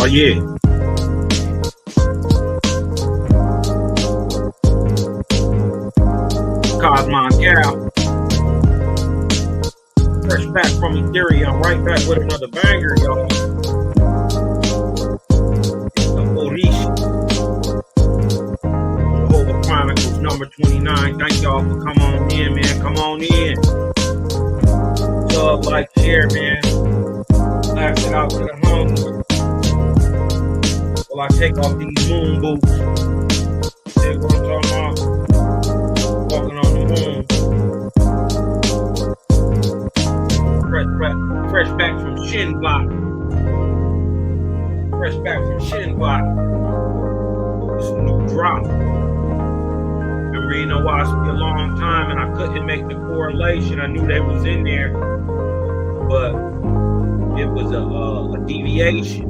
Oh yeah. Cosmon Cow. Fresh back from Ethereum, right back with another banger, y'all. The Orishas. Jehovah Chronicles number 29. Thank y'all for coming on in, man. Come on in. Sub, like, share, man. Blast it out to the homies. While I take off these moon boots. See what I'm talking about? Walking on the moon. Fresh back from Shinbot. Fresh back from Shinbot. It's a new drop. I've been reading Owaski a long time and I couldn't make the correlation. I knew they was in there, but it was a deviation.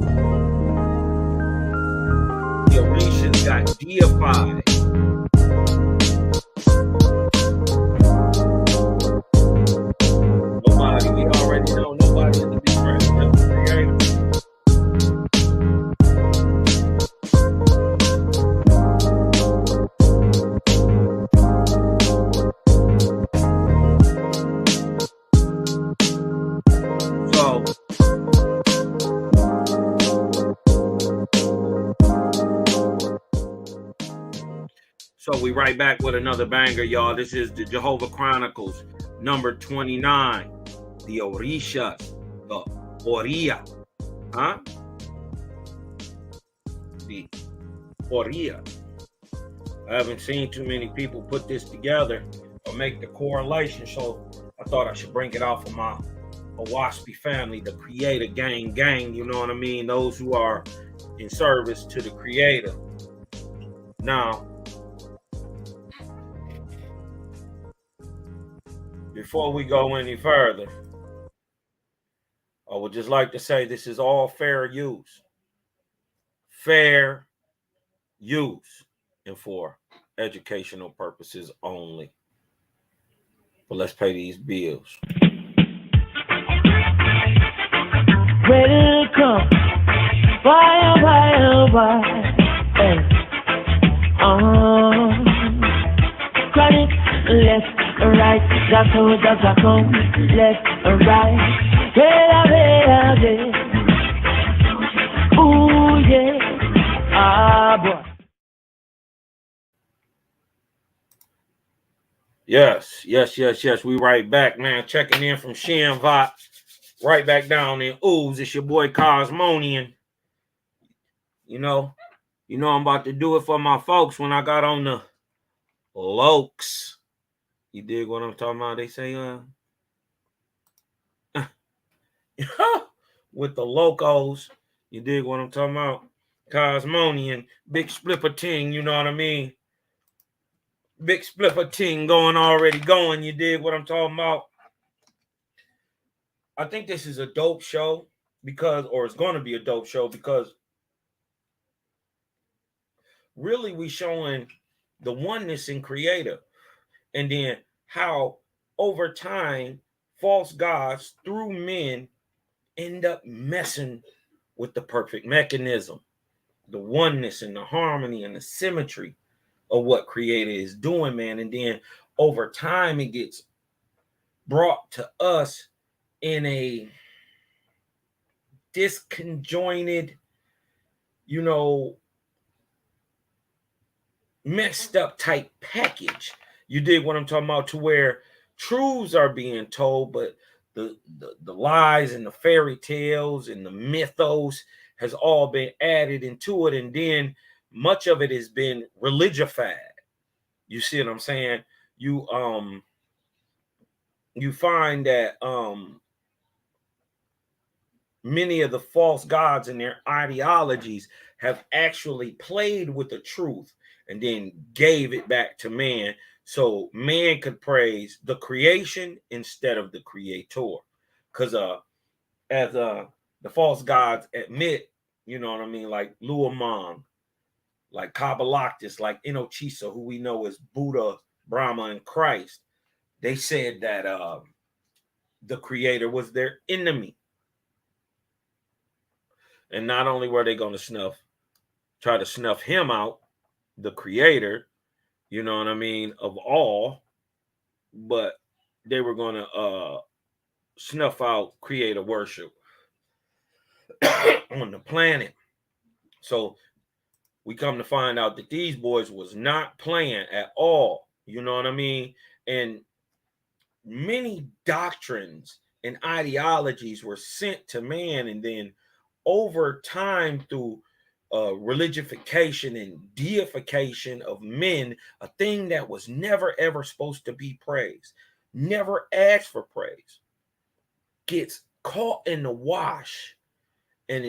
The orishas got deified. Nobody, we already know nobody is the big friend of the creator. So we right back with another banger, y'all. This is the Jehovah Chronicles, number 29. The orishas, the oria. Huh? The oria. I haven't seen too many people put this together or make the correlation, so I thought I should bring it off of my Owaski family, the creator gang, you know what I mean? Those who are in service to the creator. Now, before we go any further, I would just like to say this is all fair use. Fair use and for educational purposes only. But let's pay these bills. Welcome. Why? Chronic, left, right, Jacko, left, right, ooh, yeah, boy. Yes. We right back, man. Checking in from Shinbot. Right back down in Ooze. It's your boy Cosmonian. You know I'm about to do it for my folks when I got on the Lokes. You dig what I'm talking about? They say, with the locos. You dig what I'm talking about? Cosmonian, big splipper ting, you know what I mean? Big splipper ting going. You dig what I'm talking about? I think this is a dope show it's going to be a dope show because really we showing the oneness in creator and then how over time false gods through men end up messing with the perfect mechanism, the oneness and the harmony and the symmetry of what creator is doing, man. And then over time it gets brought to us in a disconjointed, messed up type package. You dig what I'm talking about? To where truths are being told, but the lies and the fairy tales and the mythos has all been added into it, and then much of it has been religified. You see what I'm saying? You find that many of the false gods and their ideologies have actually played with the truth and then gave it back to man so man could praise the creation instead of the creator. Because as the false gods admit, you know what I mean, like Luamon, like Kabbalactus, like Inochisa, who we know as Buddha, Brahma, and Christ, they said that the creator was their enemy. And not only were they going to try to snuff him out, the creator, you know what I mean, of all, but they were going to snuff out creator worship on the planet. So we come to find out that these boys was not playing at all. You know what I mean? And many doctrines and ideologies were sent to man, and then over time through religification and deification of men, a thing that was never ever supposed to be praised, never asked for praise, gets caught in the wash, and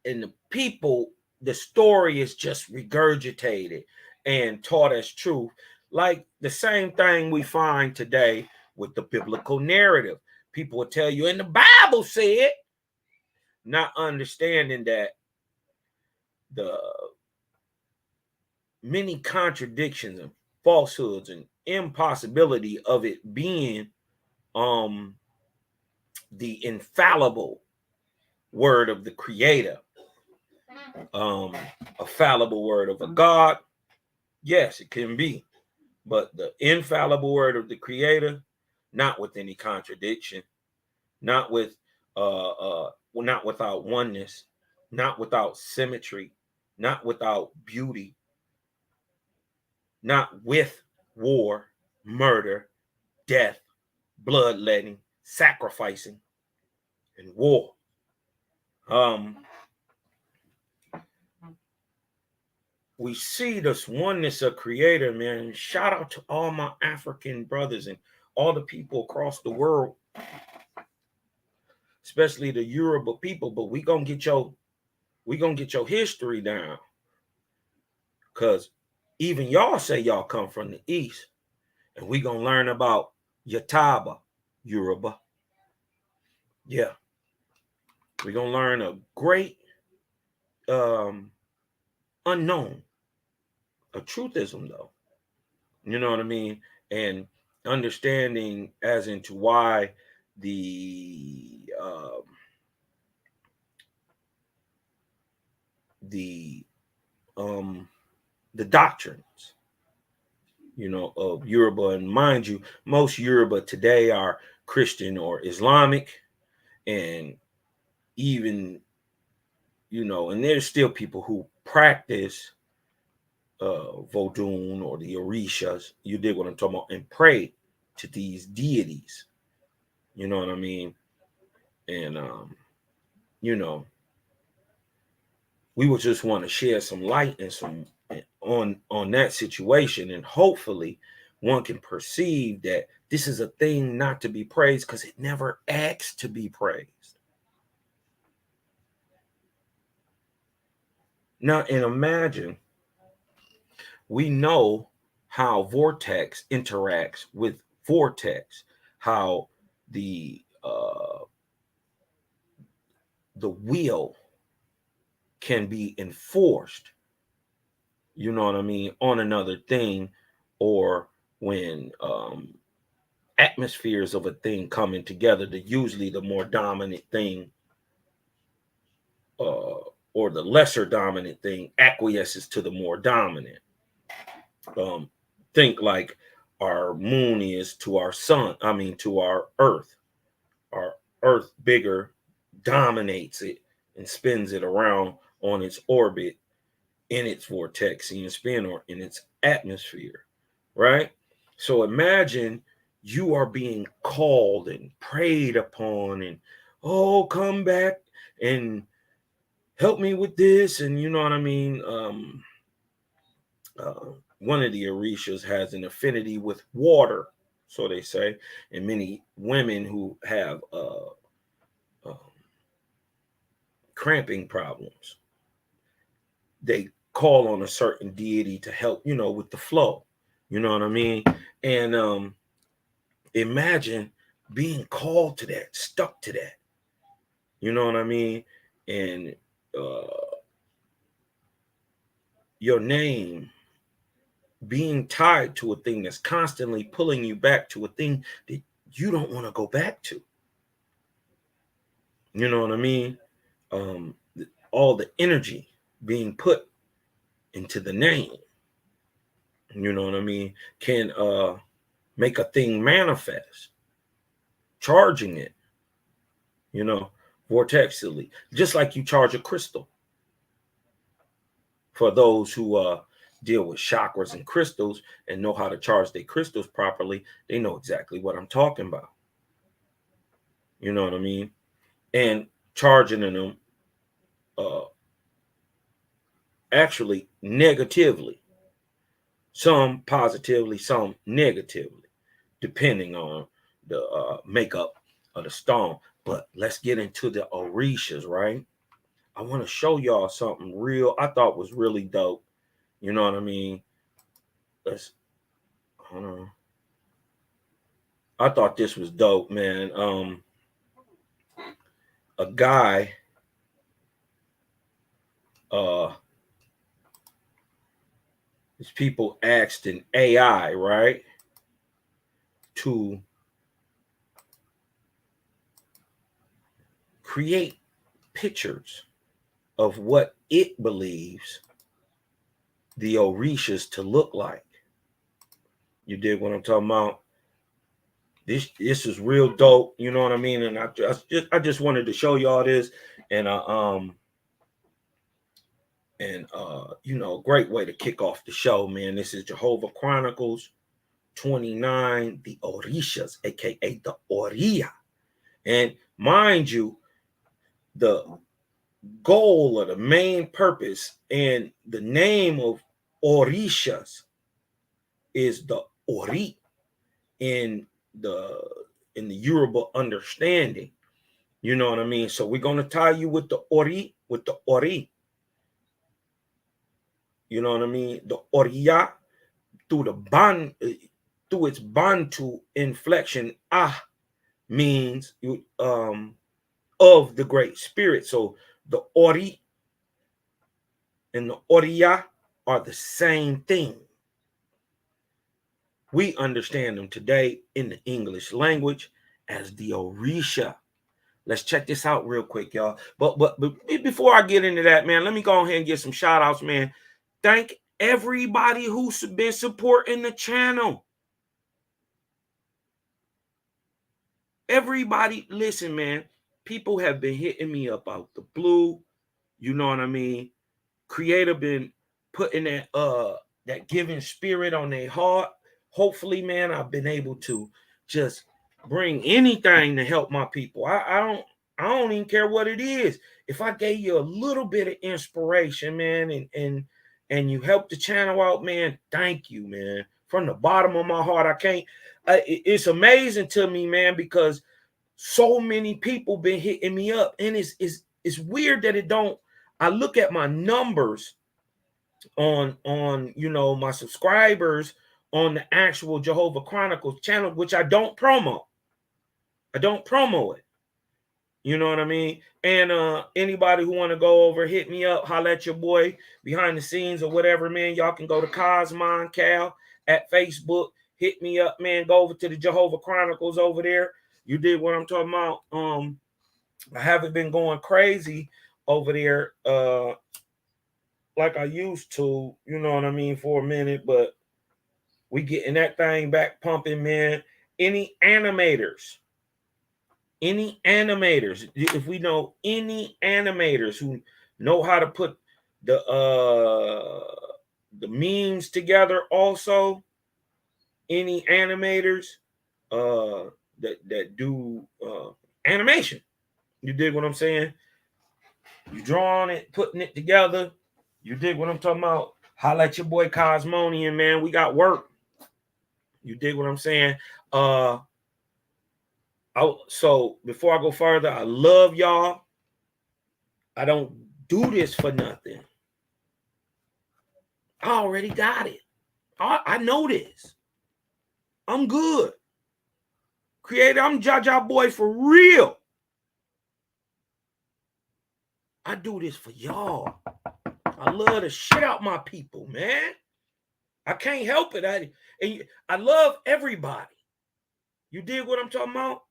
the people, the story is just regurgitated and taught as truth, like the same thing we find today with the biblical narrative. People will tell you, and the Bible said, not understanding that the many contradictions and falsehoods and impossibility of it being the infallible word of the creator, a fallible word of a God. Yes, it can be, but the infallible word of the creator, not with any contradiction, not with not without oneness, not without symmetry, not without beauty, not with war, murder, death, bloodletting, sacrificing, and war. We see this oneness of creator, man. Shout out to all my African brothers and all the people across the world, especially the Yoruba people. But we gonna get your history down, because even y'all say y'all come from the east, and we gonna learn about Yataba, Yoruba. Yeah, we gonna learn a great unknown, a truthism though. You know what I mean? And understanding as into why the doctrines, you know, of Yoruba, and mind you, most Yoruba today are Christian or Islamic, and even, you know, and there's still people who practice Vodun or the orishas, you dig what I'm talking about, and pray to these deities. You know what I mean? And you know, we would just want to share some light and some on that situation, and hopefully one can perceive that this is a thing not to be praised, because it never asked to be praised. Now, and imagine, we know how vortex interacts with vortex, how the wheel can be enforced, you know what I mean, on another thing, or when atmospheres of a thing coming together, usually the more dominant thing or the lesser dominant thing acquiesces to the more dominant. Think like our moon is to our sun, I mean to our earth. Our earth bigger dominates it and spins it around on its orbit, in its vortexian spin, or in its atmosphere, right? So imagine you are being called and prayed upon, and oh, come back and help me with this, and you know what I mean. One of the orishas has an affinity with water, so they say, and many women who have cramping problems, they call on a certain deity to help, you know, with the flow. You know what I mean? And imagine being called to that, stuck to that. You know what I mean? And your name being tied to a thing that's constantly pulling you back to a thing that you don't want to go back to. You know what I mean? all the energy being put into the name, you know what I mean, can make a thing manifest, charging it, you know, vortexally, just like you charge a crystal. For those who deal with chakras and crystals and know how to charge their crystals properly, they know exactly what I'm talking about. You know what I mean? And charging them actually negatively, some positively, some negatively, depending on the makeup of the stone. But let's get into the orishas, right? I want to show y'all something real I thought was really dope. You know what I mean? Let's hold on. I thought this was dope, man. A guy these people asked an AI, right, to create pictures of what it believes the orishas to look like. You dig what I'm talking about? This is real dope. You know what I mean? And I just wanted to show y'all this, and you know, great way to kick off the show, man. This is Jehovah Chronicles 29, the orishas, aka the Oriya. And mind you, the goal or the main purpose and the name of orishas is the ori in the Yoruba understanding. You know what I mean? So we're gonna tie you with the ori, You know what I mean? The oriya through the ban, through its bantu inflection. Means of the great spirit. So the ori and the oriya are the same thing. We understand them today in the English language as the orisha. Let's check this out real quick, y'all. But before I get into that, man, let me go ahead and get some shout outs, man. Thank everybody who's been supporting the channel. Everybody, listen, man. People have been hitting me up out the blue. You know what I mean? Creator been putting that giving spirit on their heart. Hopefully, man, I've been able to just bring anything to help my people. I don't even care what it is. If I gave you a little bit of inspiration, man, and you help the channel out, man, thank you, man. From the bottom of my heart, I can't. It's amazing to me, man, because so many people been hitting me up, and it's weird that it don't. I look at my numbers on you know, my subscribers on the actual Jehovah Chronicles channel, which I don't promo. I don't promo it. You know what I mean? And anybody who want to go over, hit me up, holla at your boy behind the scenes or whatever, man. Y'all can go to Cosmon Cal at Facebook. Hit me up, man. Go over to the Jehovah Chronicles over there. You did what I'm talking about. I haven't been going crazy over there like I used to, you know what I mean, for a minute, but we getting that thing back pumping, man. Any animators, if we know any animators who know how to put the memes together, also any animators that do animation, you dig what I'm saying? You drawing it, putting it together, you dig what I'm talking about? Holla at your boy Cosmonian, man. We got work. You dig what I'm saying? So before I go further, I love y'all. I don't do this for nothing. I already got it. I know this. I'm good. Creator, I'm Jaja boy for real. I do this for y'all. I love the shit out my people, man. I can't help it. I love everybody. You dig what I'm talking about?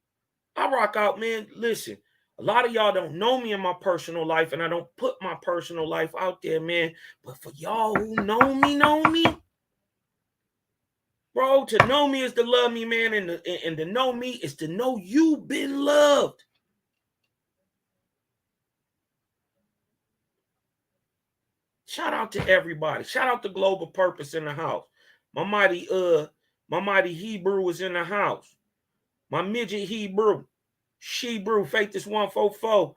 I rock out, man. Listen, A lot of y'all don't know me in my personal life, and I don't put my personal life out there, man. But for y'all who know me, bro, to know me is to love me, man, and to know me is to know you've been loved. Shout out to everybody. Shout out to Global Purpose in the house. My mighty Hebrew is in the house. My midget Hebrew. Shebrew, Faith is 144.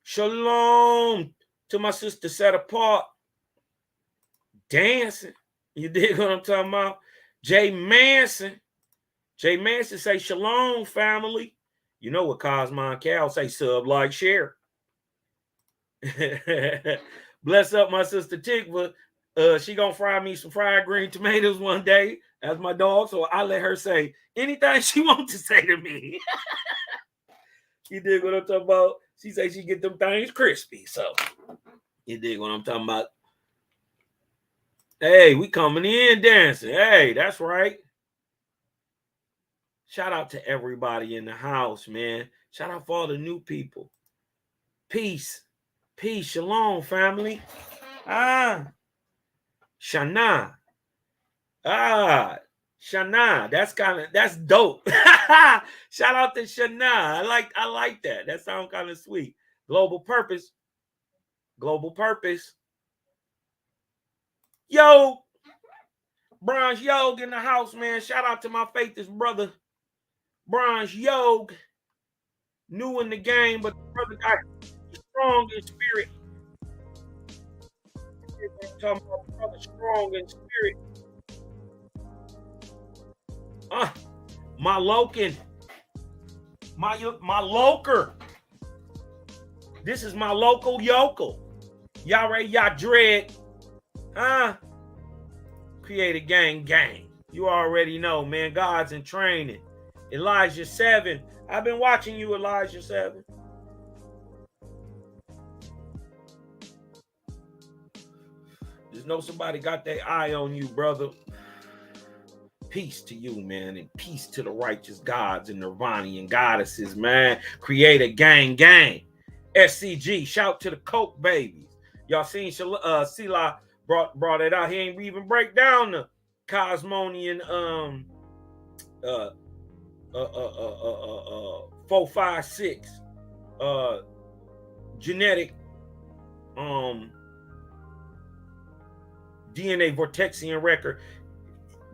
Shalom to my sister Set Apart. Dancing. You dig what I'm talking about? Jay Manson. Jay Manson say shalom, family. You know what Cosmon Cal say, sub, like, share. Bless up my sister Tikva. She gonna fry me some fried green tomatoes one day as my dog. So I let her say anything she wants to say to me. You dig what I'm talking about? She say she get them things crispy. So you dig what I'm talking about? Hey, we coming in dancing. Hey, that's right. Shout out to everybody in the house, man. Shout out for all the new people. Peace. Peace. Shalom, family. Shana. Shana. That's dope. Shout out to Shana. I like that. That sounds kind of sweet. Global Purpose. Global Purpose. Yo, Bronze Yog in the house, man. Shout out to my faithful brother, Bronze Yog. New in the game, but the brother got strong in spirit. I'm talking about brother strong in spirit. My Loken. My loker. This is my local yokel. Y'all dread. Create a gang. You already know, man. God's in training. Elijah 7. I've been watching you, Elijah 7. Just know somebody got their eye on you, brother. Peace to you, man, and peace to the righteous gods and Nirvanian goddesses, man. Create a gang. SCG, shout to the Coke babies. Y'all seen Sila brought it out. He ain't even break down the Cosmonian 456 genetic DNA Vortexian record,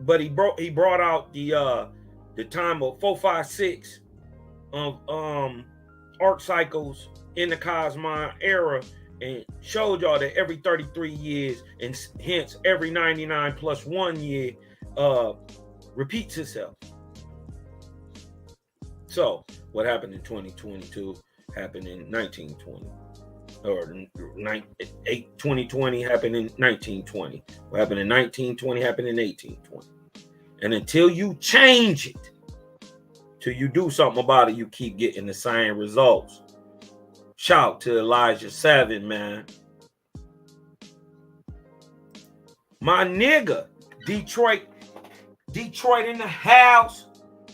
but he brought out the time of 456 of arc cycles in the Cosmon era, and showed y'all that every 33 years, and hence every 99 plus 1 year, repeats itself. So what happened in 2022 happened in 1920, or 2020 happened in 1920. What happened in 1920 happened in 1820. And until you change it, till you do something about it, you keep getting the same results. Shout to Elijah 7, man. My nigga, Detroit in the house.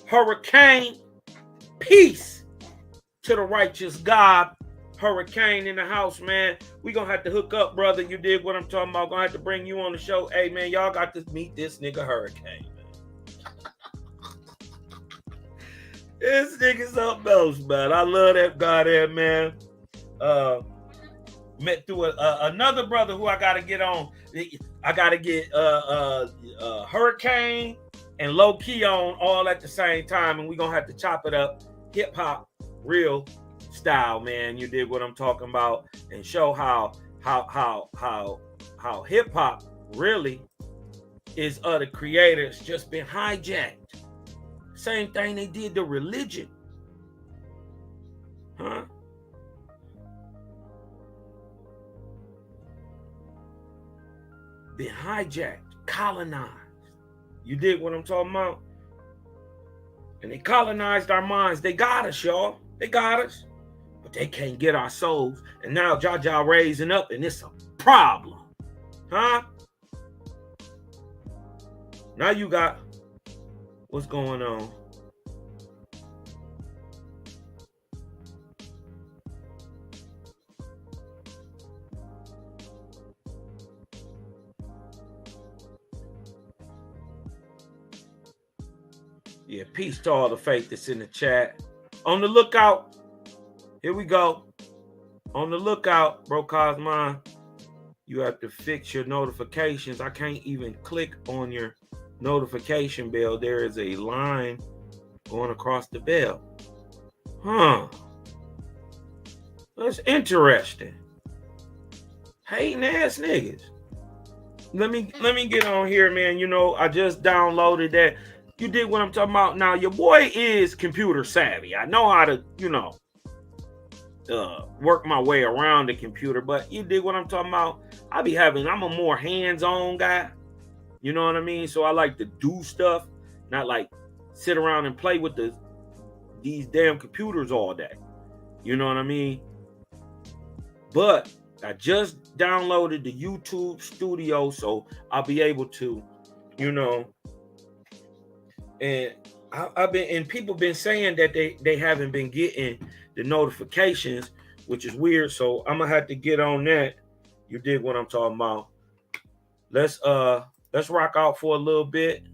Hurricane. Peace to the righteous God. Hurricane in the house, man. We gonna have to hook up, brother. You dig what I'm talking about? Gonna have to bring you on the show. Hey, man, y'all got to meet this nigga Hurricane, man. This nigga's something else, man. I love that guy there, man. Met through another brother who I gotta get on. I gotta get Hurricane and Low Key on all at the same time, and we gonna have to chop it up, hip hop, real style, man. You dig what I'm talking about, and show how hip hop really is other creators just been hijacked. Same thing they did to religion, huh? Been hijacked, colonized. You dig what I'm talking about? And they colonized our minds. They got us, y'all. They got us. But they can't get our souls. And now Jaja raising up, and it's a problem. Huh? Now you got what's going on. Yeah, peace to all the faith that's in the chat. On the lookout. Here we go. On the lookout, bro Cosmon. You have to fix your notifications. I can't even click on your notification bell. There is a line going across the bell. Huh. That's interesting. Hating ass niggas. Let me get on here, man. You know, I just downloaded that. You dig what I'm talking about? Now, your boy is computer savvy. I know how to, work my way around the computer, but you dig what I'm talking about? I'm a more hands-on guy. You know what I mean? So I like to do stuff, not like sit around and play with these damn computers all day. You know what I mean? But I just downloaded the YouTube Studio, so I'll be able to, and people been saying that they haven't been getting the notifications, which is weird. So I'm gonna have to get on that. You dig what I'm talking about? Let's rock out for a little bit,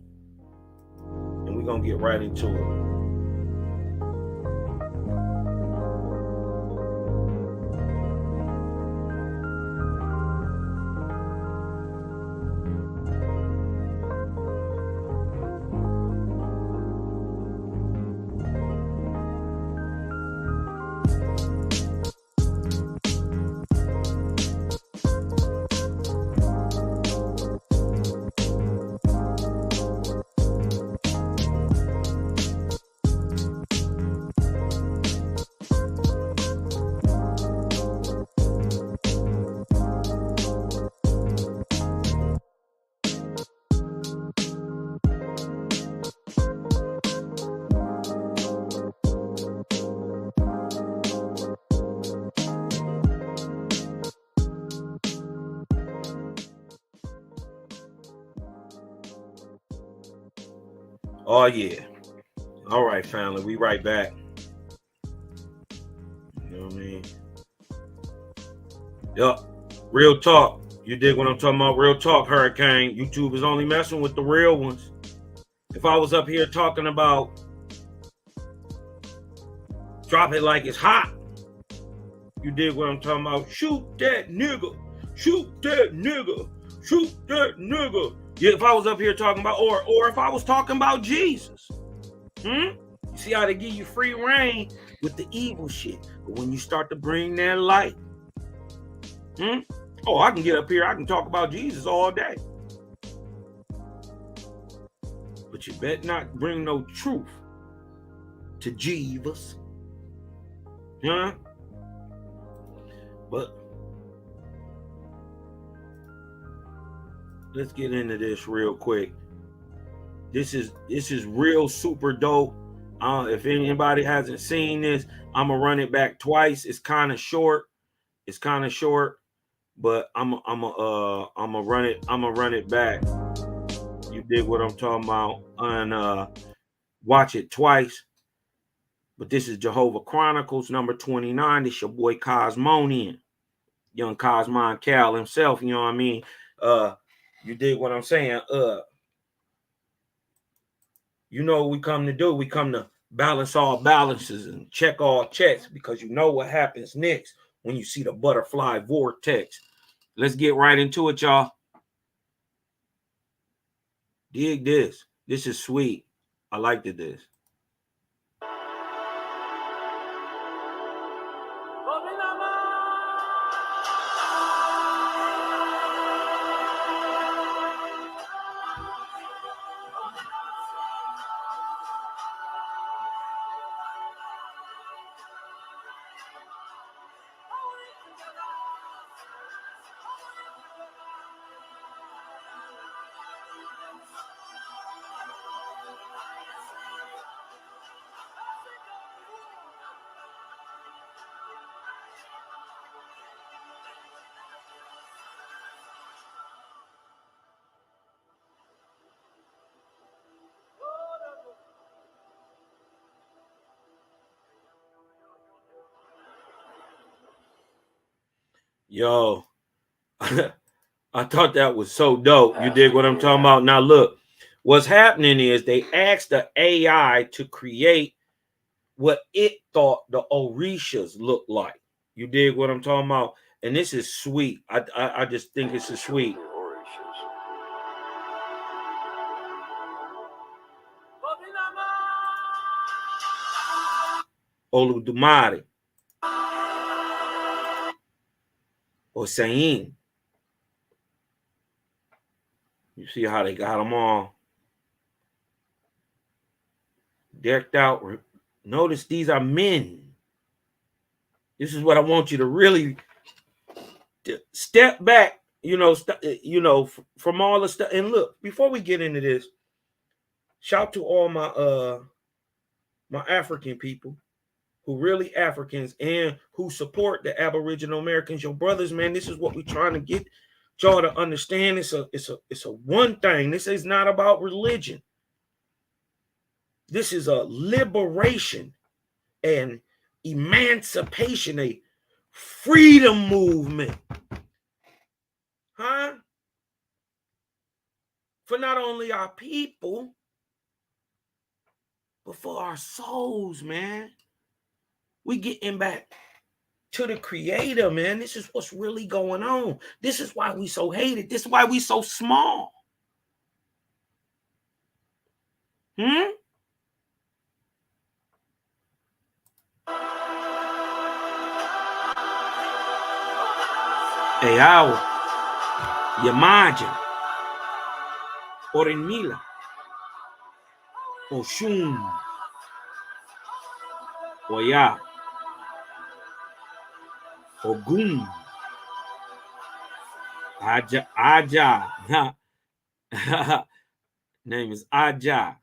and we're gonna get right into it. Oh yeah. All right, family. We right back. You know what I mean? Yup. Real talk. You dig what I'm talking about? Real talk, Hurricane. YouTube is only messing with the real ones. If I was up here talking about drop it like it's hot, you dig what I'm talking about? Shoot that nigga. Shoot that nigga. Shoot that nigga. Yeah, if I was up here talking about, or if I was talking about Jesus. You see how they give you free reign with the evil shit. But when you start to bring that light, oh, I can get up here, I can talk about Jesus all day. But you better not bring no truth to Jesus. Huh? But let's get into this real quick. This is real super dope. If anybody hasn't seen this, I'm gonna run it back twice. It's kind of short. But I'm gonna run it back. You dig what I'm talking about? And watch it twice. But this is Jehovah Chronicles number 29. It's your boy Cosmonian, young Cosmon Cal himself. You know what I mean? You dig what I'm saying? You know what we come to do? We come to balance all balances and check all checks, because you know what happens next when you see the butterfly vortex. Let's get right into it, y'all. Dig this. This is sweet. I liked this. Yo, I thought that was so dope. You dig what I'm talking about? Now look, What's happening is they asked the AI to create what it thought the orishas looked like. You dig what I'm talking about? And this is sweet. I just think this is sweet. Oludumare. Osain. You see how they got them all decked out. Notice these are men. This is what I want you to really step back, from all the stuff. And look, before we get into this, shout to all my African people who really Africans and who support the Aboriginal Americans, your brothers, man. This is what we're trying to get y'all to understand. It's a one thing. This is not about religion. This is a liberation and emancipation, a freedom movement. Huh? For not only our people, but for our souls, man. We getting back to the creator, man. This is what's really going on. This is why we so hated. This is why we so small. Eyawa, Yamaja, Orenmila, Oshun, Oya, Ogun, Aja. Name is Aja.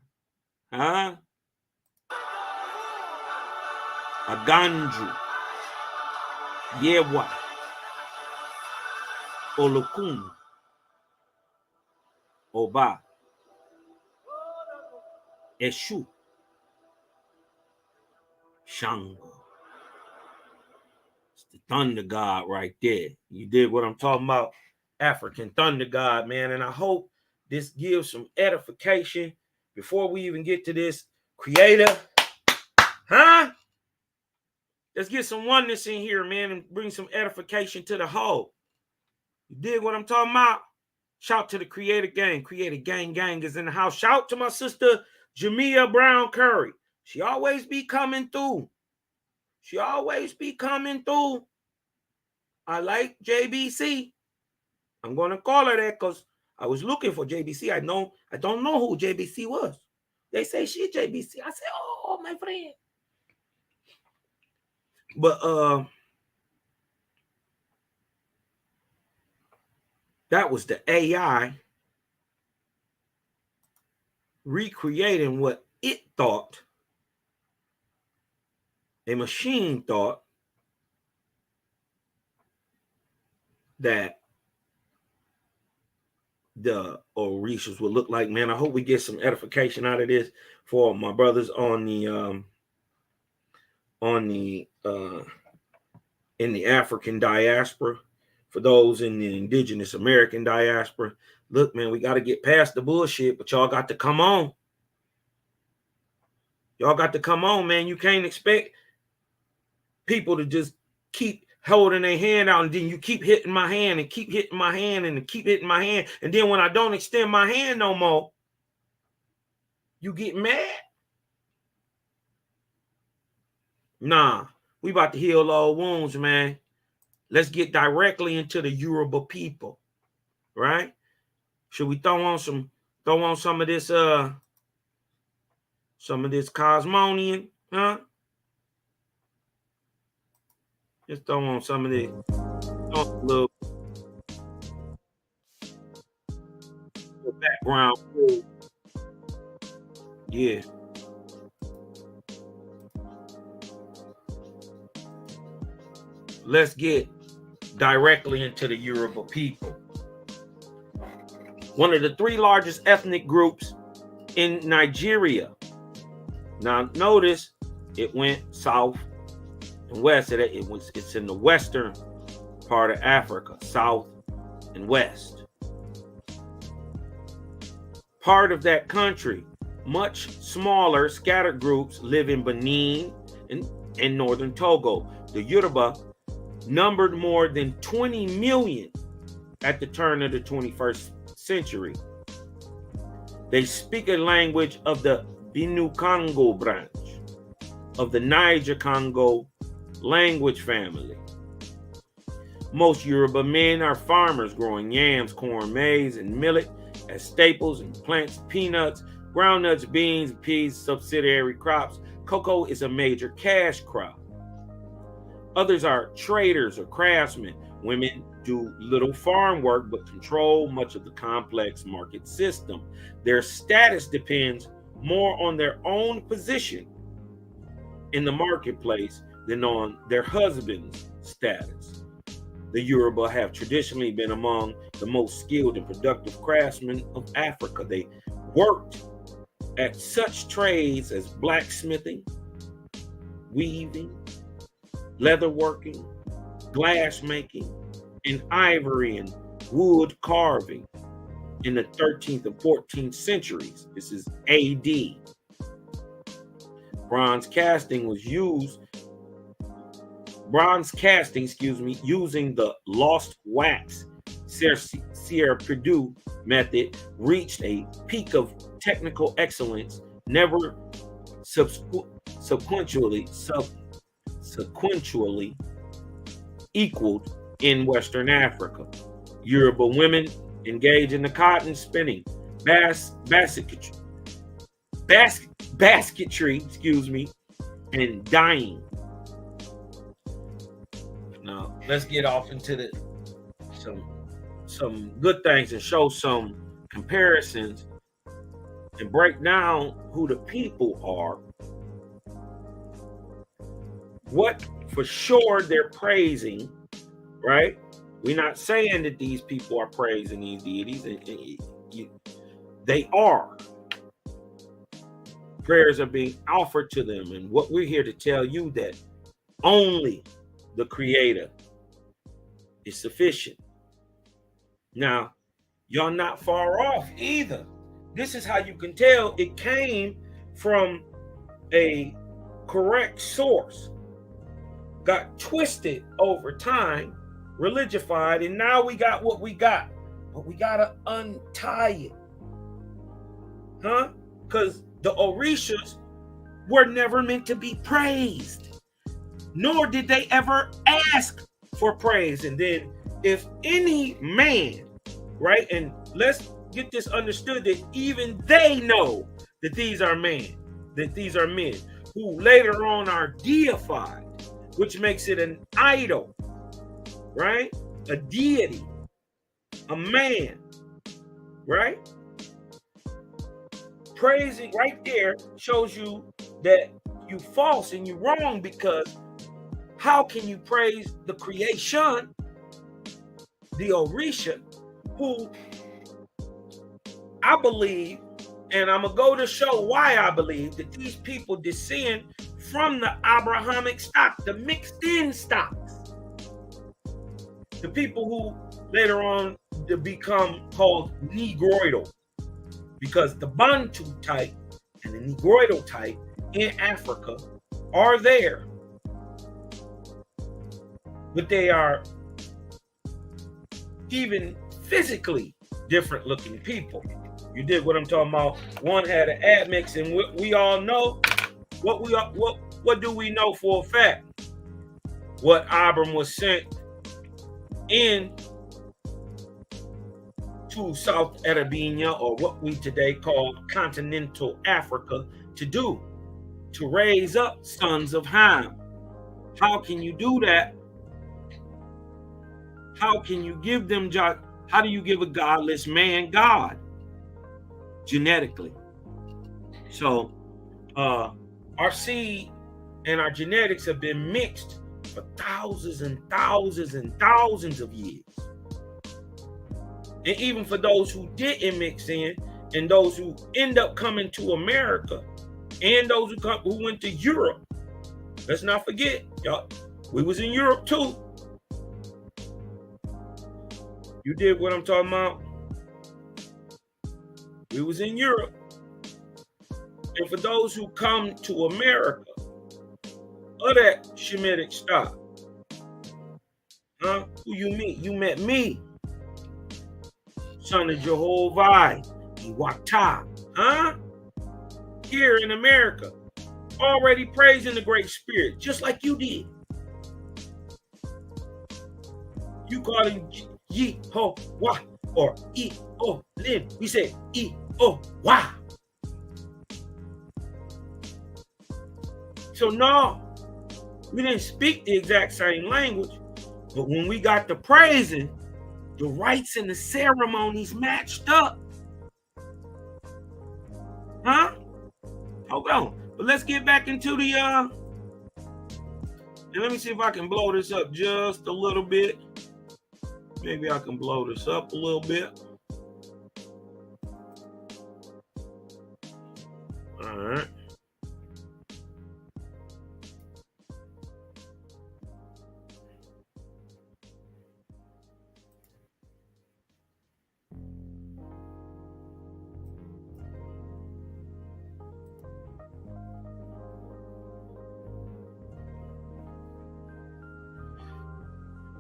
Huh? Aganju. Yewa. Olokun. Oba. Eshu. Shango. It's the thunder god right there. You did what I'm talking about? African thunder god, man. And I hope this gives some edification before we even get to this creator. Huh? Let's get some oneness in here, man, and bring some edification to the whole. You dig what I'm talking about? Shout to the creator gang. Creator gang is in the house. Shout to my sister Jamia Brown Curry. She always be coming through. I like JBC. I'm going to call her that because I was looking for JBC. I don't know who JBC was. They say she's JBC. I say, oh, my friend. But that was the AI recreating what it thought a machine thought that the orishas would look like. Man, I hope we get some edification out of this for my brothers in the African diaspora, for those in the indigenous American diaspora. Look, man, we got to get past the bullshit, but y'all got to come on. Y'all got to come on, man. You can't expect people to just keep holding their hand out, and then you keep hitting my hand and keep hitting my hand and keep hitting my hand. And then when I don't extend my hand no more, you get mad. Nah, we about to heal all wounds, man. Let's get directly into the Yoruba people, right? Should we throw on some of this Cosmonian, huh? Just throw on some of this little background. Yeah. Let's get directly into the Yoruba people. One of the 3 largest ethnic groups in Nigeria. Now notice it went south and west. It's in the western part of Africa, south and west. part of that country. Much smaller scattered groups live in Benin and northern Togo. The Yoruba numbered more than 20 million at the turn of the 21st century. They speak a language of the Binu Congo branch of the Niger Congo language family. Most Yoruba men are farmers growing yams, corn, maize, and millet as staples and plants peanuts, groundnuts, beans, peas, subsidiary crops. Cocoa is a major cash crop. Others are traders or craftsmen. Women do little farm work but control much of the complex market system. Their status depends more on their own position in the marketplace than on their husband's status. The Yoruba have traditionally been among the most skilled and productive craftsmen of Africa. They worked at such trades as blacksmithing, weaving, leatherworking, glass making, and ivory and wood carving in the 13th and 14th centuries. This is AD. Bronze casting, using the lost wax Sierra Purdue method, reached a peak of technical excellence never sequentially equaled in Western Africa. Yoruba women engage in the cotton spinning, basketry, and dyeing. Now let's get off into some good things and show some comparisons and break down who the people are. What for sure they're praising, right? We're not saying that these people are praising these deities. They are. Prayers are being offered to them. And what we're here to tell you that only the Creator is sufficient. Now, y'all not far off either. This is how you can tell it came from a correct source, got twisted over time, religified, and now we got what we got. But we gotta untie it. Because the orishas were never meant to be praised, nor did they ever ask for praise. And then if any man, right, and let's get this understood that even they know that these are men who later on are deified, which makes it an idol, right? A deity, a man, right? Praising right there shows you that you false and you wrong, because how can you praise the creation, the orisha, who I believe, and I'm going to go to show why I believe that these people descend from the Abrahamic stock, the mixed in stocks. The people who later on to become called Negroidal, because the Bantu type and the Negroidal type in Africa are there, but they are even physically different looking people. You did what I'm talking about. One had an admix, and we all know what do we know for a fact? What Abram was sent in to South Arabia, or what we today call continental Africa, to do, to raise up sons of Ham. How can you do that? How can you give them, how do you give a godless man God? Genetically. So our seed and our genetics have been mixed for thousands and thousands and thousands of years. And even for those who didn't mix in, and those who end up coming to America, and those who went to Europe, let's not forget, y'all, we was in Europe too. You did what I'm talking about? We was in Europe. And for those who come to America, of that Shemitic stock, huh? Who you meet? You met me, son of Jehovih, Iwata, huh? Here in America, already praising the Great Spirit, just like you did. You call him Yehovah or E-O-Lin. We said E-O-Wah. So no, we didn't speak the exact same language, but when we got to praising, the rites and the ceremonies matched up. Huh? Hold on. But let's get back into the and let me see if I can blow this up just a little bit. Maybe I can blow this up a little bit. All right.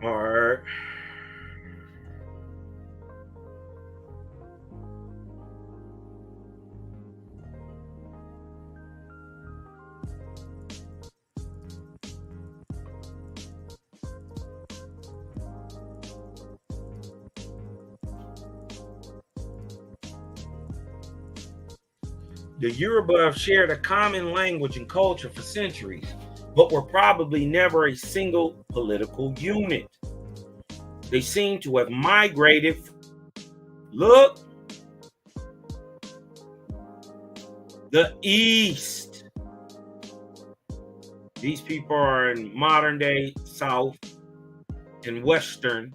All right. The Yoruba have shared a common language and culture for centuries, but were probably never a single political unit. They seem to have migrated. Look, the East. These people are in modern day South and Western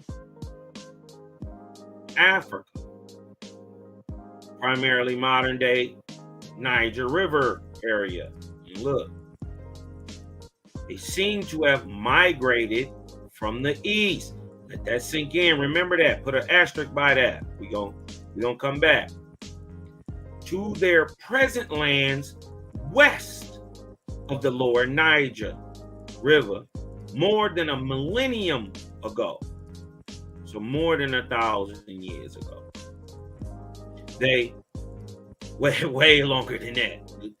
Africa, primarily modern day Niger River area. And look, they seem to have migrated from the East. Let that sink in. Remember that. Put an asterisk by that. We gonna come back to their present lands west of the lower Niger River more than a millennium ago. So more than 1,000 years ago. They way longer than that.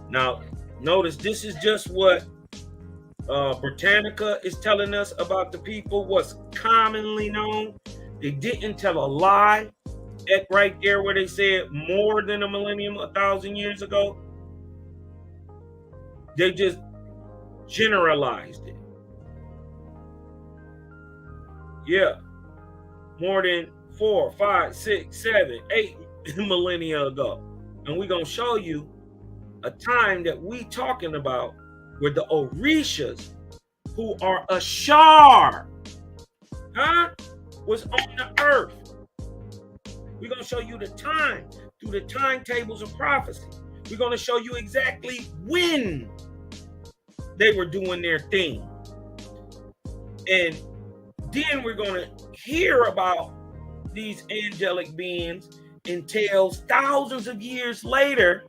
Now, notice this is just what Britannica is telling us about the people, what's commonly known. They didn't tell a lie at right there where they said more than a millennium, 1,000 years ago. They just generalized it. Yeah, more than 4, 5, 6, 7, 8 millennia ago. And we're going to show you a time that we talking about where the orishas, who are Ashar, was on the earth. We're going to show you the time through the timetables of prophecy. We're going to show you exactly when they were doing their thing. And then we're going to hear about these angelic beings in tales thousands of years later,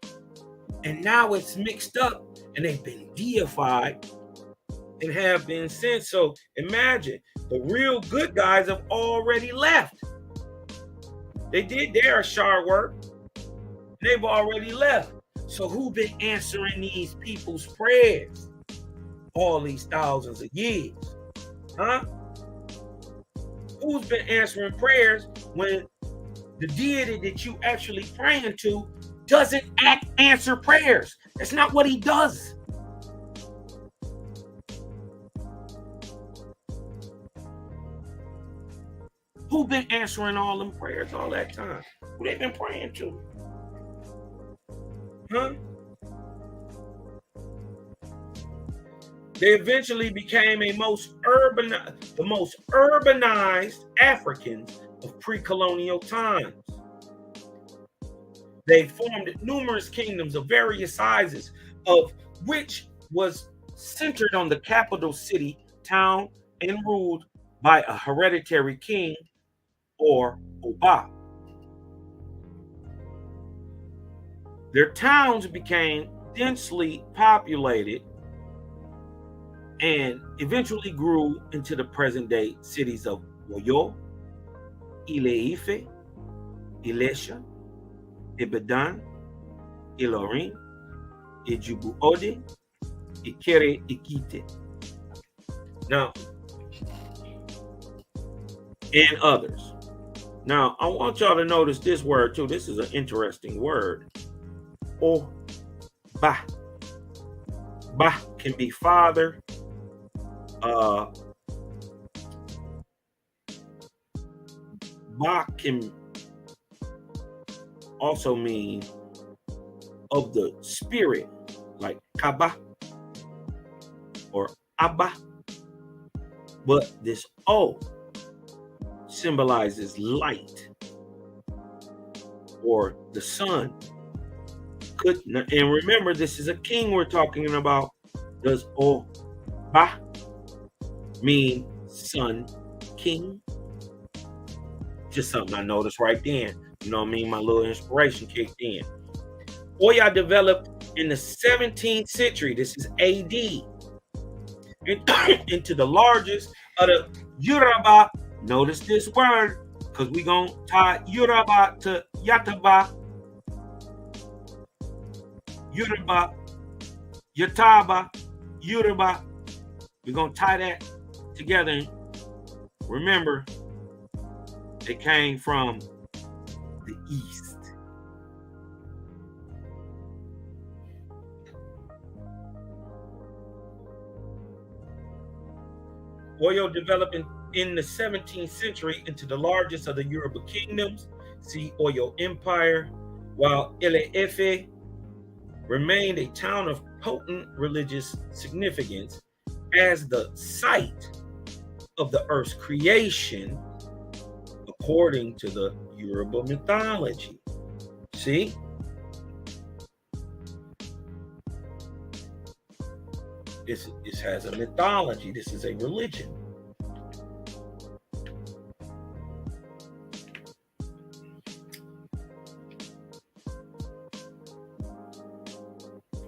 and now it's mixed up and they've been deified and have been sent. So imagine, the real good guys have already left. They did their Ashar work. They've already left. So who been answering these people's prayers all these thousands of years? Huh? Who's been answering prayers when the deity that you actually praying to doesn't answer prayers? That's not what he does. Who been answering all them prayers all that time? Who they been praying to? Huh? They eventually became the most urbanized Africans of pre-colonial times. They formed numerous kingdoms of various sizes, of which was centered on the capital city, town, and ruled by a hereditary king or Oba. Their towns became densely populated and eventually grew into the present-day cities of Oyo, Ile-Ife, Ilesha, Ibadan, Ilorin, Ijebu-Ode, Ikere-Ikiti. Now, and others. Now, I want y'all to notice this word too. This is an interesting word. Ba. Ba can be father. Ba can also mean of the spirit, like Kaba or Abba. But this O symbolizes light or the sun. And remember, this is a king we're talking about. Does O Ba mean sun king? Just something I noticed right then. You know what I mean? My little inspiration kicked in. Oya developed in the 17th century. This is AD. Into the largest of the Yoruba. Notice this word, because we're going to tie Yoruba to Yataba. Yoruba, Yataba, Yoruba. We're going to tie that together. Remember, it came from the east. Oyo developed in the 17th century into the largest of the Yoruba kingdoms, see Oyo Empire, while Ile-Ife remained a town of potent religious significance as the site of the earth's creation, according to the Yoruba mythology. See? This has a mythology. This is a religion.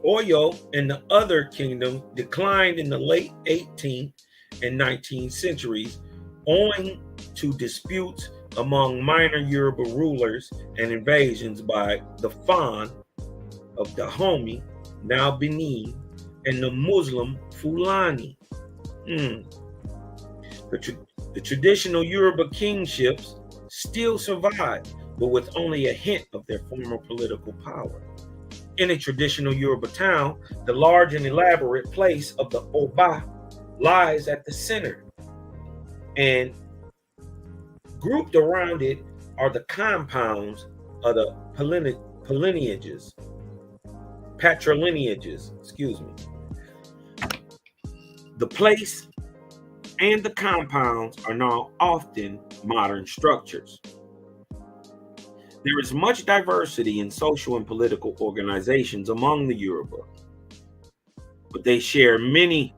Oyo and the other kingdom declined in the late 18th and 19th centuries owing to disputes among minor Yoruba rulers and invasions by the Fan of Dahomey, now Benin, and the Muslim Fulani. The traditional Yoruba kingships still survive, but with only a hint of their former political power. In a traditional Yoruba town, the large and elaborate place of the Oba lies at the center, and grouped around it are the compounds of the patrilineages, excuse me. The place and the compounds are now often modern structures. There is much diversity in social and political organizations among the Yoruba, but they share many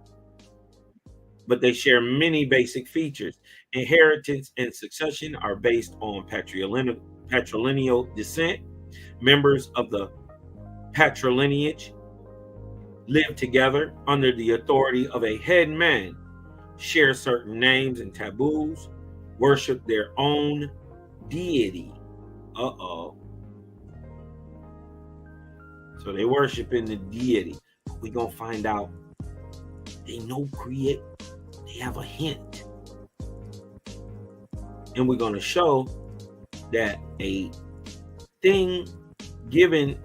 basic features. Inheritance and succession are based on patrilineal descent. Members of the patrilineage live together under the authority of a head man, share certain names and taboos, worship their own deity. So they worship in the deity. We're going to find out they they have a hint. And we're going to show that a thing given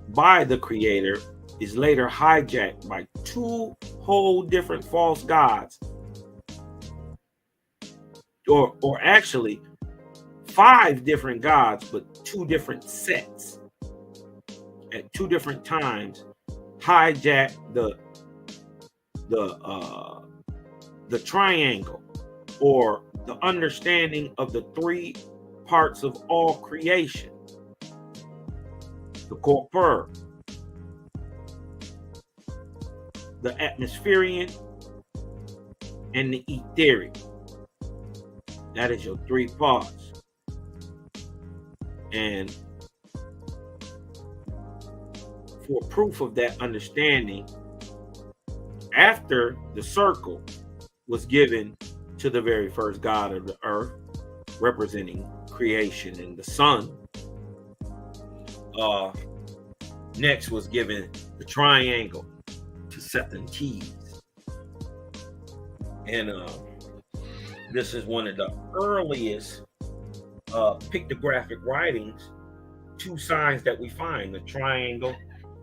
by the creator is later hijacked by two whole different false gods, or actually 5 different gods, but 2 different sets at 2 different times hijack the triangle, or the understanding of the 3 parts of all creation: the corpore, the atmospherian, and the etheric. That is your 3 parts. And for proof of that understanding, after the circle was given to the very first God of the earth, representing creation and the sun, next was given the triangle to Seth and Keys. And this is one of the earliest pictographic writings, two signs that we find, the triangle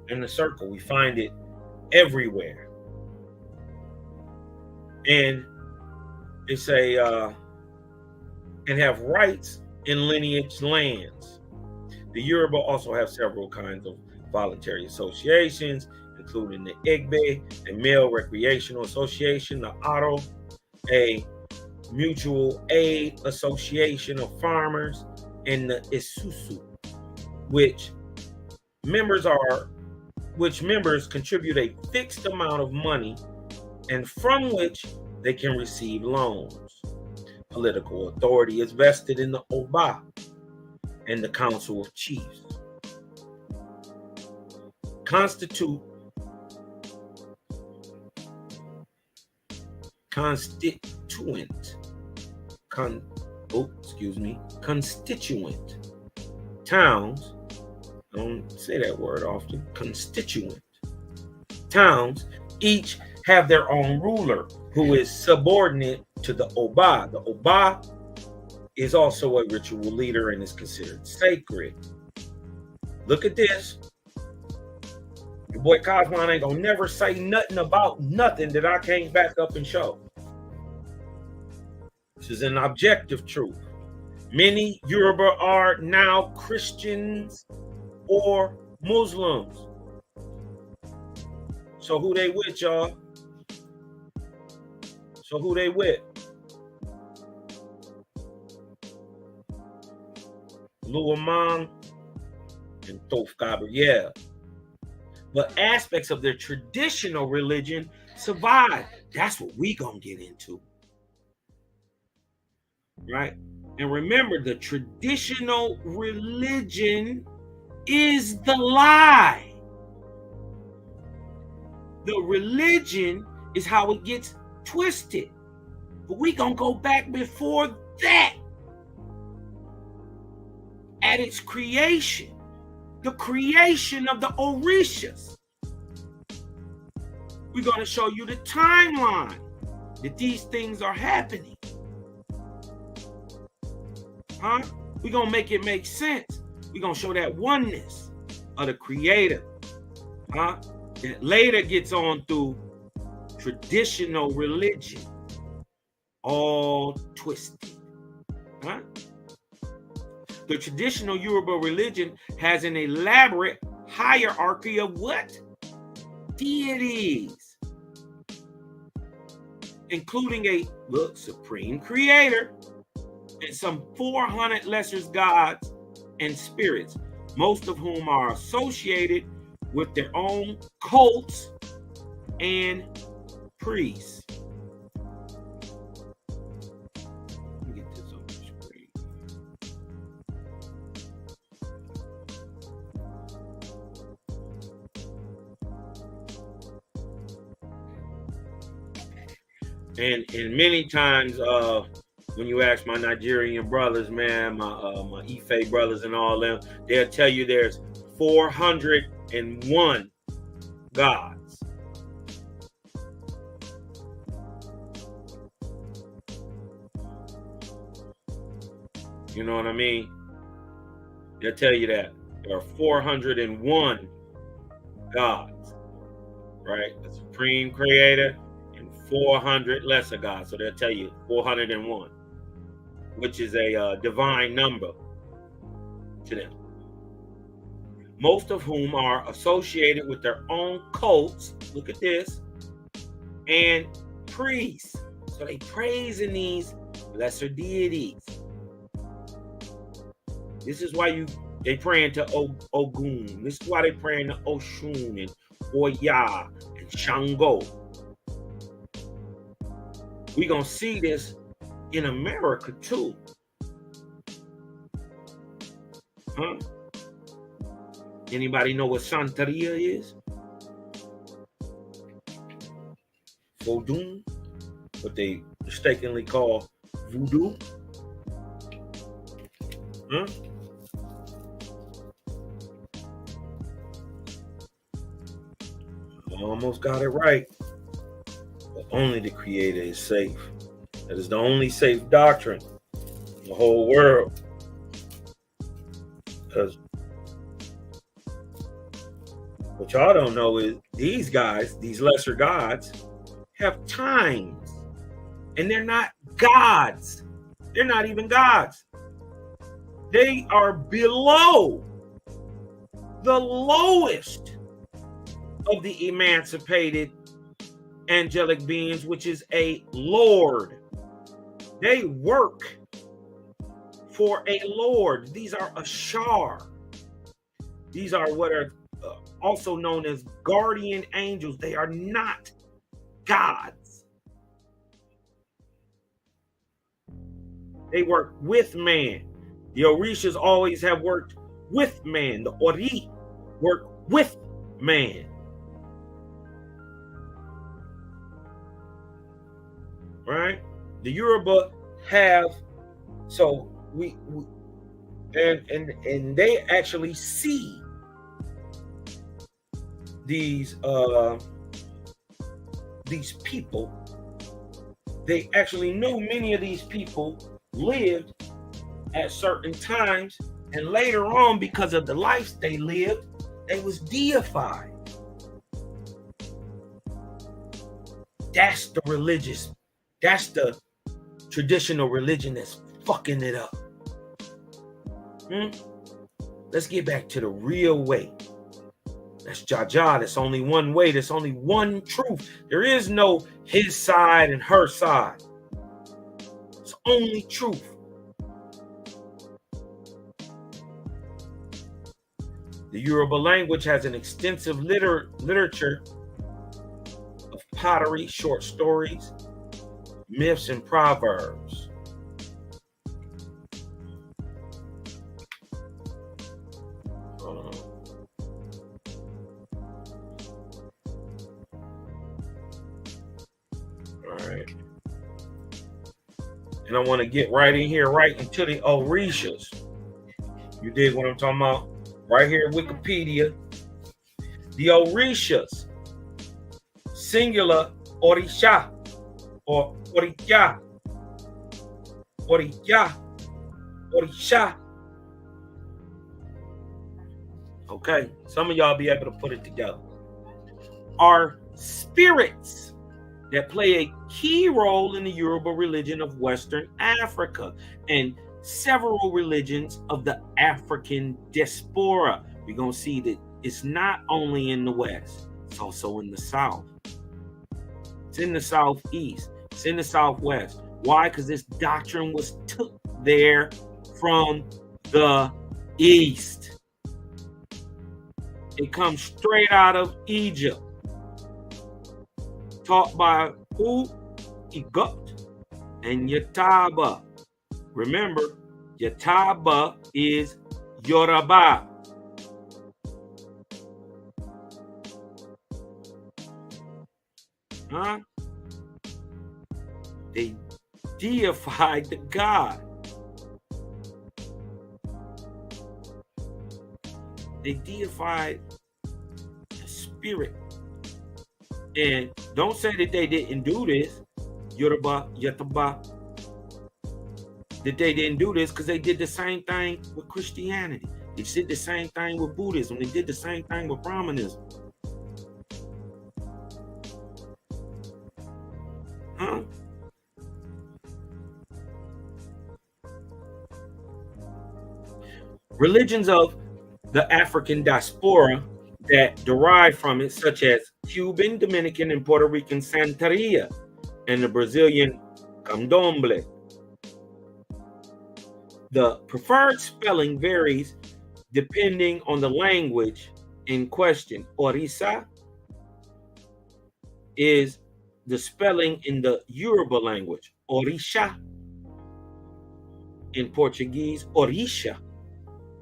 and the circle. We find it everywhere. And it's and have rights in lineage lands. The Yoruba also have several kinds of voluntary associations, including the Igbe, a male recreational association, the Aro, a mutual aid association of farmers, and the Isusu, which members contribute a fixed amount of money and from which they can receive loans. Political authority is vested in the Oba and the Council of Chiefs. Constituent towns, I don't say that word often, constituent towns each have their own ruler who is subordinate to the Oba. The Oba is also a ritual leader and is considered sacred. Look at this. Your boy Cosmon ain't gonna never say nothing about nothing that I can't back up and show. This is an objective truth. Many Yoruba are now Christians or Muslims. So who they with, y'all? So who they with? Luamang and Thoth Gabriel. But aspects of their traditional religion survive. That's what we gonna get into. Right? And remember, the traditional religion is the lie. The religion is how it gets twisted. But we gonna go back before that. At its creation, the creation of the orishas. We're gonna show you the timeline that these things are happening. We're gonna make it make sense. We're gonna show that oneness of the creator. That later gets on through traditional religion. All twisted. The traditional Yoruba religion has an elaborate hierarchy of what? Deities. Including a supreme creator and some 400 lesser gods and spirits, most of whom are associated with their own cults and priests. Let me get this on the screen. And many times, when you ask my Nigerian brothers, man, my Ife brothers and all them, they'll tell you there's 401 gods. You know what I mean? They'll tell you that there are 401 gods, right? The supreme creator and 400 lesser gods. So they'll tell you 401. Which is a divine number to them. Most of whom are associated with their own cults, look at this, and priests. So they praise in these lesser deities. This is why they praying to Ogun. This is why they praying to Oshun and Oya and Shango. We're going to see this in America too. Anybody know what Santeria is? Vodun, what they mistakenly call voodoo. Huh? Almost got it right. But only the Creator is safe. That is the only safe doctrine in the whole world. Because what y'all don't know is these guys, these lesser gods, have times. And they're not gods. They're not even gods. They are below the lowest of the emancipated angelic beings, which is a lord. They work for a lord. These are ashar. These are what are also known as guardian angels. They are not gods. They work with man. The orishas always have worked with man. The ori work with man. Right? The Yoruba have, so we and they actually see these people. They actually knew many of these people lived at certain times, and later on, because of the lives they lived, they was deified. That's the religious, that's the traditional religion that's fucking it up. Let's get back to the real way. That's Jaja. That's only one way. There's only one truth. There is no his side and her side. It's only truth. The Yoruba language has an extensive literature of pottery, short stories, myths, and proverbs. And I want to get right in here, right into the orishas. You dig what I'm talking about? Right here, Wikipedia. The orishas, singular orisha, or orisha, orisha. Okay, some of y'all be able to put it together. Are spirits that play a key role in the Yoruba religion of Western Africa and several religions of the African diaspora. We're going to see that it's not only in the West, it's also in the South. It's in the Southeast. It's in the Southwest. Why? Because this doctrine was took there from the East. It comes straight out of Egypt. Taught by who? Igut and Yataba. Remember, Yataba is Yoruba. Huh? They deified the God. They deified the spirit. And don't say that they didn't do this, Yoruba, Yataba, that they didn't do this, because they did the same thing with Christianity. They did the same thing with Buddhism. They did the same thing with Brahmanism. Huh? Religions of the African diaspora that derive from it, such as Cuban, Dominican, and Puerto Rican Santeria, and the Brazilian Candomblé. The preferred spelling varies depending on the language in question. Orisa is the spelling in the Yoruba language. Orisha. In Portuguese, orisha.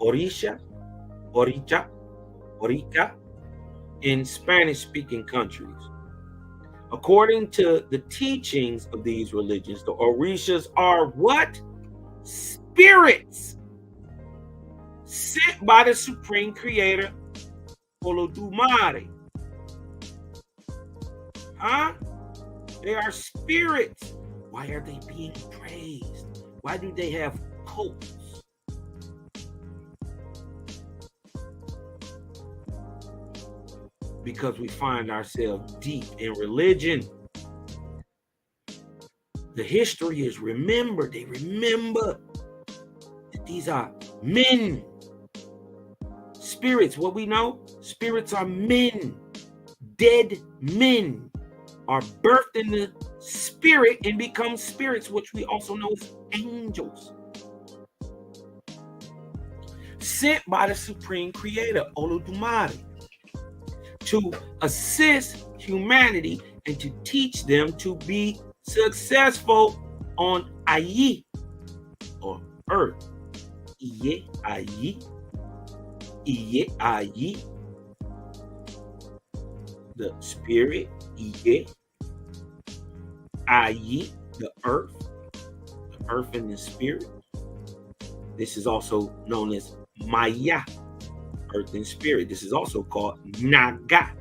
Orisha, oricha. orica in Spanish-speaking countries. According to the teachings of these religions, the orishas are what? Spirits sent by the Supreme Creator, Olodumare. Huh? They are spirits. Why are they being praised? Why do they have cults? Because we find ourselves deep in religion. The history is remembered. They remember that these are men. Spirits, what we know? Spirits are men. Dead men are birthed in the spirit and become spirits, which we also know as angels. Sent by the Supreme Creator, Olodumare, to assist humanity and to teach them to be successful on Ayi, or earth. Iye Ayi. Iye Ayi. The spirit. Iye Ayi. The earth. The earth and the spirit. This is also known as Maya, earth and spirit. This is also called Naga,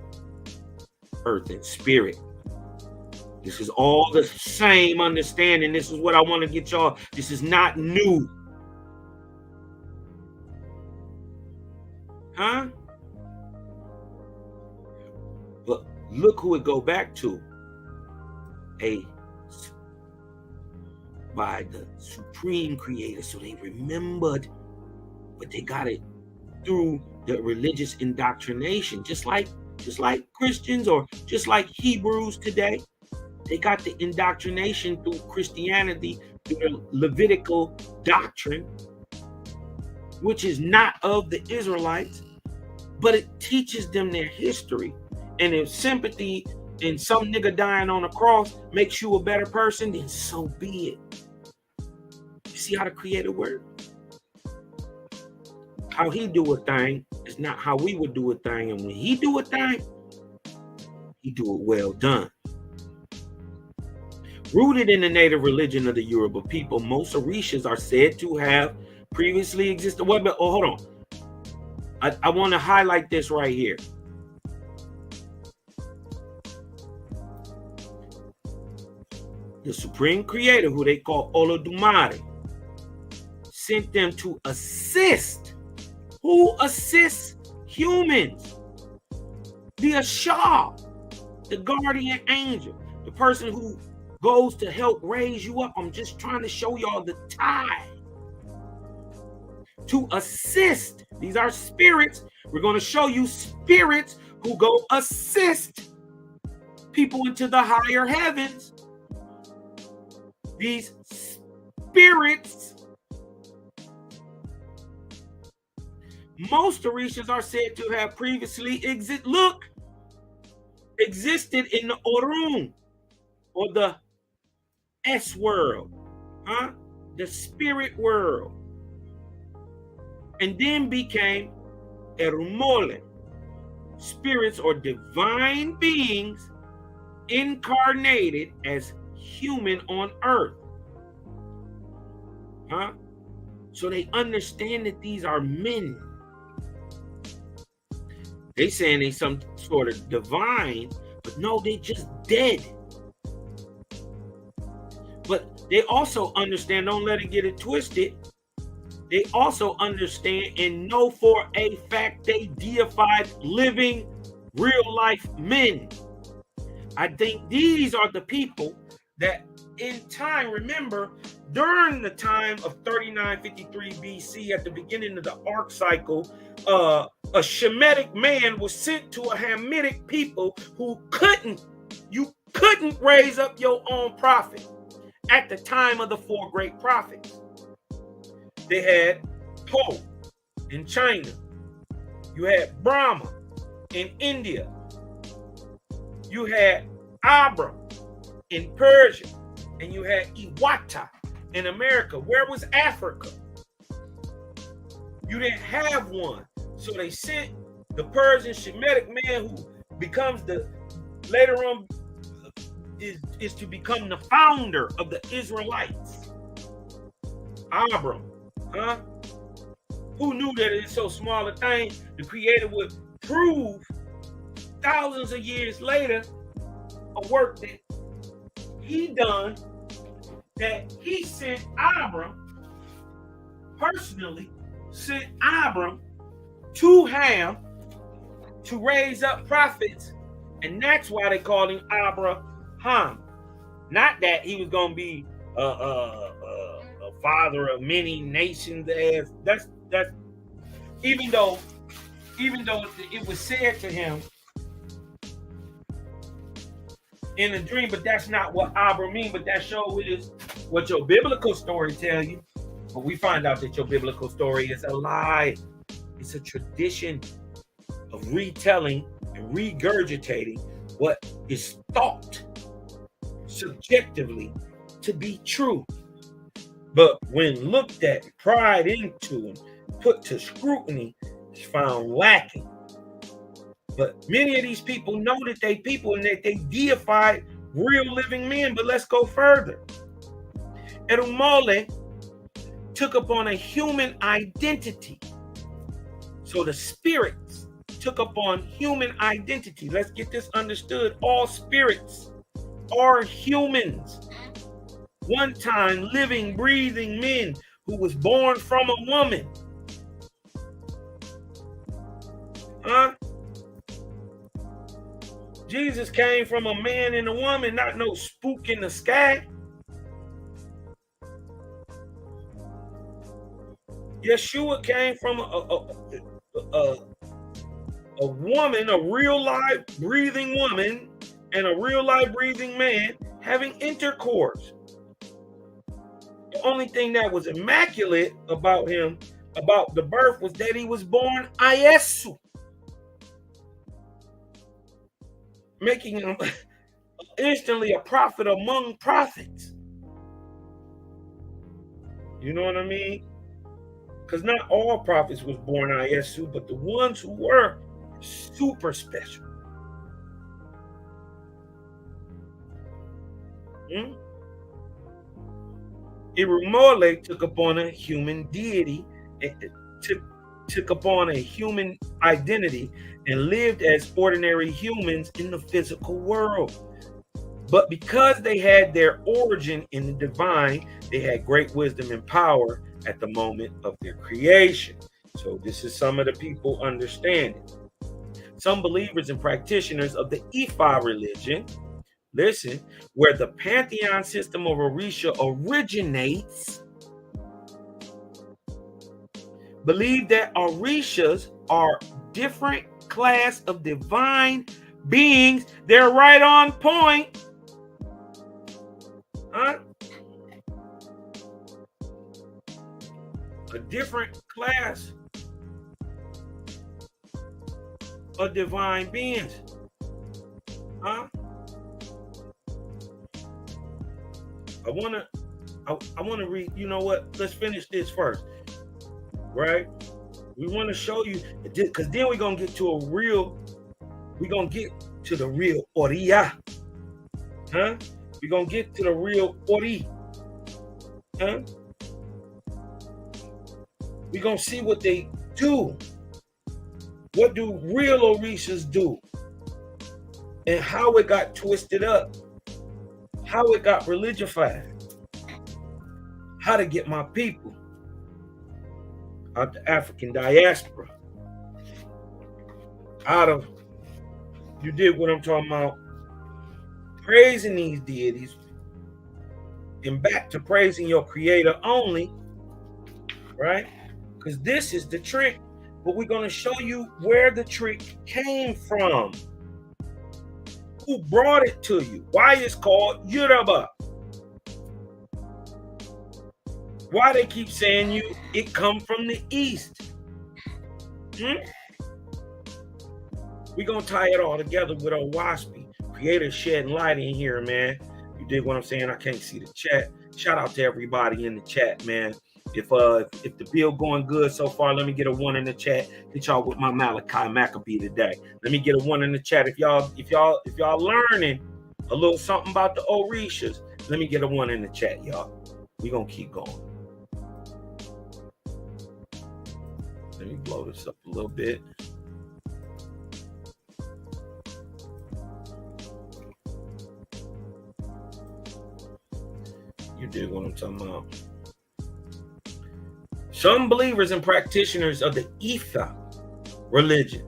earth and spirit. This is all the same understanding. This is what I want to get y'all. This is not new. Huh? But look who it go back to. By the Supreme Creator. So they remembered, but they got it through the religious indoctrination, just like Christians or just like Hebrews today. They got the indoctrination through Christianity, through the Levitical doctrine, which is not of the Israelites, but it teaches them their history. And if sympathy and some nigga dying on a cross makes you a better person, then so be it. You see how the Creator works? How he do a thing is not how we would do a thing. And when he do a thing, he do it well done. Rooted in the native religion of the Yoruba people, most orishas are said to have previously existed. Wait, but hold on. I want to highlight this right here. The Supreme Creator, who they call Olodumare, sent them to assist. Who assists humans? The Ashar, the guardian angel, the person who goes to help raise you up. I'm just trying to show y'all the tie. To assist. These are spirits. We're going to show you spirits who go assist people into the higher heavens. These spirits, most orishas are said to have previously existed in the Orun, or the S world, the spirit world, and then became Erumole, spirits or divine beings incarnated as human on earth. So they understand that these are men. They saying they some sort of divine, but no, they just dead. But they also understand, don't let it get it twisted. They also understand and know for a fact they deified living, real life men. I think these are the people that in time, remember, during the time of 3953 BC, at the beginning of the Ark cycle, a Shemitic man was sent to a Hamitic people who you couldn't raise up your own prophet at the time of the four great prophets. They had Po in China. You had Brahma in India. You had Abra in Persia. And you had Iwata in America. Where was Africa? You didn't have one. So they sent The Persian Shemitic man who becomes the later on is to become the founder of the Israelites. Abram, huh? Who knew that it's so small a thing the Creator would prove thousands of years later a work that he done, that he sent Abram, personally sent Abram to Ham to raise up prophets, and that's why they called him Abraham. Not that he was going to be a father of many nations. As that's even though it was said to him in a dream, but that's not what Abram means. But that shows is what your biblical story tell you. But we find out that your biblical story is a lie. It's a tradition of retelling and regurgitating what is thought subjectively to be true. But when looked at, pried into, and put to scrutiny, it's found lacking. But many of these people know that they people and that they deified real living men. But let's go further. Erumole took upon a human identity. So the spirits took upon human identity. Let's get this understood. All spirits are humans. One time living, breathing men who was born from a woman. Huh? Jesus came from a man and a woman, not no spook in the sky. Yeshua came from a woman, a real life breathing woman, and a real life breathing man having intercourse. The only thing that was immaculate about him, about the birth, was that he was born Ayesu, making him instantly a prophet among prophets. You know what I mean? Because not all prophets was born Ayesu, but the ones who were super special. Irumole took upon a human deity, took upon a human identity, and lived as ordinary humans in the physical world. But because they had their origin in the divine, they had great wisdom and power at the moment of their creation. So this is some of the people understanding. Some believers and practitioners of the Ifa religion, listen, where the pantheon system of Orisha originates, believe that Orishas are different class of divine beings. They're right on point. Huh? A different class of divine beings. Huh? I wanna read, you know what? Let's finish this first. Right? We want to show you, because then we're gonna get to the real Oriya. Huh? We're gonna get to the real Ori. Huh? We're gonna see what they do. What do real Orishas do? And how it got twisted up. How it got religified. How to get my people out the African diaspora. Out of, you dig what I'm talking about? Praising these deities and back to praising your creator only, right? Because this is the trick, but we're going to show you where the trick came from. Who brought it to you? Why it's called Yoruba? Why they keep saying it come from the east? We're going to tie it all together with our Waspy. Creator shedding light in here, man. You dig what I'm saying? I can't see the chat. Shout out to everybody in the chat, man. If the bill going good so far, let me get a 1 in the chat. Hit y'all with my Malachi Maccabee today. Let me get a 1 in the chat. If y'all learning a little something about the orishas, let me get a 1 in the chat, y'all. We gonna keep going. Let me blow this up a little bit. You dig what I'm talking about? Some believers and practitioners of the Ifa religion,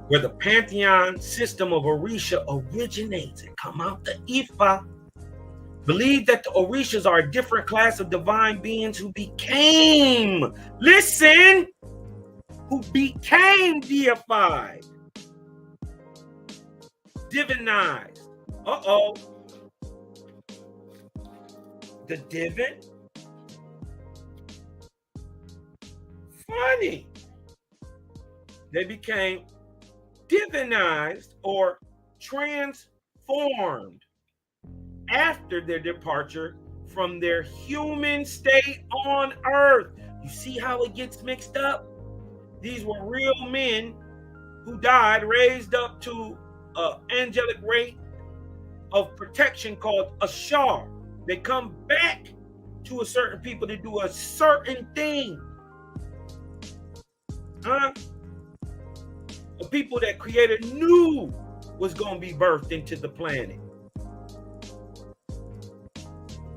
where the pantheon system of Orisha originates and come out the Ifa, believe that the Orishas are a different class of divine beings who became, listen, who became deified, divinized. Uh-oh. The divin? Funny. They became divinized or transformed after their departure from their human state on earth. You see how it gets mixed up? These were real men who died, raised up to an angelic rate of protection called Ashar. They come back to a certain people to do a certain thing. A people that Creator knew was going to be birthed into the planet.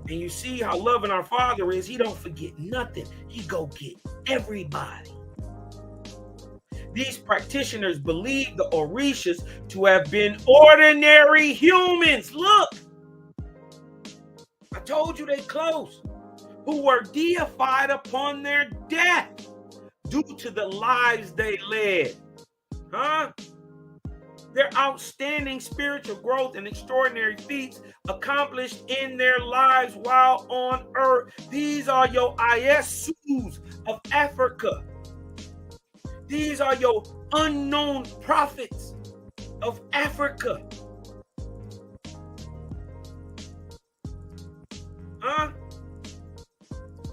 And you see how loving our Father is. He don't forget nothing. He go get everybody. These practitioners believe the orishas to have been ordinary humans. Look, I told you they close. Who were deified upon their death due to the lives they led. Their outstanding spiritual growth and extraordinary feats accomplished in their lives while on earth. These are your Iesus of Africa. These are your unknown prophets of Africa.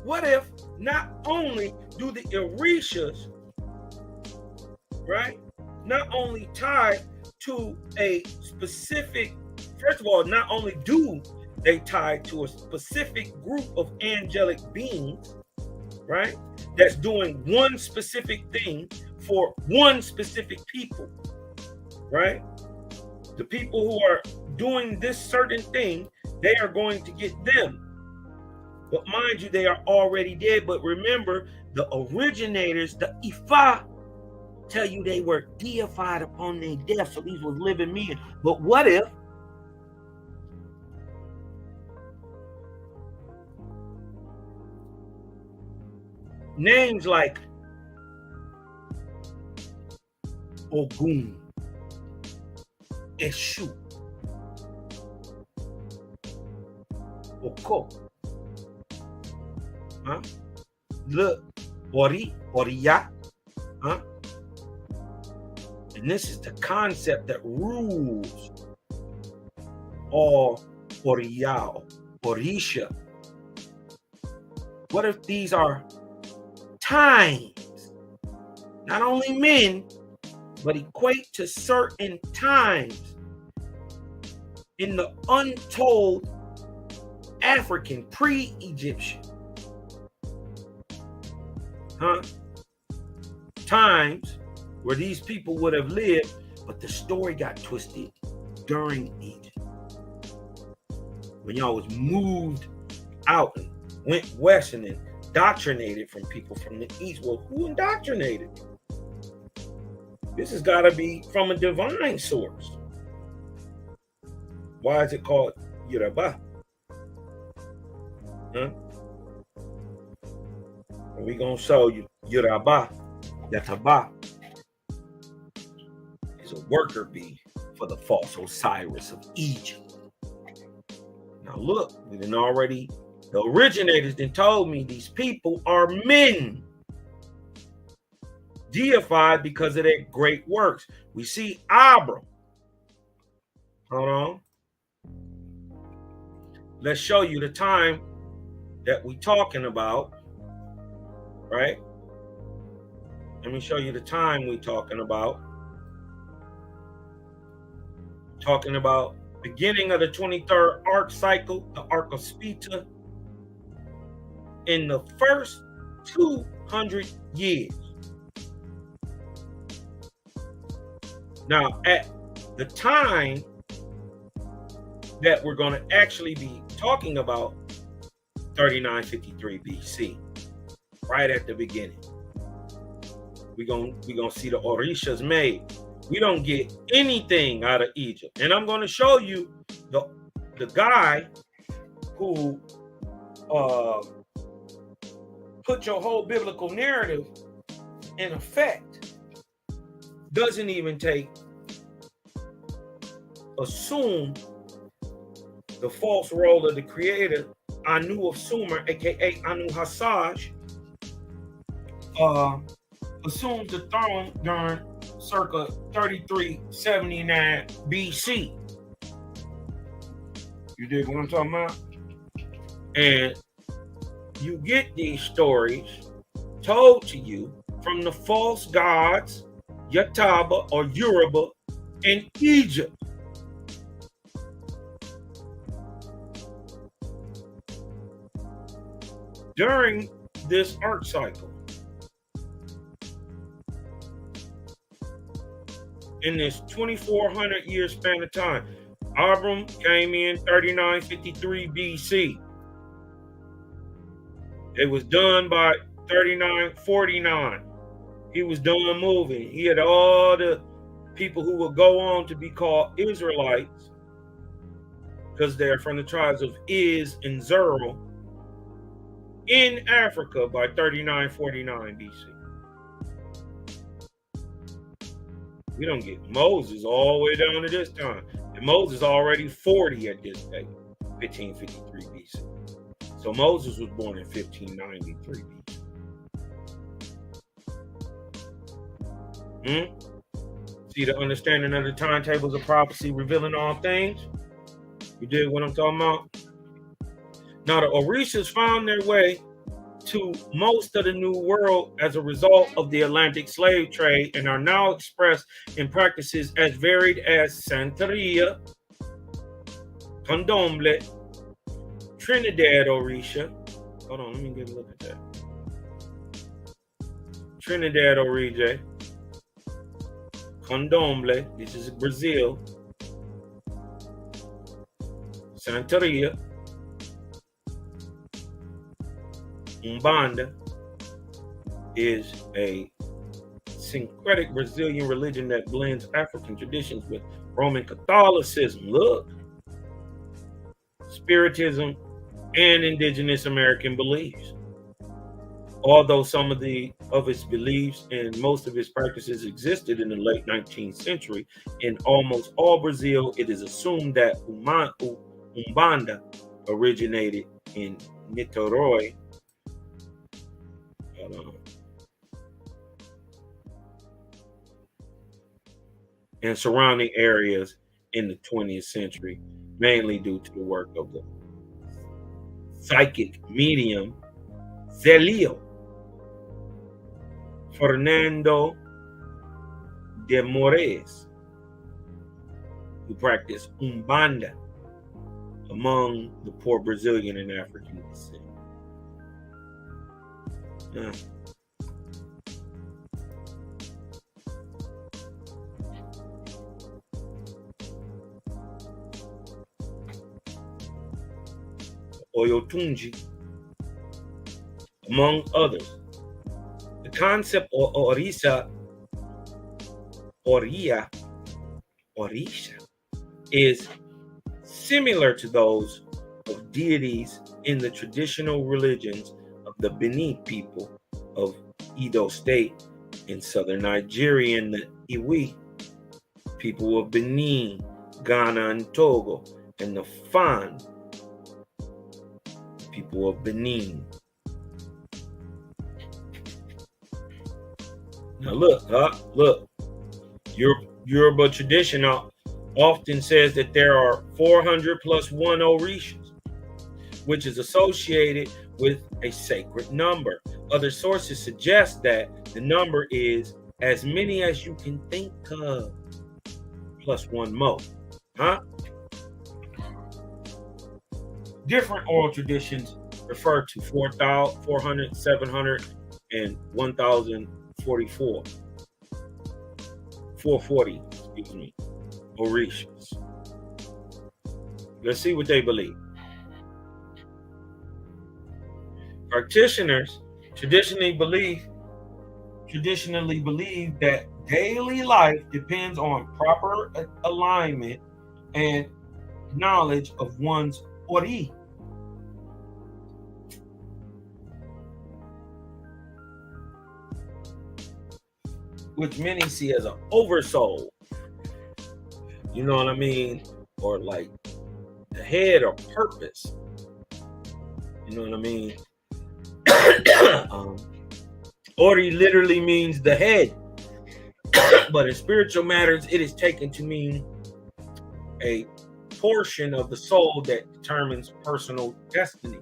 What if not only do the orishas, right, not only tie to a specific, first of all, not only do they tie to a specific group of angelic beings, right, that's doing one specific thing for one specific people, right? The people who are doing this certain thing, they are going to get them. But mind you, they are already dead. But remember, the originators, the Ifa, tell you they were deified upon their death. So these were living men. But what if names like Ogun, Eshu, Oko, Le, Oriya, and this is the concept that rules all Oriya, Orisha. What if these are times, not only men, but equate to certain times in the untold African pre-Egyptian times where these people would have lived, but the story got twisted during Egypt when y'all was moved out and went west and indoctrinated from people from the east. Well, who indoctrinated? This has got to be from a divine source. Why is it called Yoruba? We're going to show you Yoruba, Yataba, is a worker bee for the false Osiris of Egypt. Now look, we done already, the originators then told me these people are men, deified because of their great works. We see Abram. Hold on. Let's show you the time that we talking about, right? Let me show you the time we talking about. Talking about beginning of the 23rd arc cycle, the arc of Spita, in the first 200 years. Now, at the time that we're going to actually be talking about 3953 BC, right at the beginning, we're gonna see the orishas made. We don't get anything out of Egypt. And I'm going to show you the guy who put your whole biblical narrative in effect doesn't even assume the false role of the creator, Anu of Sumer, aka Anu Hassaj, assumes the throne during circa 3379 BC. You dig what I'm talking about? And you get these stories told to you from the false gods, Yataba or Yoruba, in Egypt. During this arc cycle, in this 2400 year span of time, Abram came in 3953 BC. It was done by 3949. He was done moving. He had all the people who would go on to be called Israelites, because they're from the tribes of Iz and Zerl, in Africa by 3949 BC. We don't get Moses all the way down to this time. And Moses already 40 at this date, 1553 BC. So Moses was born in 1593 BC. See the understanding of the timetables of prophecy revealing all things? You dig what I'm talking about? Now the orishas found their way to most of the New World as a result of the Atlantic slave trade and are now expressed in practices as varied as Santeria, Candomblé, Trinidad Orisha. Hold on, let me get a look at that. Trinidad Orija, Candomblé, this is Brazil, Santeria, Umbanda is a syncretic Brazilian religion that blends African traditions with Roman Catholicism, look, Spiritism, and indigenous American beliefs. Although some of its beliefs and most of its practices existed in the late 19th century, in almost all Brazil, it is assumed that Umbanda originated in Niterói, and surrounding areas in the 20th century, mainly due to the work of the psychic medium Zelio Fernando de Moraes, who practiced Umbanda among the poor Brazilian and African descent. Oyotunji, among others. The concept of orisha is similar to those of deities in the traditional religions of the Benin people of Edo State in southern Nigeria, and the Iwi people of Benin, Ghana, and Togo, and the Fan people of Benin. Now look, Yoruba tradition often says that there are 400 plus one orishas, which is associated with a sacred number. Other sources suggest that the number is as many as you can think of, plus one more. Huh? Different oral traditions refer to 400, 700, and 1044. 440, excuse me, orishas. Let's see what they believe. Practitioners traditionally believe that daily life depends on proper alignment and knowledge of one's ori. Which many see as an oversoul. You know what I mean? Or like the head or purpose. You know what I mean? Ori literally means the head. But in spiritual matters, it is taken to mean a portion of the soul that determines personal destiny.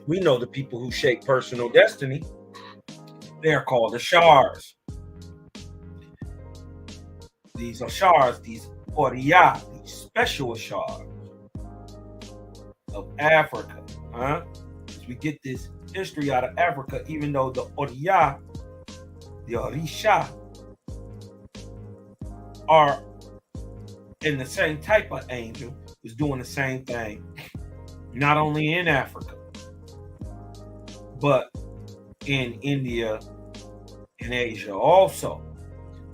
We know the people who shape personal destiny. They are called ashars. These ashars, these oriyah, these special ashars of Africa. As we get this history out of Africa, even though the oriyah, the orisha, are in the same type of angel, is doing the same thing, not only in Africa, but in India and Asia also,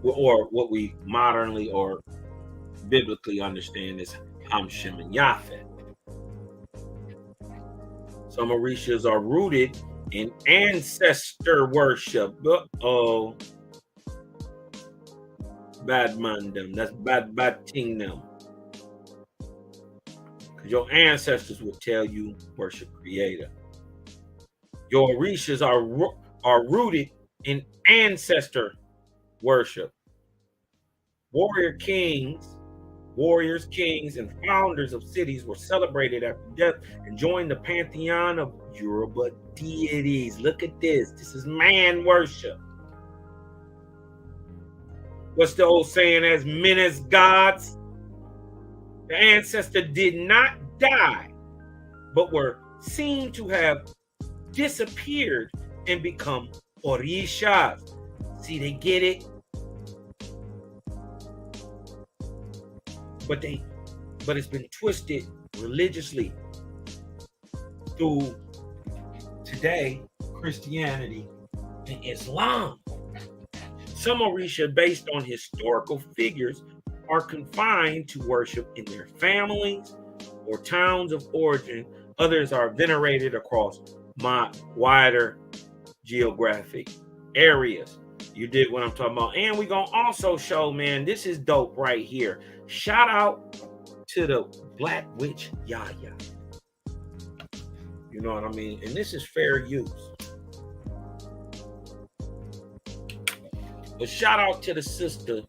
or what we modernly or biblically understand as Ham-Shem and Yafet. Some orishas are rooted in ancestor worship. Uh-oh. Bad man them. That's bad thing them. Because your ancestors will tell you worship Creator. Your orishas are rooted in ancestor worship. Warriors, kings, and founders of cities were celebrated after death and joined the pantheon of Yoruba deities. Look at this. This is man worship. What's the old saying? As men as gods? The ancestor did not die, but were seen to have disappeared and become orishas. See, they get it? But it's been twisted religiously through today Christianity and Islam. Some orisha, based on historical figures, are confined to worship in their families or towns of origin. Others are venerated across wider geographic areas. You dig what I'm talking about? And we're going to also show, man, this is dope right here. Shout out to the Black Witch Yaya. You know what I mean? And this is fair use. But shout out to the sister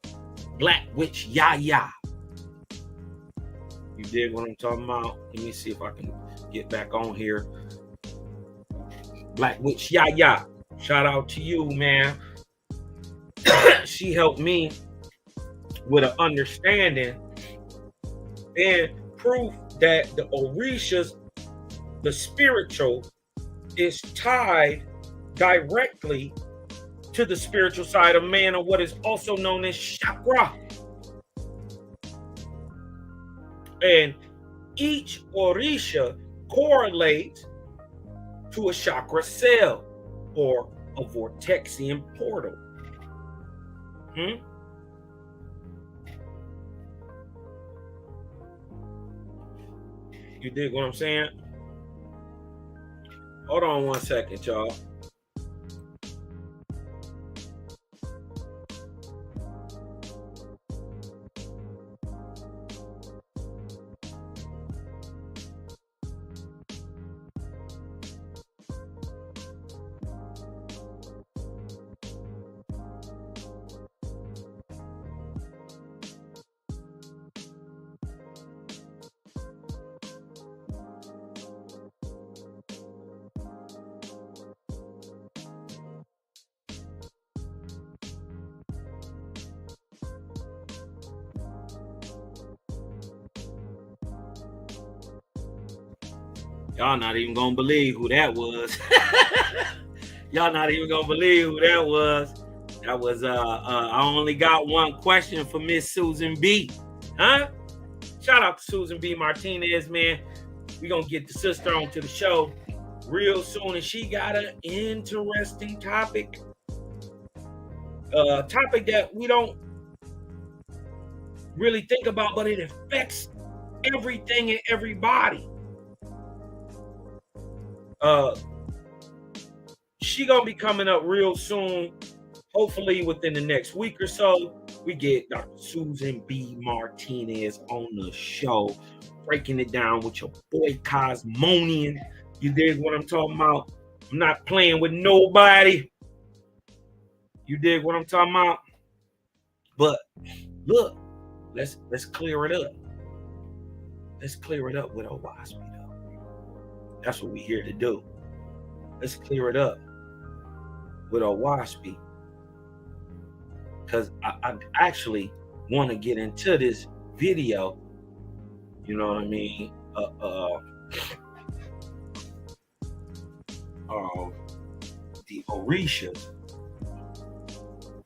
Black Witch Yaya. You dig what I'm talking about? Let me see if I can get back on here. Black Witch Yaya. Shout out to you, man. She helped me with an understanding and proof that the orishas, the spiritual, is tied directly to the spiritual side of man, or what is also known as chakra. And each orisha correlates to a chakra cell or a vortexian portal. You dig what I'm saying? Hold on one second, y'all. Y'all not even gonna believe who that was. Y'all not even gonna believe who that was. That was I only got one question for Miss Susan B. Huh? Shout out to Susan B. Martinez, man. We gonna get the sister onto the show real soon, and she got an interesting topic. Topic that we don't really think about, but it affects everything and everybody. She gonna be coming up real soon, hopefully within the next week or so. We get Dr. Susan B. Martinez on the show, breaking it down with your boy Cosmonian. You dig what I'm talking about? I'm not playing with nobody. You dig what I'm talking about? But look, let's clear it up. Let's clear it up with Owaspy, though. That's what we're here to do. Let's clear it up with Owaspy. Because I actually want to get into this video. You know what I mean? The orishas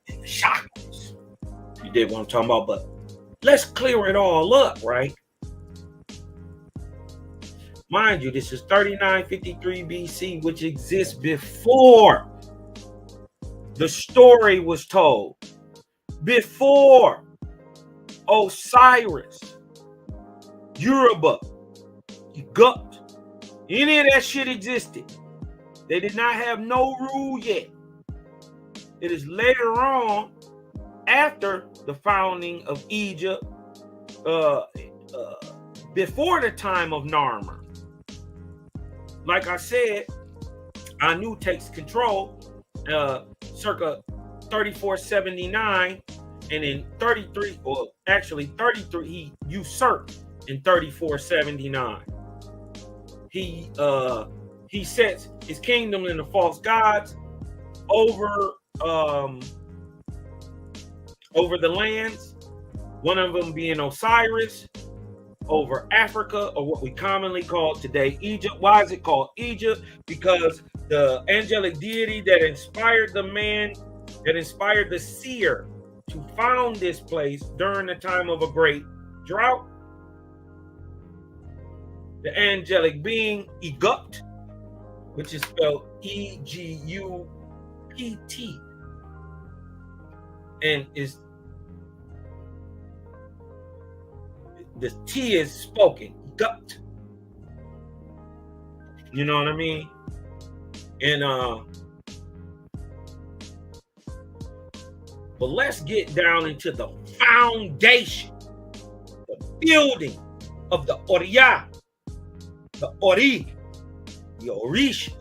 and the chakras. You did what I'm talking about, but let's clear it all up, right? Mind you, this is 3953 BC, which exists before the story was told. Before Osiris, Yoruba, Gut, any of that shit existed. They did not have no rule yet. It is later on, after the founding of Egypt, before the time of Narmer. Like I said, Anu takes control circa 3479, and in 33, or actually 33, he usurped in 3479. He sets his kingdom in the false gods over the lands, one of them being Osiris, over Africa, or what we commonly call today Egypt. Why is it called Egypt? Because the angelic deity that inspired the man, that inspired the seer to found this place during the time of a great drought, the angelic being Egupt, which is spelled Egupt, and is the T is spoken, Egupt. You know what I mean? And but let's get down into the foundation, the building of the Oriya, the Ori, the Orishas.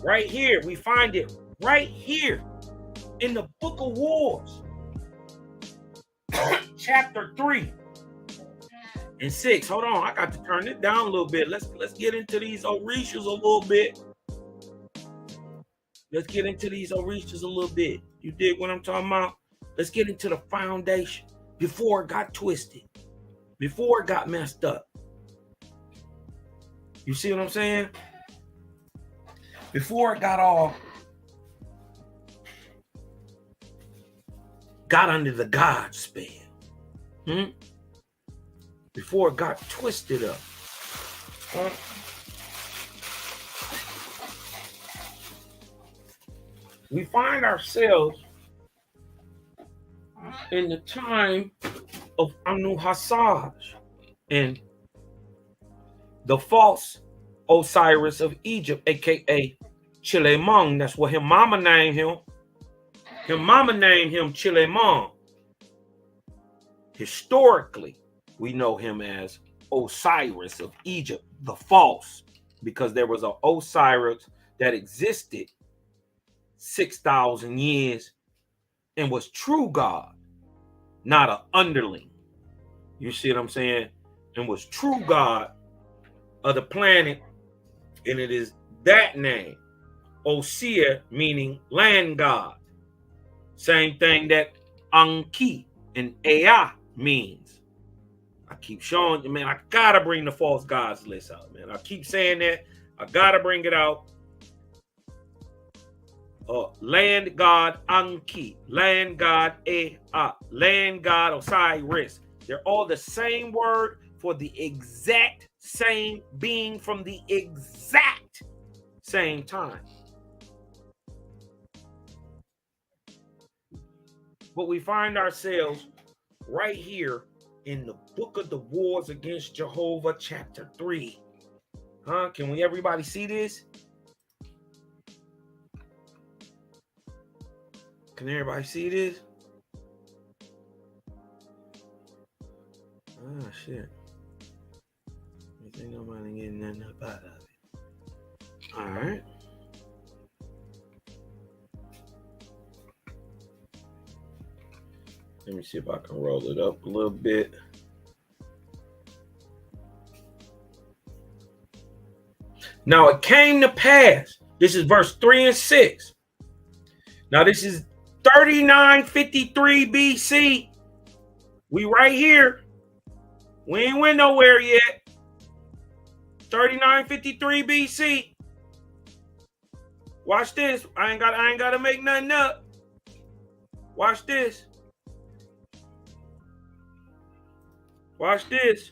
Right here, we find it right here in the Book of Wars, chapter 3 and 6. Hold on, I got to turn it down a little bit. Let's get into these orishas a little bit. Let's get into these orishas a little bit. You dig what I'm talking about? Let's get into the foundation before it got twisted, before it got messed up. You see what I'm saying? Before it got under the God spell. Before it got twisted up. We find ourselves in the time of Anu Hassaj and the false Osiris of Egypt, aka Chilemon. That's what his mama named him. His mama named him Chilemon. Historically, we know him as Osiris of Egypt, the false, because there was an Osiris that existed 6,000 years and was true God, not an underling. You see what I'm saying? And was true God of the planet, and it is that name, Osir, meaning land god. Same thing that Anki and Ea means. I keep showing you, man, I gotta bring the false gods list out, man. I keep saying that. I gotta bring it out. Land god Anki, land god Ea, land god Osiris. They're all the same word for the exact same being from the exact same time. But we find ourselves right here in the book of the Wars Against Jehovah, chapter 3. Can we everybody see this? Can everybody see this? Oh, shit. I think nobody getting nothing up out of it. All right. Let me see if I can roll it up a little bit. Now it came to pass. This is verse 3 and 6. Now this is 3953 BC. We right here. We ain't went nowhere yet. 3953 BC. Watch this. I ain't got to make nothing up. Watch this. Watch this.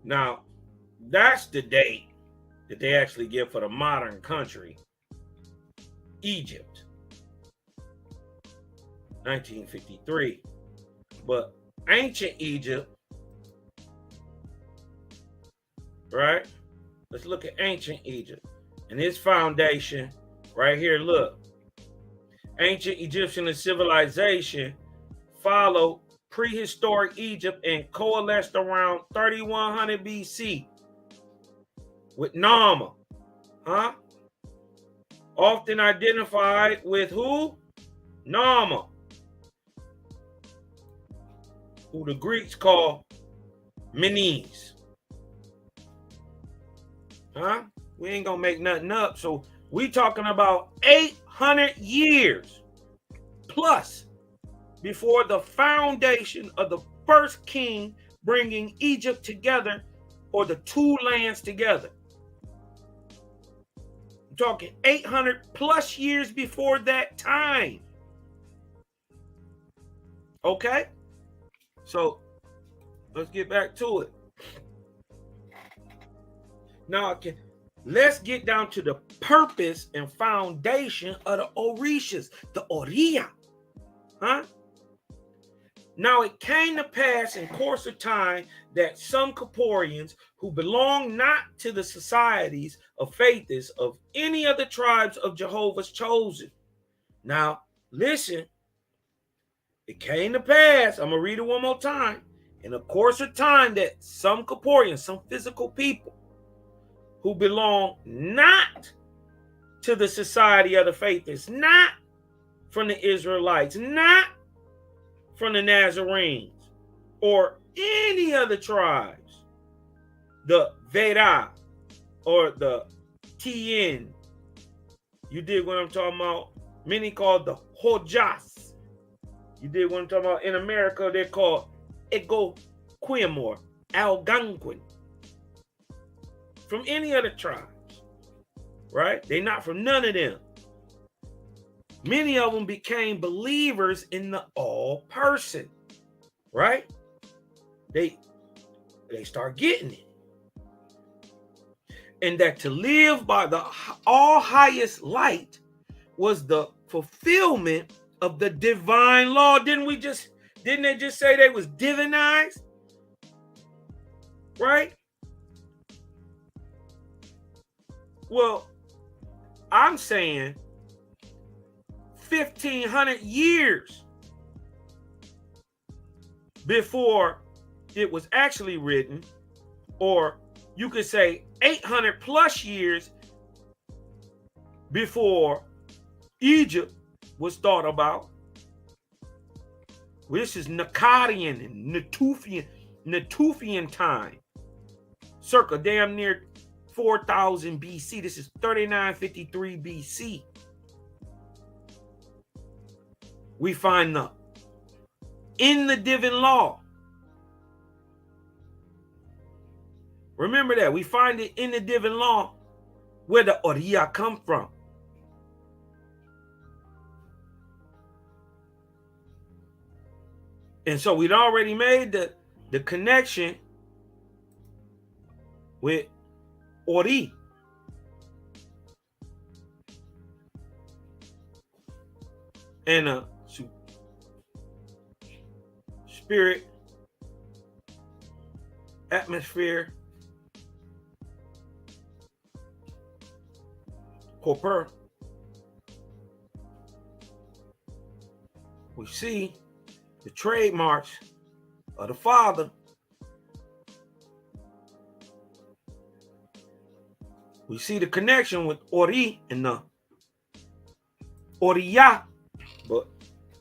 Now, that's the date that they actually give for the modern country, Egypt, 1953. But ancient Egypt, right? Let's look at ancient Egypt and its foundation right here. Look, ancient Egyptian civilization followed prehistoric Egypt and coalesced around 3100 BC with Nama, often identified with who? Nama, who the Greeks call Menes. We ain't gonna make nothing up. So we talking about 800 years plus before the foundation of the first king bringing Egypt together, or the two lands together. I'm talking 800 plus years before that time. Okay? So let's get back to it. Now, let's get down to the purpose and foundation of the orishas, the oriya. Now it came to pass in course of time that some Kaporians who belong not to the societies of faithists of any of the tribes of Jehovah's chosen. Now, listen, it came to pass, I'm going to read it one more time, in the course of time that some Kaporians, some physical people who belong not to the society of the faithists, not from the Israelites, not from the Nazarenes or any other tribes, the Veda or the Tien, you dig what I'm talking about? Many called the Hojas. You dig what I'm talking about? In America, they're called Ego Quimor, Algonquin. From any other tribes, right? They're not from none of them. Many of them became believers in the all person, right? They start getting it. And that to live by the all highest light was the fulfillment of the divine law. Didn't they just say they was divinized? Right? Well, I'm saying 1,500 years before it was actually written, or you could say 800 plus years before Egypt was thought about. This is Akkadian and Natufian time. circa damn near 4000 BC. This is 3953 BC. We find in the divine law. Remember that. We find it in the divine law where the oriya come from. And so we'd already made the connection with ori. And spirit, atmosphere, corpor. We see the trademarks of the Father. We see the connection with Ori and the Oriya. But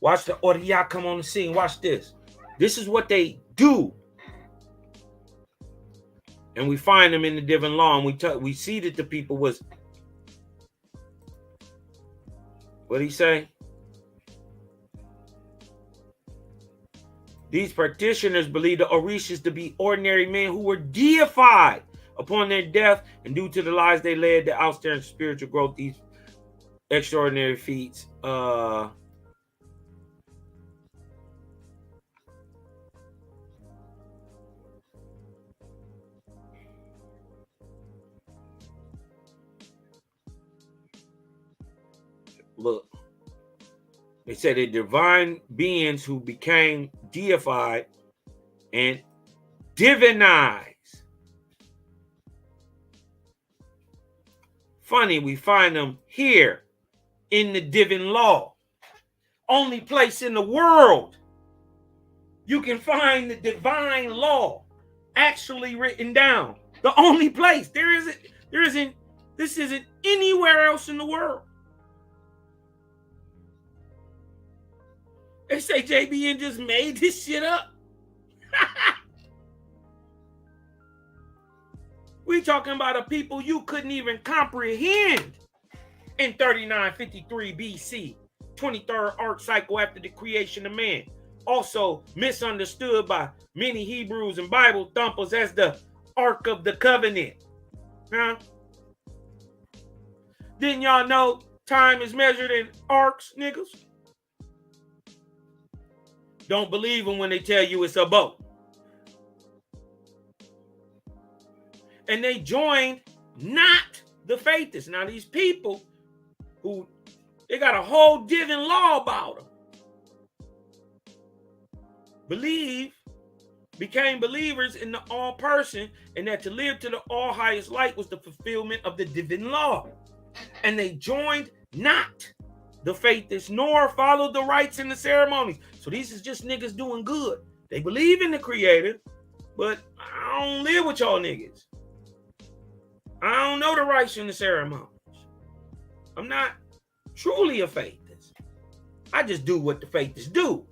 watch the Oriya come on the scene. Watch this. This is what they do. And we find them in the divine law. And we see that the people was, what did he say? These practitioners believe the orishas to be ordinary men who were deified upon their death, and due to the lives they led, the outstanding spiritual growth, these extraordinary feats. Look, they said they're divine beings who became deified and divinized. Funny, we find them here in the divine law. Only place in the world you can find the divine law actually written down. The only place. This isn't anywhere else in the world. They say JBN just made this shit up. We talking about a people you couldn't even comprehend in 3953 BC, 23rd arc cycle after the creation of man. Also misunderstood by many Hebrews and Bible thumpers as the Ark of the Covenant. Huh? Didn't y'all know time is measured in arcs, niggas? Don't believe them when they tell you it's a boat. And they joined not the faithists. Now these people who, they got a whole divine law about them. Became believers in the all person, and that to live to the all highest light was the fulfillment of the divine law. And they joined not the faithists, nor followed the rites and the ceremonies. So these is just niggas doing good. They believe in the creator, but I don't live with y'all niggas. I don't know the rites and the ceremonies. I'm not truly a faithist. I just do what the faithists do.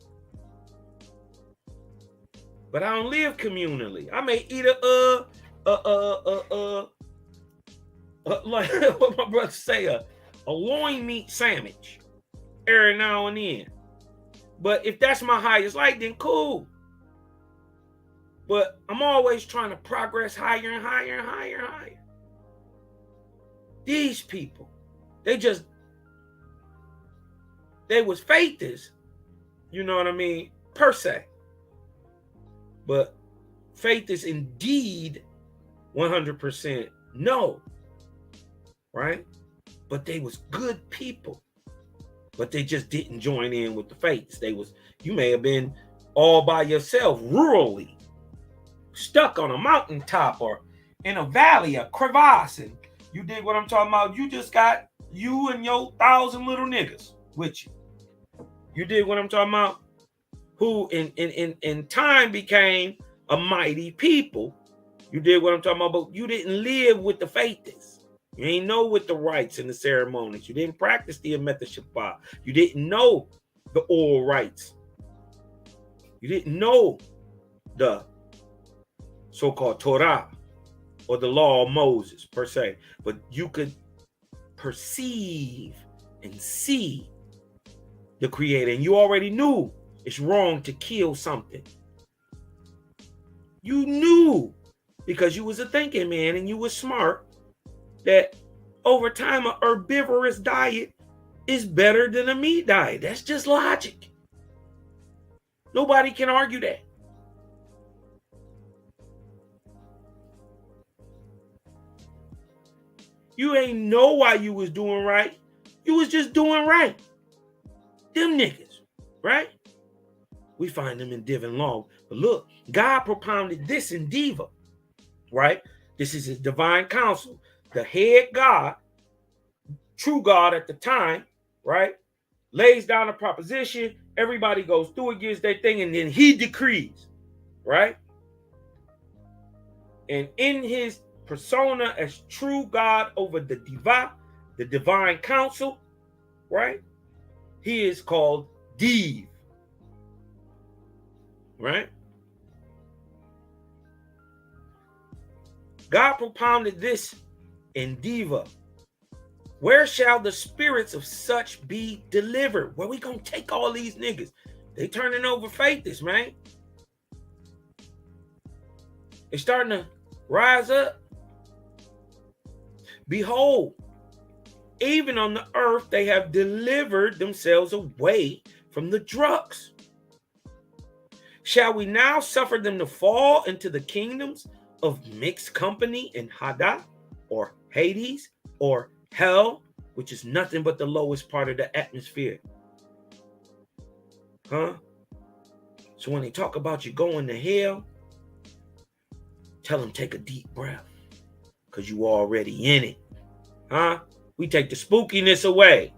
But I don't live communally. I may eat like what my brother say, a loin meat sandwich every now and then. But if that's my highest light, then cool. But I'm always trying to progress higher and higher and higher and higher. These people, they was faithists, you know what I mean, per se. But faith is indeed 100% no, right? But they was good people, but they just didn't join in with the faiths. You may have been all by yourself, rurally, stuck on a mountaintop or in a valley, a crevasse, and you did what I'm talking about. You just got you and your 1,000 little niggas with you. You did what I'm talking about. Who in time became a mighty people. You did what I'm talking about, but you didn't live with the faithists. You ain't know with the rites and the ceremonies. You didn't practice the Ameta Shabbat. You didn't know the oral rites. You didn't know the so-called Torah or the law of Moses per se, but you could perceive and see the creator, and you already knew it's wrong to kill something. You knew, because you was a thinking man and you was smart, that over time an herbivorous diet is better than a meat diet. That's just logic. Nobody can argue that. You ain't know why you was doing right. You was just doing right. Them niggas, right? We find them in divine law. But look, God propounded this in Diva, right? This is his divine counsel. The head God, true God at the time, right? Lays down a proposition. Everybody goes through, it, gives their thing, and then he decrees, right? And in his persona as true God over the Diva, the divine counsel, right? He is called Div, right? God propounded this in Diva. Where shall the spirits of such be delivered? Where we gonna take all these niggas? They turning over faithists, man. They starting to rise up. Behold, even on the earth they have delivered themselves away from the drugs. Shall we now suffer them to fall into the kingdoms of mixed company in Haddah, or Hades, or hell, which is nothing but the lowest part of the atmosphere? Huh? So when they talk about you going to hell, tell them take a deep breath, because you already in it. Huh? We take the spookiness away.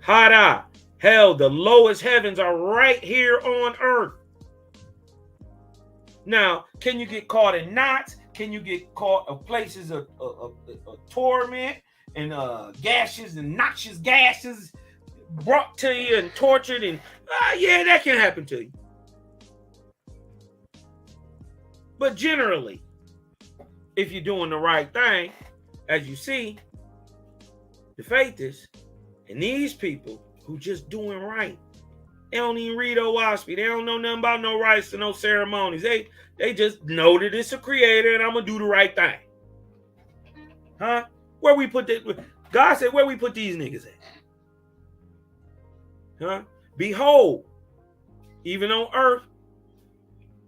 Haddah, hell, the lowest heavens are right here on earth. Now, can you get caught in knots? Can you get caught in places of torment and gases and noxious gases brought to you and tortured? And yeah, that can happen to you. But generally, if you're doing the right thing, as you see, the faithists and these people who just doing right, they don't even read OWASP. They don't know nothing about no rites and no ceremonies. They just know that it's a creator and I'm gonna do the right thing. Huh? Where we put that? God said, where we put these niggas at? Huh? Behold, even on earth,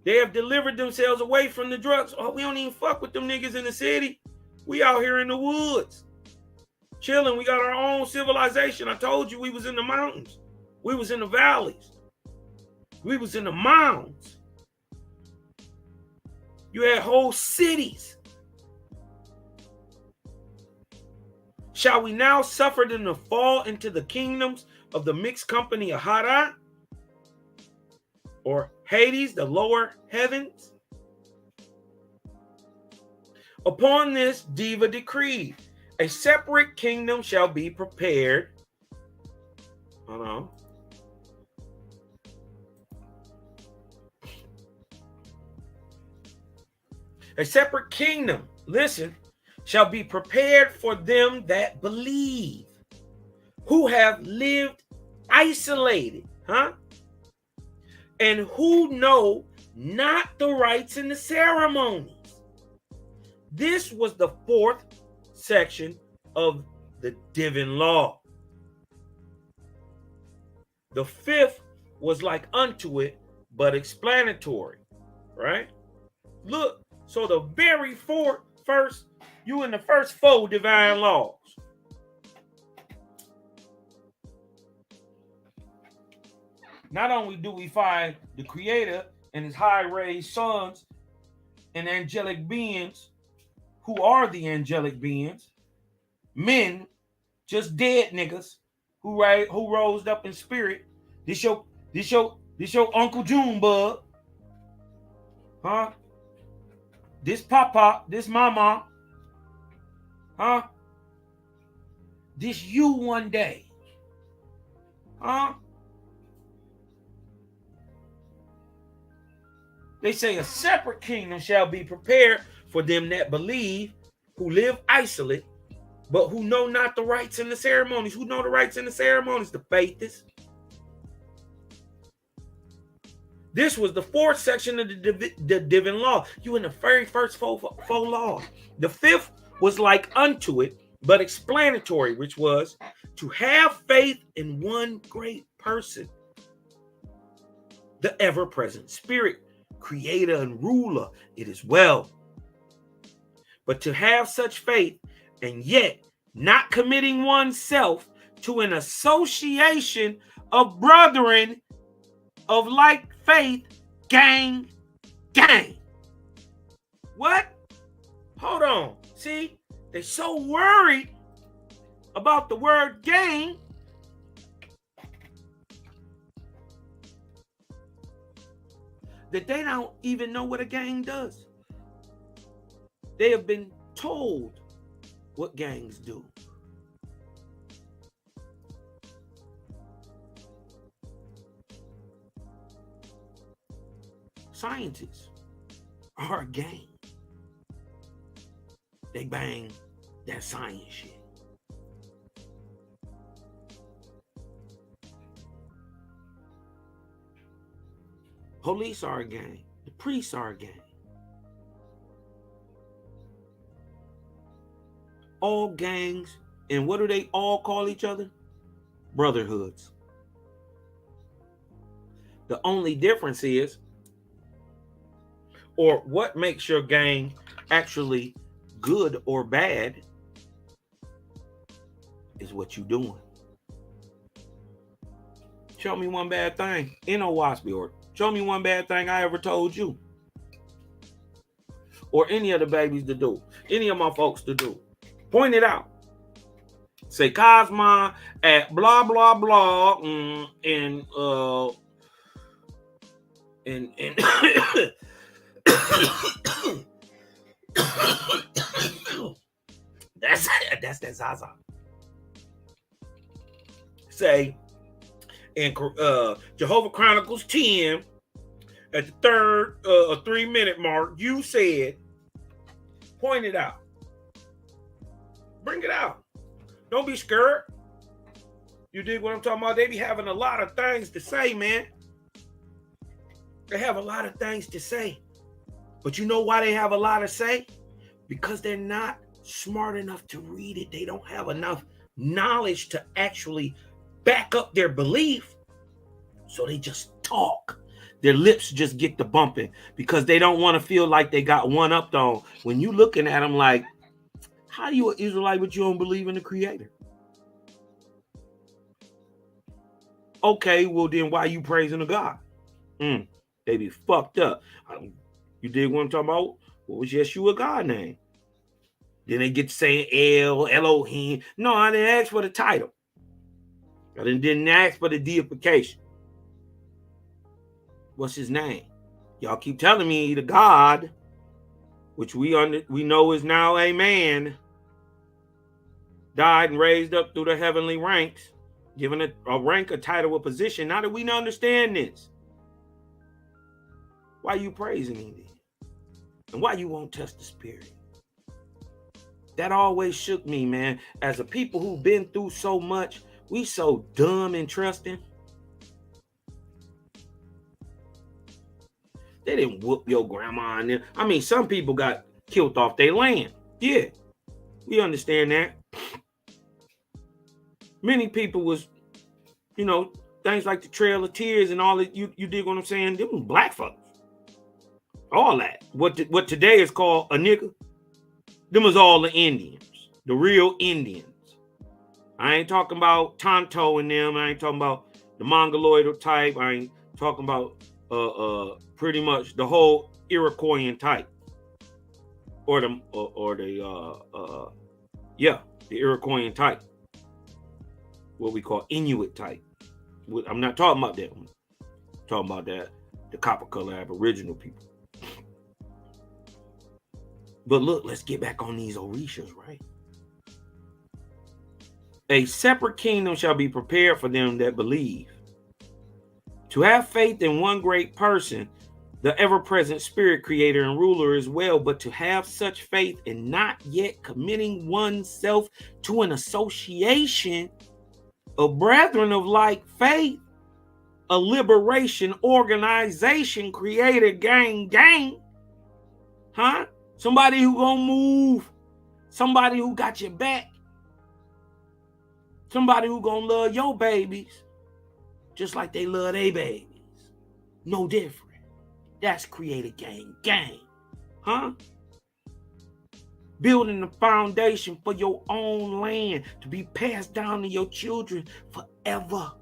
they have delivered themselves away from the drugs. Oh, we don't even fuck with them niggas in the city. We out here in the woods, chilling. We got our own civilization. I told you we was in the mountains. We was in the valleys. We was in the mounds. You had whole cities. Shall we now suffer them to fall into the kingdoms of the mixed company of Haddah, or Hades, the lower heavens? Upon this, Diva decreed, a separate kingdom shall be prepared. Hold on. A separate kingdom, listen, shall be prepared for them that believe, who have lived isolated, and who know not the rites and the ceremonies. This was the fourth section of the divine law. The fifth was like unto it, but explanatory, right? Look, so the very first, you in the first four divine laws. Not only do we find the creator and his high-raised sons and angelic beings, who are the angelic beings, men, just dead niggas who rose up in spirit. This your Uncle Junebug, huh? This Papa, this Mama, huh? This you one day, huh? They say a separate kingdom shall be prepared for them that believe, who live isolate, but who know not the rites and the ceremonies. Who know the rites and the ceremonies? The faithists. This was the fourth section of the divine law. You in the very first four laws. The fifth was like unto it, but explanatory, which was to have faith in one great person, the ever-present Spirit, creator and ruler. It is well. But to have such faith and yet not committing oneself to an association of brethren of like faith, gang. What? Hold on. See, they're so worried about the word gang that they don't even know what a gang does. They have been told what gangs do. Scientists are a gang. They bang that science shit. Police are a gang. The priests are a gang. All gangs, and what do they all call each other? Brotherhoods. The only difference is, or what makes your gang actually good or bad, is what you're doing. Show me one bad thing in a waspy, or show me one bad thing I ever told you, or any of the babies to do, any of my folks to do. Point it out. Say Cosma at blah blah blah and that's that Zaza. Say in Jehovah Chronicles 10 at the third 3-minute mark, you said, point it out. Bring it out. Don't be scared. You dig what I'm talking about? They be having a lot of things to say, man. They have a lot of things to say. But you know why they have a lot to say? Because they're not smart enough to read it. They don't have enough knowledge to actually back up their belief. So they just talk. Their lips just get to bumping because they don't want to feel like they got one up on. When you looking at them like, how you an Israelite but you don't believe in the Creator? Okay, well then why you praising a God? They be fucked up. You dig what I'm talking about? What was Yeshua God name? Then they get to saying Elohim. No, I didn't ask for the title. I didn't ask for the deification. What's his name? Y'all keep telling me the God, which we know is now a man, died and raised up through the heavenly ranks, given a rank, a title, a position. Now that we understand this, why you praising him then? And why you won't test the spirit? That always shook me, man. As a people who've been through so much, we so dumb and trusting. They didn't whoop your grandma and them. I mean, some people got killed off their land. Yeah, we understand that. Many people was, things like the Trail of Tears and all that. You dig what I'm saying? Them was black folks. All that. What today is called a nigga. Them was all the Indians, the real Indians. I ain't talking about Tonto and them. I ain't talking about the Mongoloidal type. I ain't talking about pretty much the whole Iroquoian type, or the Iroquoian type. What we call Inuit type. I'm not talking about that one. I'm talking about the copper color Aboriginal people. But look, let's get back on these orishas, right? A separate kingdom shall be prepared for them that believe. To have faith in one great person, the ever-present spirit creator and ruler as well, but to have such faith and not yet committing oneself to an association of brethren of like faith, a liberation organization, creator, gang, huh? Somebody who gonna move, somebody who got your back, somebody who gonna love your babies just like they love their babies. No different. That's creator, gang, huh? Building the foundation for your own land to be passed down to your children forever.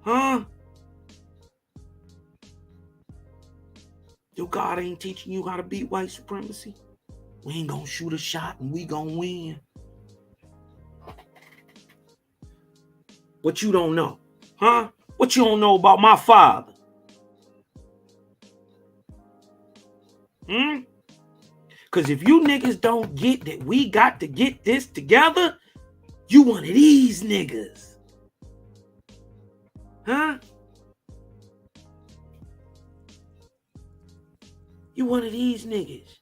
Huh? Your God ain't teaching you how to beat white supremacy. We ain't gonna shoot a shot and we gonna win. What you don't know, huh? What you don't know about my father? Because if you niggas don't get that we got to get this together, you one of these niggas. Huh? You one of these niggas.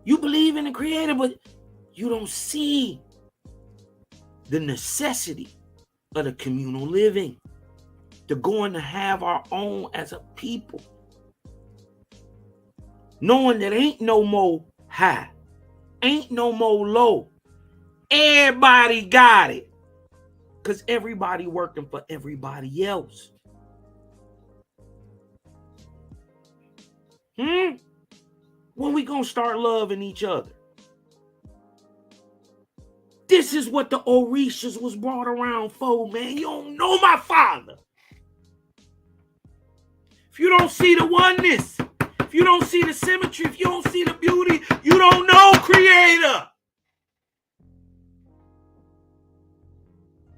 You believe in the creator, but you don't see the necessity of the communal living, to going to have our own as a people. Knowing that ain't no more high, ain't no more low. Everybody got it. Because everybody working for everybody else. When we gonna start loving each other? This is what the orishas was brought around for, man. You don't know my father. If you don't see the oneness, if you don't see the symmetry, if you don't see the beauty, you don't know creator.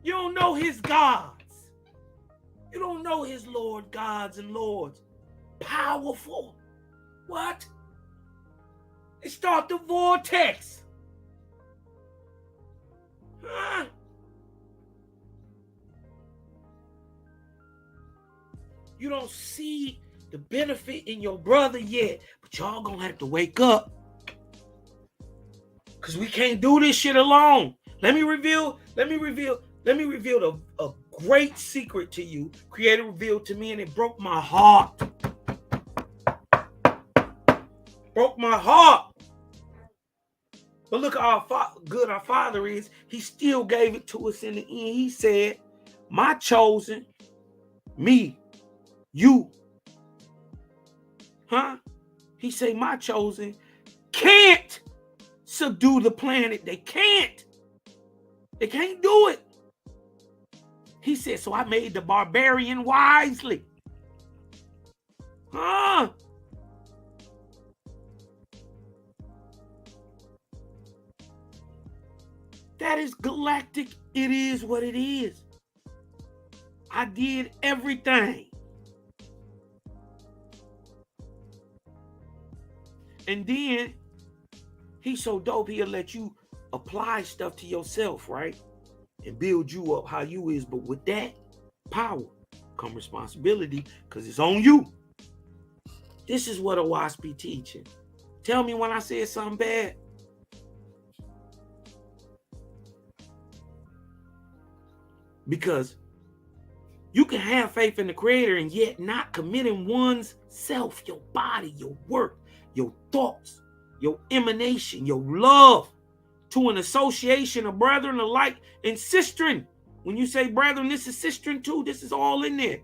You don't know his gods. You don't know his Lord gods and lords. Powerful. What? They start the vortex. Huh? You don't see the benefit in your brother yet, but y'all gonna have to wake up. Because we can't do this shit alone. Let me reveal a great secret to you. Creator revealed to me, and it broke my heart. Broke my heart. But look how good our Father is. He still gave it to us in the end. He said, my chosen, me, you. Huh? He said, my chosen can't subdue the planet. They can't. They can't do it. He said, so I made the barbarian wisely. Huh? That is galactic. It is what it is. I did everything. And then he's so dope, he'll let you apply stuff to yourself, right? And build you up how you is. But with that power come responsibility, because it's on you. This is what a wasp be teaching. Tell me when I said something bad. Because you can have faith in the creator and yet not committing one's self, your body, your work, your thoughts, your emanation, your love to an association of brethren alike and sistren. When you say brethren, this is sistren too. This is all in there.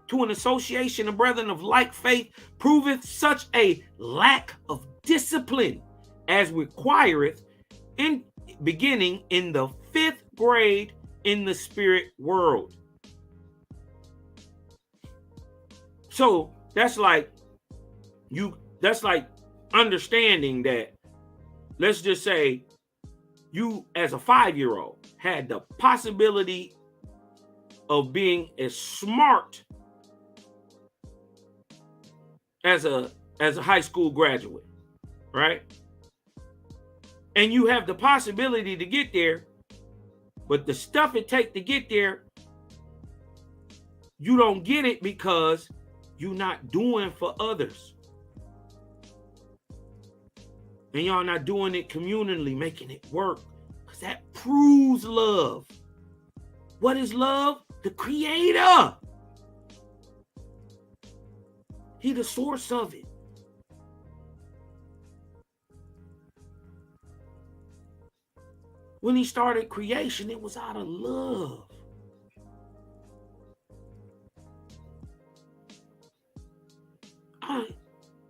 To an association of brethren of like faith proveth such a lack of discipline as requireth in beginning in the 5th grade in the spirit world. So that's like understanding that, let's just say you as a 5-year-old had the possibility of being as smart as a high school graduate, right? And you have the possibility to get there, but the stuff it takes to get there, You don't get it because you're not doing for others. And y'all not doing it communally, making it work. Because that proves love. What is love? The creator. He the source of it. When he started creation, it was out of love.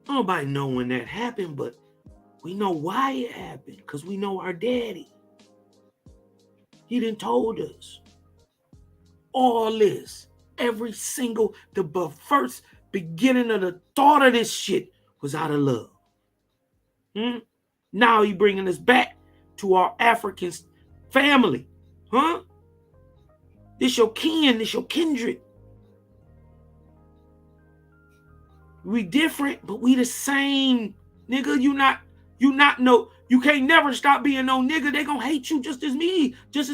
Nobody know when that happened, but we know why it happened, because we know our daddy. He done told us all this. Every single, the first beginning of the thought of this shit was out of love. Now he bringing us back to our African family. This your kin, this your kindred. We different, but we the same. Nigga, you not no, you can't never stop being no nigga. They gonna hate you just as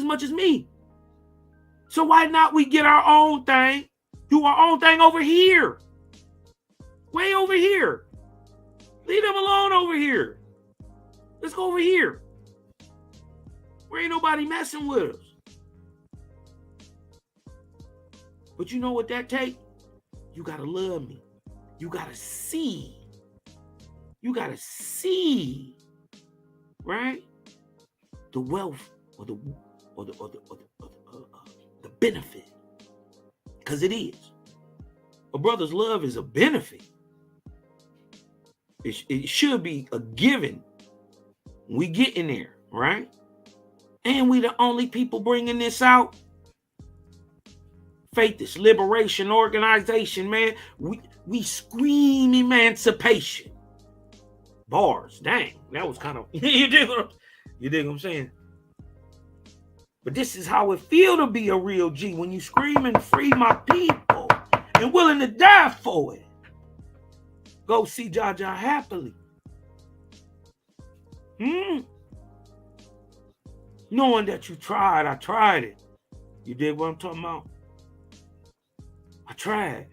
much as me. So why not we get our own thing, do our own thing over here? Way over here. Leave them alone over here. Let's go over here. Where ain't nobody messing with us. But you know what that take? You gotta love me. You gotta see. You gotta see, right? The wealth or the benefit, because it is. A brother's love is a benefit. It should be a given. We get in there, right? And we the only people bringing this out. Faith is liberation organization, man. We scream emancipation. Bars, dang, that was kind of you dig what I'm saying? But this is how it feel to be a real G, when you screaming free my people and willing to die for it. Go see Jaja happily. Knowing that you tried, I tried it. You did what I'm talking about? I tried.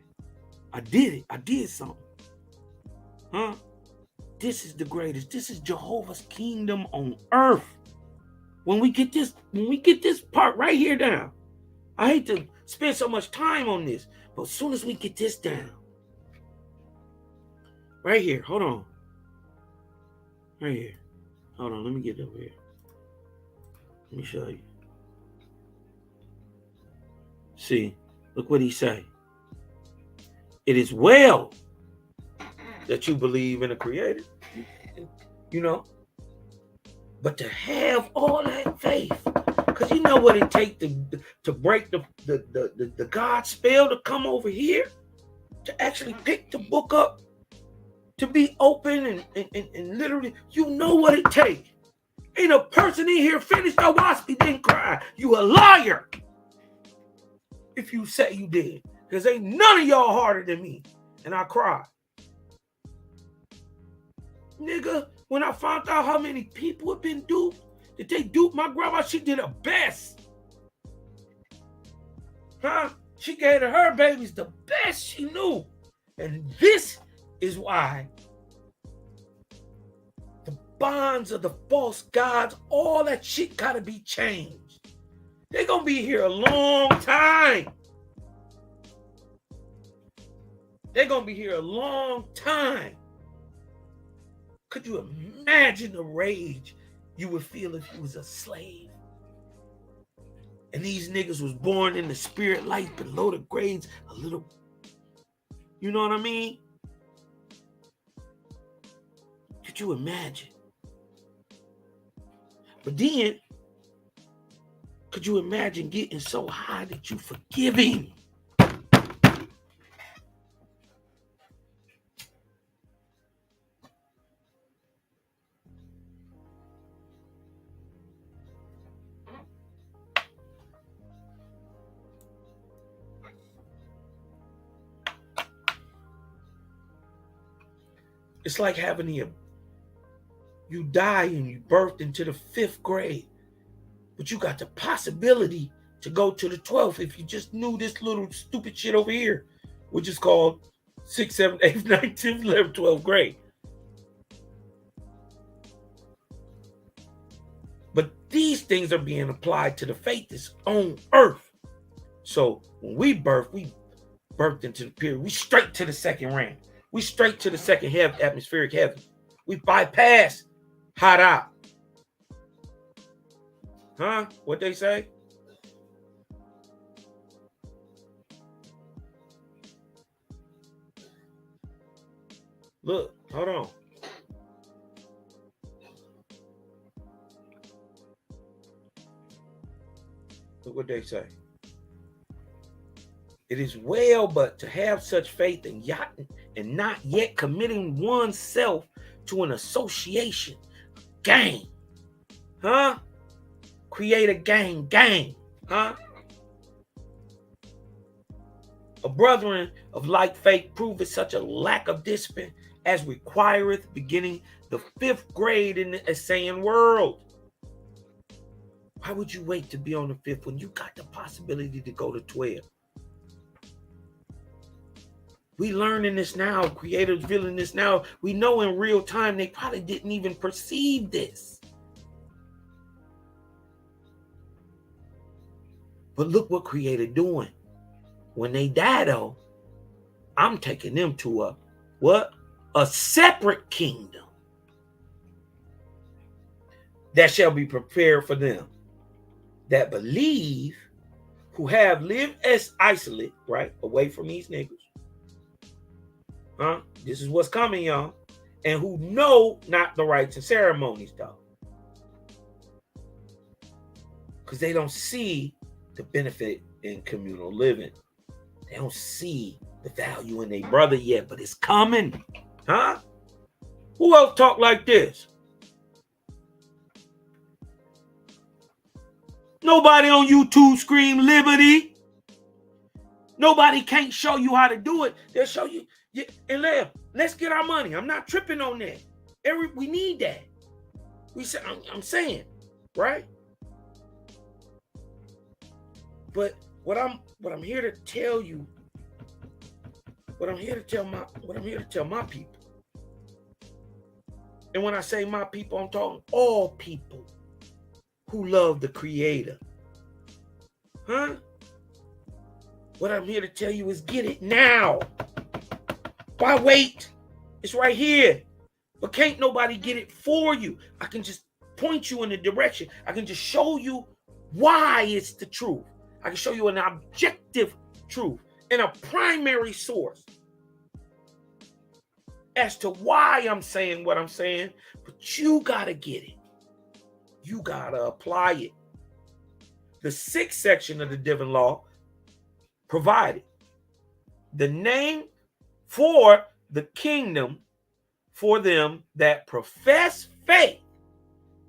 I did it. I did something. This is the greatest. This is Jehovah's kingdom on earth. When we get this part right here down, I hate to spend so much time on this, but as soon as we get this down, right here, hold on. Right here. Hold on, let me get over here. Let me show you. See, look what he say. It is well that you believe in a creator, you know, but to have all that faith, because you know what it takes to break the God spell to come over here, to actually pick the book up, to be open and literally, you know what it takes. Ain't a person in here finished a waspy didn't cry. You a liar if you say you did. Because ain't none of y'all harder than me. And I cried. Nigga, when I found out how many people have been duped, that they duped my grandma, she did her best. She gave to her babies the best she knew. And this is why the bonds of the false gods, all that shit gotta be changed. They're gonna be here a long time. They're going to be here a long time. Could you imagine the rage you would feel if you was a slave? And these niggas was born in the spirit light below the grades a little. You know what I mean? Could you imagine? But then, could you imagine getting so high that you forgive him? It's like having you die and you birthed into the 5th grade, but you got the possibility to go to the 12th if you just knew this little stupid shit over here, which is called 6th, 7th, 8th, 9th, 10th, 11th, 12th grade. But these things are being applied to the faith that's on earth. So when we birthed into the period, we straight to the second realm. We straight to the second atmospheric heaven. We bypass hara. Huh? What they say? Look, hold on. Look what they say. It is well, but to have such faith and not yet committing oneself to an association, gang, huh? Create a gang, huh? A brethren of like faith proveth such a lack of discipline as requireth beginning the 5th grade in the Essaying world. Why would you wait to be on the 5th when you got the possibility to go to 12? We learning this now. Creators revealing this now. We know in real time they probably didn't even perceive this. But look what Creator doing. When they die, though, I'm taking them to a separate kingdom that shall be prepared for them that believe, who have lived as isolate, right, away from these niggas. Huh? This is what's coming, y'all. And who know not the rites and ceremonies, though. Because they don't see the benefit in communal living. They don't see the value in their brother yet, but it's coming. Huh? Who else talk like this? Nobody on YouTube scream liberty. Nobody can't show you how to do it. They'll show you. Yeah, and let's get our money. I'm not tripping on that. We need that. I'm saying, right? But what I'm here to tell you, what I'm here to tell my people. And when I say my people, I'm talking all people who love the Creator. Huh? What I'm here to tell you is get it now. Why wait? It's right here. But can't nobody get it for you. I can just point you in the direction. I can just show you why it's the truth. I can show you an objective truth and a primary source as to why I'm saying what I'm saying. But you got to get it. You got to apply it. The 6th section of the Divine Law provided the name for the kingdom for them that profess faith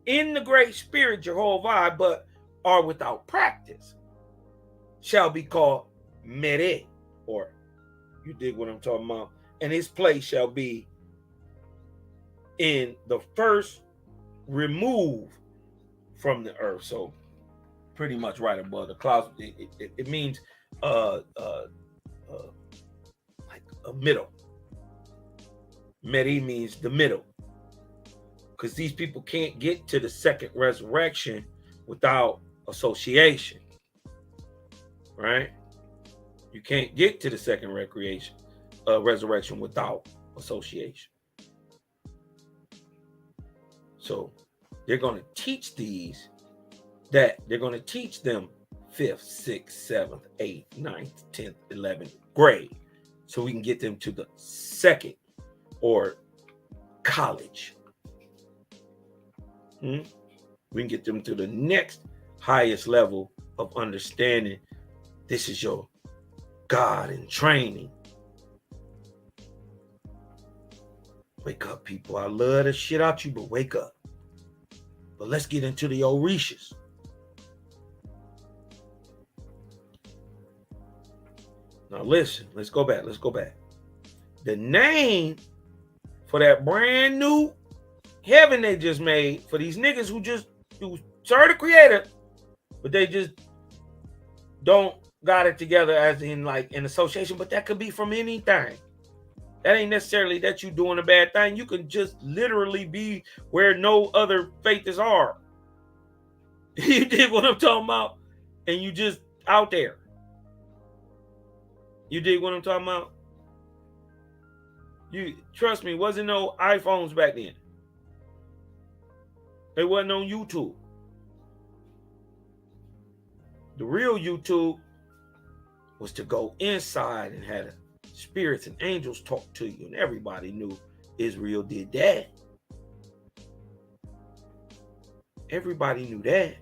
in the Great Spirit, Jehovah, but are without practice, shall be called Mere, or you dig what I'm talking about, and his place shall be in the first remove from the earth. So pretty much right above the clouds. It means like a middle. Meri means the middle, because these people can't get to the second resurrection without association, right? You can't get to the second resurrection without association. So they're going to teach they're going to teach them 5th, 6th, 7th, 8th, 9th, 10th, 11th grade, so we can get them to the second or college. We can get them to the next highest level of understanding. This is your God in training. Wake up, people. I love the shit out you, but wake up. But let's get into the orishas. Now listen, let's go back. The name for that brand new heaven they just made for these niggas who serve the Creator, but they just don't got it together as in like an association, but that could be from anything. That ain't necessarily that you doing a bad thing. You can just literally be where no other faiths are. You dig what I'm talking about? And you just out there. You dig what I'm talking about? You trust me, wasn't no iPhones back then. They wasn't on YouTube. The real YouTube was to go inside and had spirits and angels talk to you, and everybody knew Israel did that. Everybody knew that.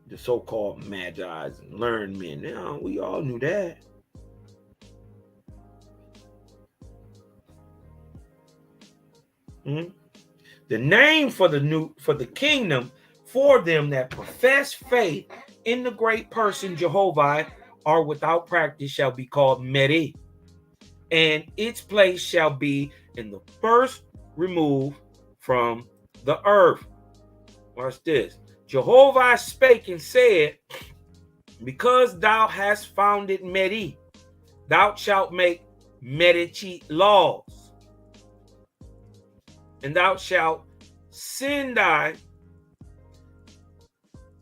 The so-called magi's and learned men. Now we all knew that. The name for the kingdom for them that profess faith in the great person Jehovah are without practice shall be called Medi, and its place shall be in the first remove from the earth. Watch this. Jehovah spake and said, because thou hast founded Medi, thou shalt make Medici laws, and thou shalt send thy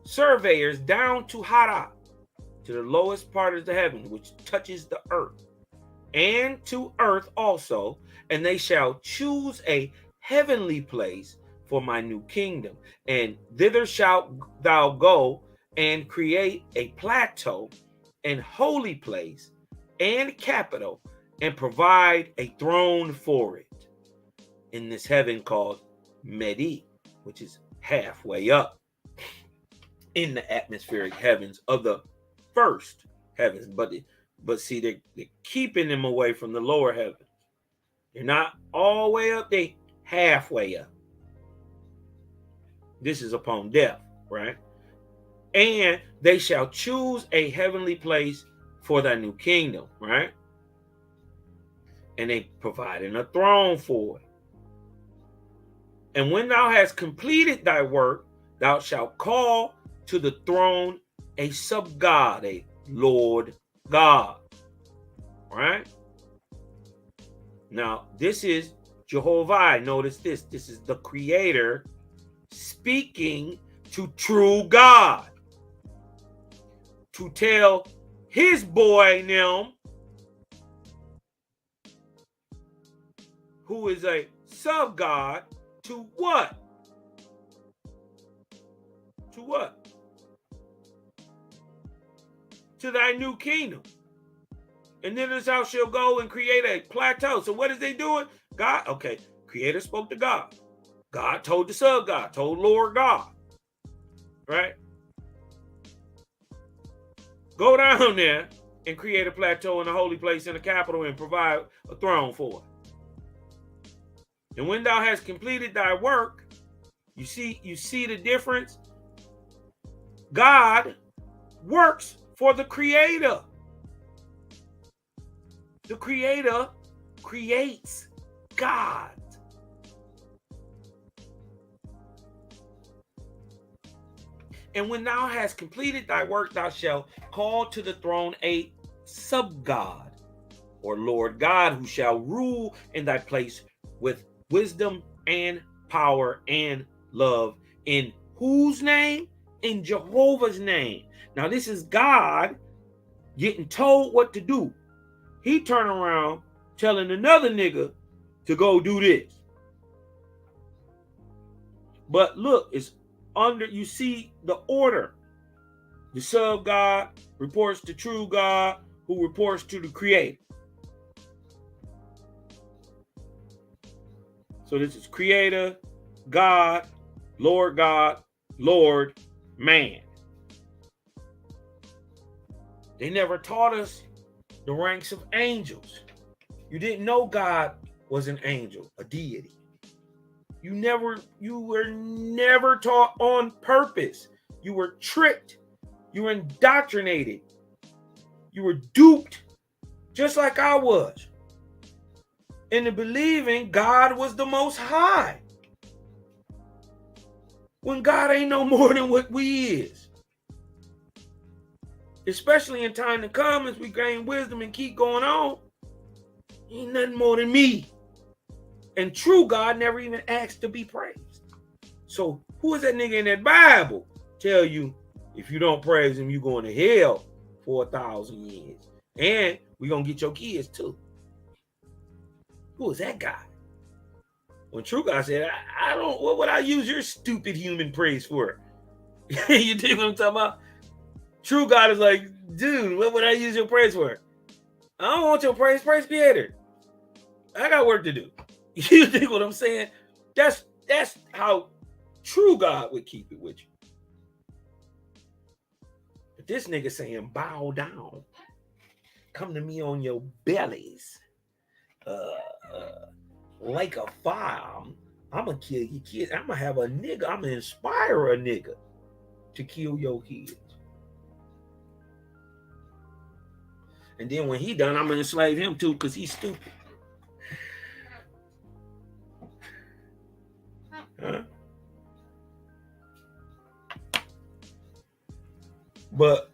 surveyors down to Hara, to the lowest part of the heaven, which touches the earth, and to earth also, and they shall choose a heavenly place for my new kingdom. And thither shalt thou go and create a plateau and holy place and capital, and provide a throne for it in this heaven called Medi, which is halfway up in the atmospheric heavens of the first heavens. But see, they're keeping them away from the lower heavens. They're not all the way up, they halfway up. This is upon death, right? And they shall choose a heavenly place for thy new kingdom, right? And they providing a throne for it. And when thou hast completed thy work, thou shalt call to the throne a sub-god, a Lord God, right? Now, this is Jehovah. Notice this. This is the creator speaking to true God to tell his boy Nim, who is a sub-god, to what? To what? To thy new kingdom. And then this thou shalt go and create a plateau. So what is they doing? God, okay, creator spoke to God. God told the sub-God, told Lord God, right? Go down there and create a plateau and a holy place and a capital and provide a throne for it. And when thou hast completed thy work, you see the difference? God works for the creator. The creator creates God. And when thou hast completed thy work, thou shalt call to the throne a sub-god, or Lord God, who shall rule in thy place with wisdom and power and love. In whose name? In Jehovah's name. Now this is God getting told what to do. He turn around telling another nigga to go do this. But look, it's under, you see the order. The sub-God reports to true God, who reports to the creator. So this is creator, God, Lord, man. They never taught us the ranks of angels. You didn't know God was an angel, a deity. You were never taught on purpose. You were tricked. You were indoctrinated. You were duped, just like I was, into believing God was the Most High, when God ain't no more than what we is. especially in time to come as we gain wisdom and keep going on, he ain't nothing more than me. And true God never even asked to be praised. So who is that nigga in that Bible tell you if you don't praise him, you going to hell for 1,000 years? And we gonna get your kids too. Who is that guy? When true God said, I don't, what would I use your stupid human praise for? You dig what I'm talking about? True God is like, dude, what would I use your praise for? I don't want your praise creator. I got work to do. You dig what I'm saying? That's how true God would keep it with you. But this nigga saying, bow down. Come to me on your bellies. Like a fire. I'm gonna kill your kids. I'm gonna have a nigga. I'm gonna inspire a nigga to kill your kids. And then when he done, I'm gonna enslave him too, because he's stupid. Huh? But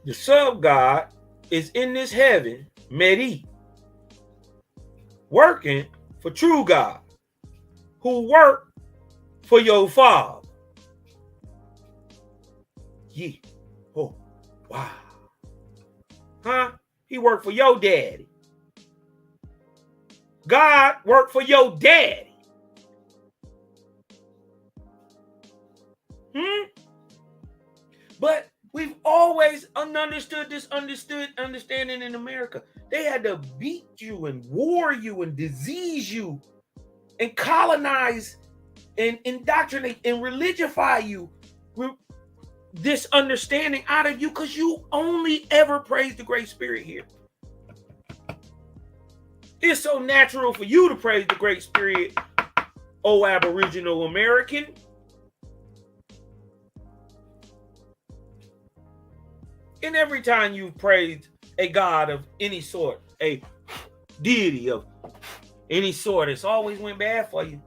the sub God is in this heaven, Medi, working for true God, who work for your father. Yeah. Oh, wow. Huh? He worked for your daddy. God worked for your daddy. But we've always understood this understanding in America. They had to beat you and war you and disease you and colonize and indoctrinate and religify you with this understanding out of you because you only ever praise the Great Spirit here. It's so natural for you to praise the Great Spirit, oh Aboriginal American. And every time you've praised a God of any sort, a deity of any sort, it's always went bad for you.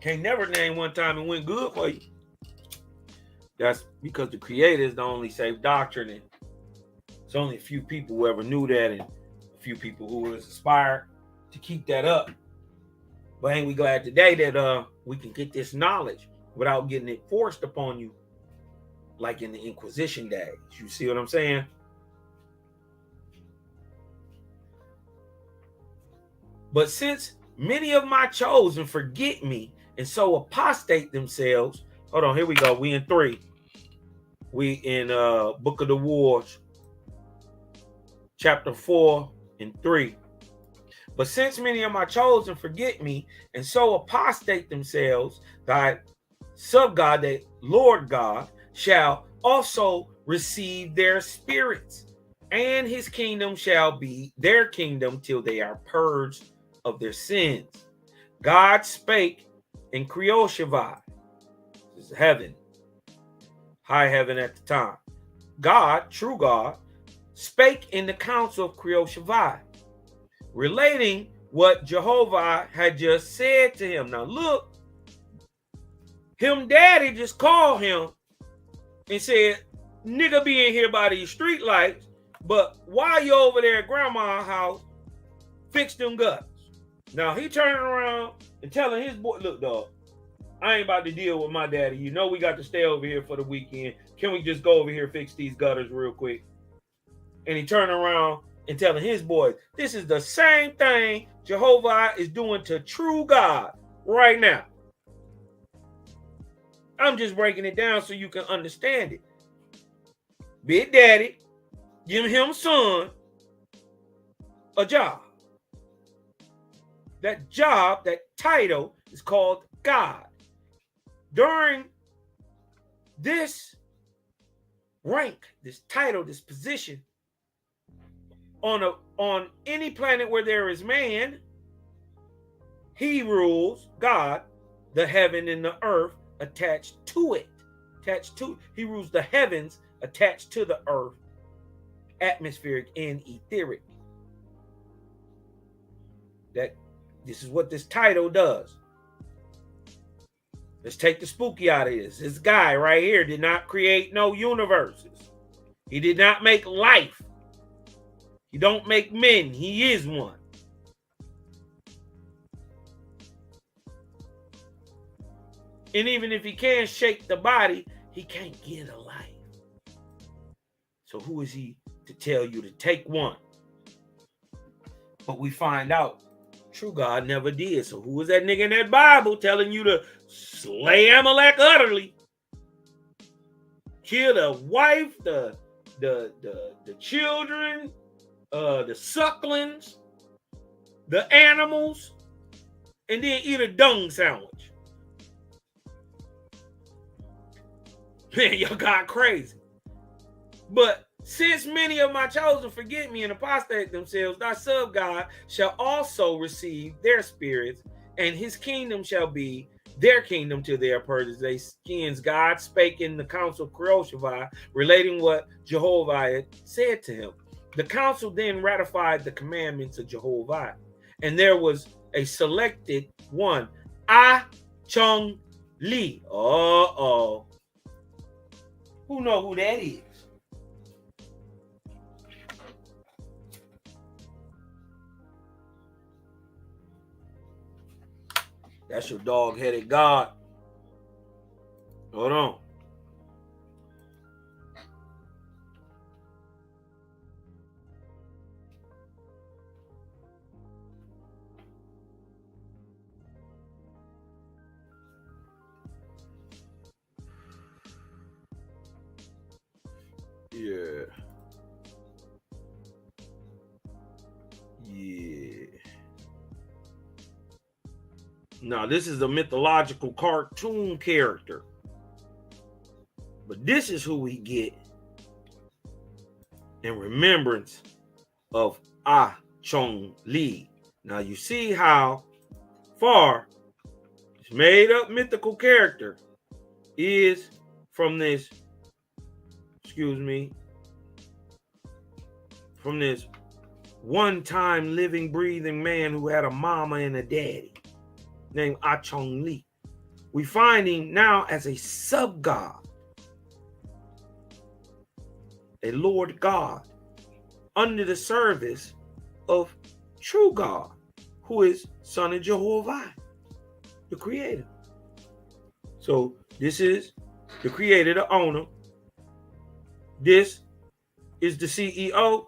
Can't never name one time it went good for you. That's because the Creator is the only safe doctrine. And it's only a few people who ever knew that, and a few people who was inspired to keep that up. But ain't we glad today that we can get this knowledge without getting it forced upon you, like in the Inquisition days. You see what I'm saying? But since many of my chosen forget me and so apostate themselves. Hold on, here we go. We in 3. We in Book of the Wars, chapter 4 and 3. But since many of my chosen forget me and so apostate themselves, thy sub-God, the Lord God, shall also receive their spirits, and his kingdom shall be their kingdom till they are purged of their sins. God spake in jehovih, this is heaven, high heaven at the time. God, true God, spake in the council of jehovih, relating what Jehovah had just said to him. Now look, him daddy just called him and said, nigga be in here by these street lights, but while you over there at grandma's house, fix them guts. Now he turning around and telling his boy, look dog, I ain't about to deal with my daddy. You know we got to stay over here for the weekend. Can we just go over here fix these gutters real quick? And he turned around and telling his boys, this is the same thing Jehovah is doing to true God right now. I'm just breaking it down so you can understand it. Big daddy, give him son a job. That job, that title is called God. During this rank, this title, this position, on any planet where there is man, he rules, God, the heaven and the earth attached to it. He rules the heavens attached to the earth, atmospheric and etheric. This is what this title does. Let's take the spooky out of this. This guy right here did not create no universes. He did not make life. He don't make men. He is one. And even if he can shake the body, he can't get a life. So who is he to tell you to take one? But we find out true God never did. So who is that nigga in that Bible telling you to slay Amalek utterly? Kill the wife, the children, the sucklings, the animals, and then eat a dung sandwich. Man, y'all got crazy. But since many of my chosen forget me and apostate themselves, thy sub-God shall also receive their spirits, and his kingdom shall be their kingdom to their purges. They skins. God spake in the council Jehovih, relating what Jehovah had said to him. The council then ratified the commandments of Jehovah, and there was a selected one, Ah Chung Lee. Who know who that is? That's your dog-headed God. Hold on. Yeah. Now, this is a mythological cartoon character. But this is who we get in remembrance of Ah Chung Lee. Now, you see how far this made up mythical character is from this, from this one-time living, breathing man who had a mama and a daddy named Ah Chung Lee. We find him now as a sub-god, a Lord God, under the service of true God, who is son of Jehovah, the creator. So this is the creator, the owner. This is the CEO.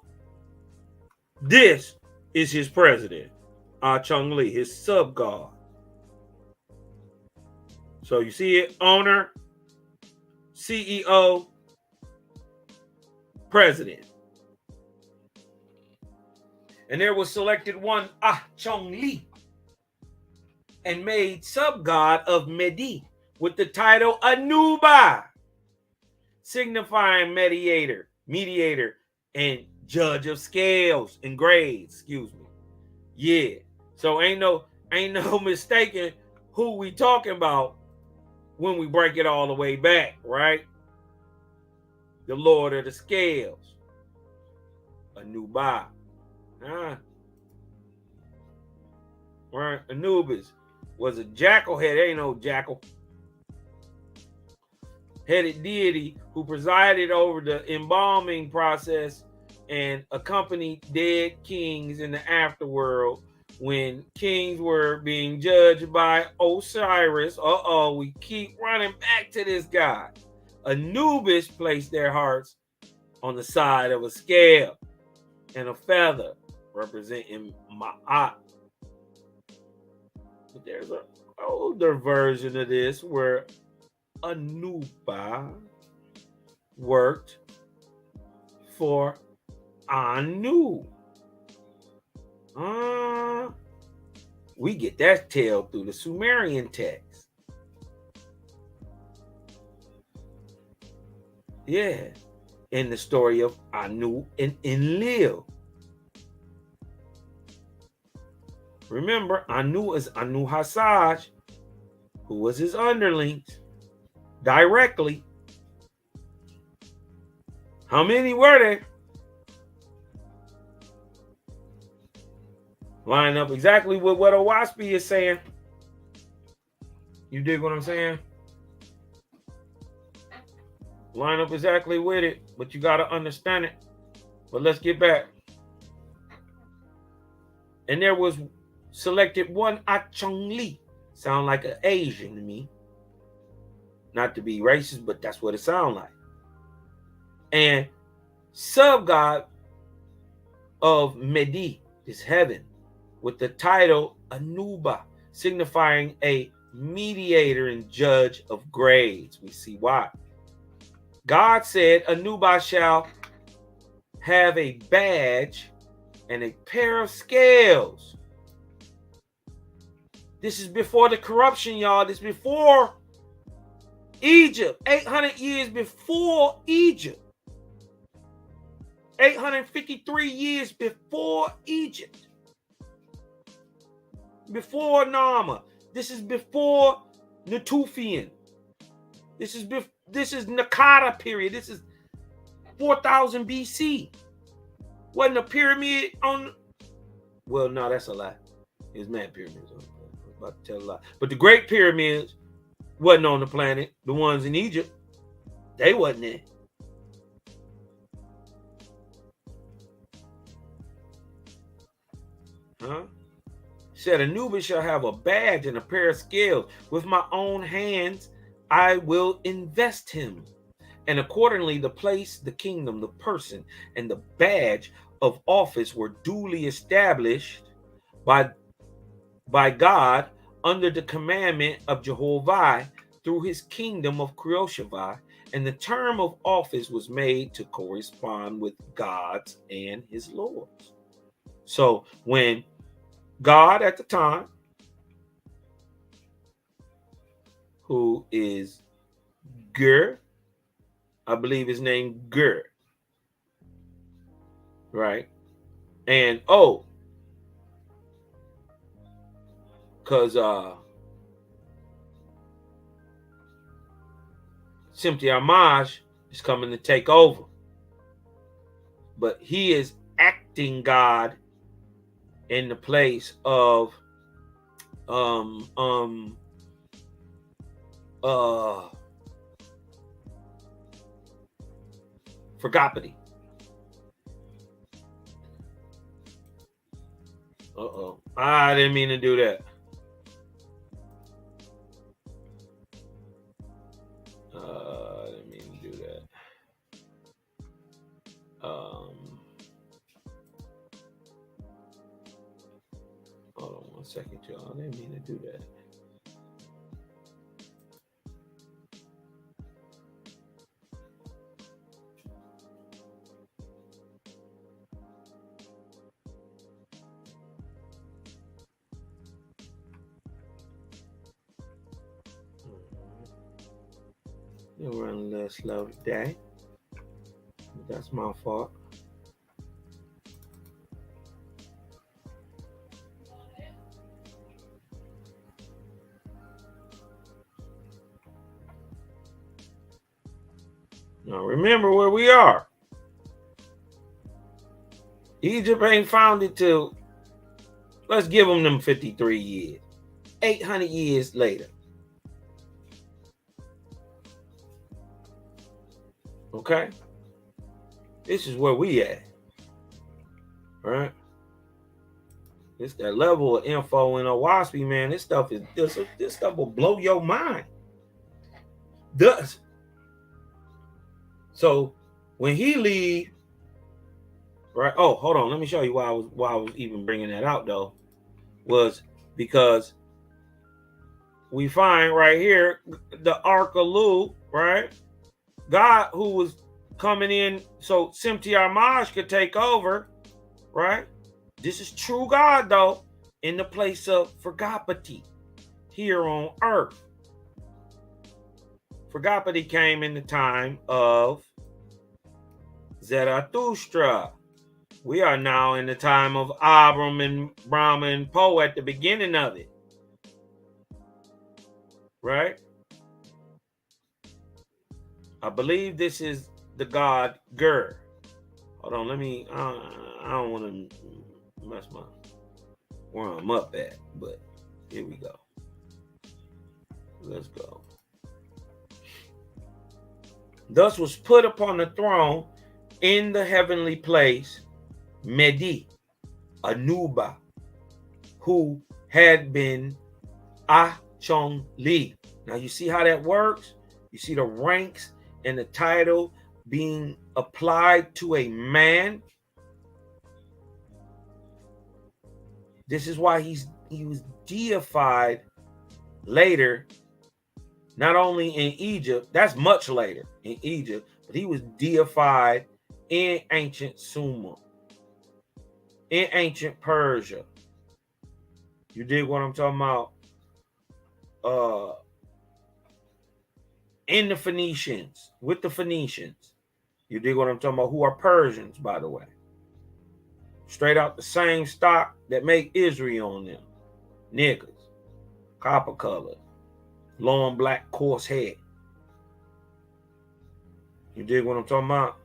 This is his president, Ah Chung Lee, his sub-god. So you see it, owner, CEO, president. And there was selected one, Ah Chung Lee, and made sub-god of Medi with the title Anuba, signifying mediator, and judge of scales and grades, Yeah. So ain't no mistaking who we talking about when we break it all the way back, right? The Lord of the Scales, Anuba. Right? Anubis was a jackal head, ain't no jackal headed deity who presided over the embalming process and accompanied dead kings in the afterworld when kings were being judged by Osiris. We keep running back to this guy. Anubis placed their hearts on the side of a scale and a feather representing Ma'at. But there's an older version of this where Anuba worked for Anu. We get that tale through the Sumerian text. Yeah. In the story of Anu and Enlil. Remember, Anu is Anu Hasaj, who was his underlings directly. How many were there? Line up exactly with what Owaspy is saying. You dig what I'm saying? Line up exactly with it, but you got to understand it. But let's get back. And there was selected one Achong Li. Sound like an Asian to me. Not to be racist, but that's what it sounds like. And sub-god of Medi is heaven, with the title Anuba, signifying a mediator and judge of grades. We see why. God said Anuba shall have a badge and a pair of scales. This is before the corruption, y'all. This is before Egypt. 800 years before Egypt. 853 years before Egypt. Before Nama. This is before Natufian. This is Nakata period. This is 4000 BC. Wasn't a pyramid on? Well, no, that's a lie. It was mad pyramids. I'm about to tell a lie. But the Great Pyramids wasn't on the planet. The ones in Egypt, they wasn't there. Huh? Said Anubis shall have a badge and a pair of scales. With my own hands, I will invest him. And accordingly, the place, the kingdom, the person, and the badge of office were duly established by God under the commandment of Jehovih through his kingdom of Creoshavai, and the term of office was made to correspond with God's and his Lord's. So when God at the time, who is Ger, I believe his name Ger, right? And because Simpty Amaj is coming to take over, but he is acting God in the place of Forgopity. I didn't mean to do that. I didn't mean to do that. Hold on one second, y'all. I didn't mean to do that. It run a little slow today. That's my fault. Now remember where we are. Egypt ain't founded till, let's give them 53 years. 800 years later. Okay? This is where we at. Right? It's that level of info in Owaspy, man. This stuff will blow your mind. Does. So when he leave, right? Oh, hold on. Let me show you why I was even bringing that out though. Was because we find right here the Ark of Lu, right? God who was coming in so Simpty Armaj could take over, right? This is true God though, in the place of Forgopity here on earth. Forgopity came in the time of Zarathustra. We are now in the time of Abram and Brahma and Poe at the beginning of it. Right? I believe this is the god Ger. Hold on, let me, I don't want to mess where I'm up at, but here we go. Let's go. Thus was put upon the throne in the heavenly place Medi, Anuba, who had been Achong Li. Now you see how that works? You see the ranks and the title being applied to a man. This is why he was deified later, not only in Egypt, that's much later in Egypt, but he was deified in ancient Sumer, in ancient Persia. You dig what I'm talking about? In the Phoenicians, with the Phoenicians. You dig what I'm talking about? Who are Persians, by the way. Straight out the same stock that make Israel on them. Niggas. Copper color. Long black coarse head. You dig what I'm talking about?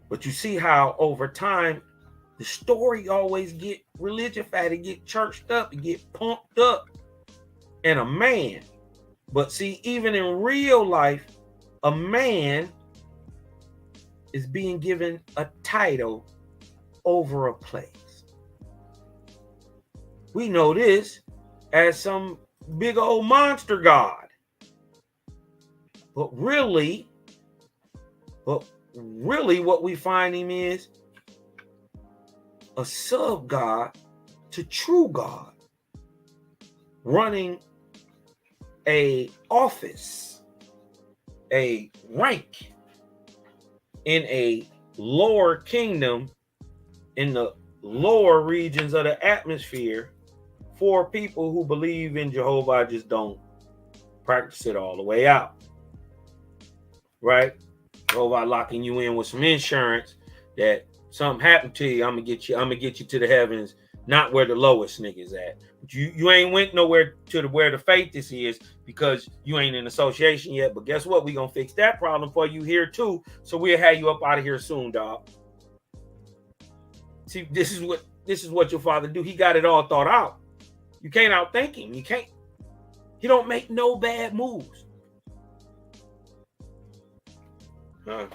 But you see how over time, the story always get religious-fied, it get churched up, it get pumped up. And a man. But see, even in real life, a man is being given a title over a place. We know this as some big old monster god. But really what we find him is a sub-god to true God, running a office, a rank in a lower kingdom in the lower regions of the atmosphere for people who believe in Jehovah, just don't practice it all the way out. Right? Jehovah locking you in with some insurance that something happened to you, I'm gonna get you to the heavens, not where the lowest niggas at. But you ain't went nowhere to where the faithist is because you ain't in association yet. But guess what? We gonna fix that problem for you here too. So we'll have you up out of here soon, dog. See, this is what your father do. He got it all thought out. You can't outthink him. You can't. He don't make no bad moves. Huh.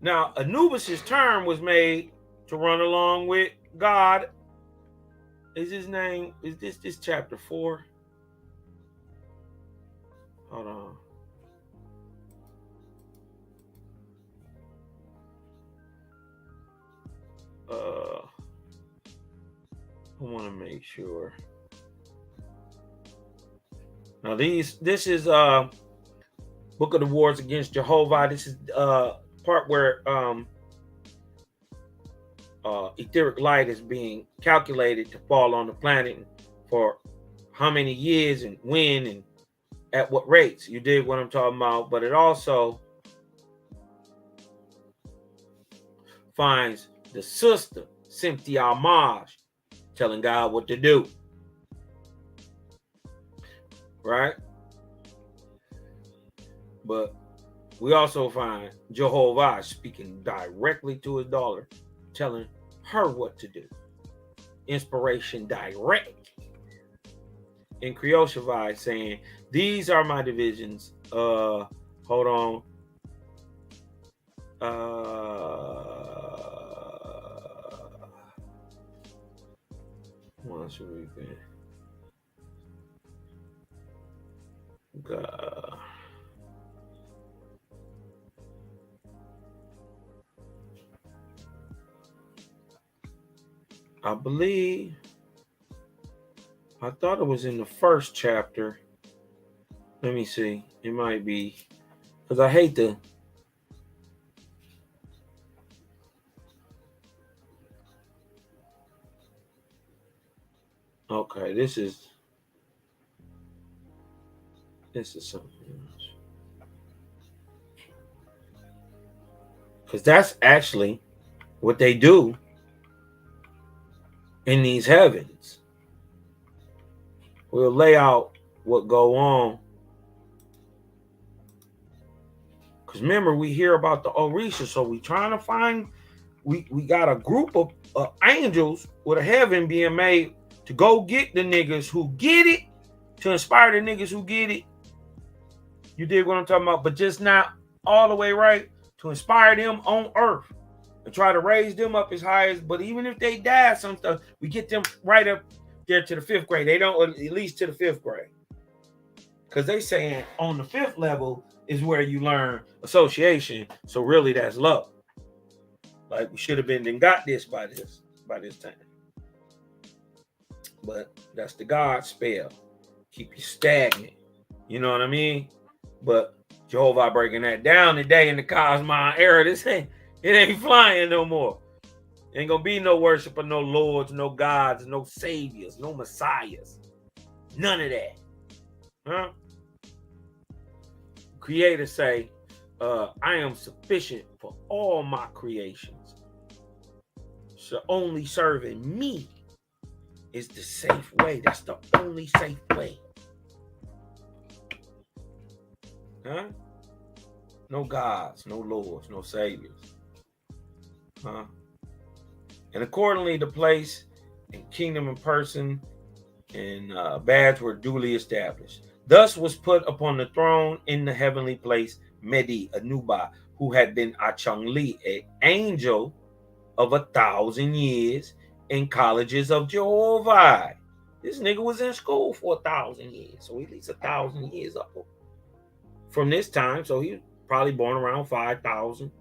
Now, Anubis's term was made to run along with God. Is his name? Is this chapter 4? Hold on. I want to make sure. Now this is Book of the Wars Against Jehovah. This is part where etheric light is being calculated to fall on the planet for how many years and when and at what rates. You dig what I'm talking about? But it also finds the sister, Cynthia Amage, telling God what to do. Right? But we also find Jehovah speaking directly to his daughter, telling her what to do. Inspiration direct. In Creole Shavai saying, these are my divisions. Hold on. Once we've been. God. I believe, I thought it was in the first chapter. Let me see. It might be, because I hate to. Okay, this is something else. Because that's actually what they do in these heavens. We'll lay out what go on. Because remember, we hear about the orishas, so we trying to find we got a group of angels with a heaven being made to go get the niggas who get it, to inspire the niggas who get it. You dig what I'm talking about? But just not all the way right, to inspire them on earth and try to raise them up as high as, but even if they die, some stuff, we get them right up there to the 5th grade. They don't, at least to the 5th grade. Because they saying on the 5th level is where you learn association. So really that's love. Like we should have been then got this by this time. But that's the God spell. Keep you stagnant. You know what I mean? But Jehovah breaking that down today in the Cosmon era. It ain't flying no more. Ain't gonna be no worship of no lords, no gods, no saviors, no messiahs. None of that. Huh? Creator say, I am sufficient for all my creations. So only serving me is the safe way. That's the only safe way. Huh? No gods, no lords, no saviors. Huh? And accordingly, the place and kingdom and person and badge were duly established. Thus was put upon the throne in the heavenly place Medi Anuba, who had been Achangli, an angel of 1,000 years in colleges of Jehovah. This nigga was in school for 1,000 years, so at least 1,000 years up from this time. So he was probably born around 5,000.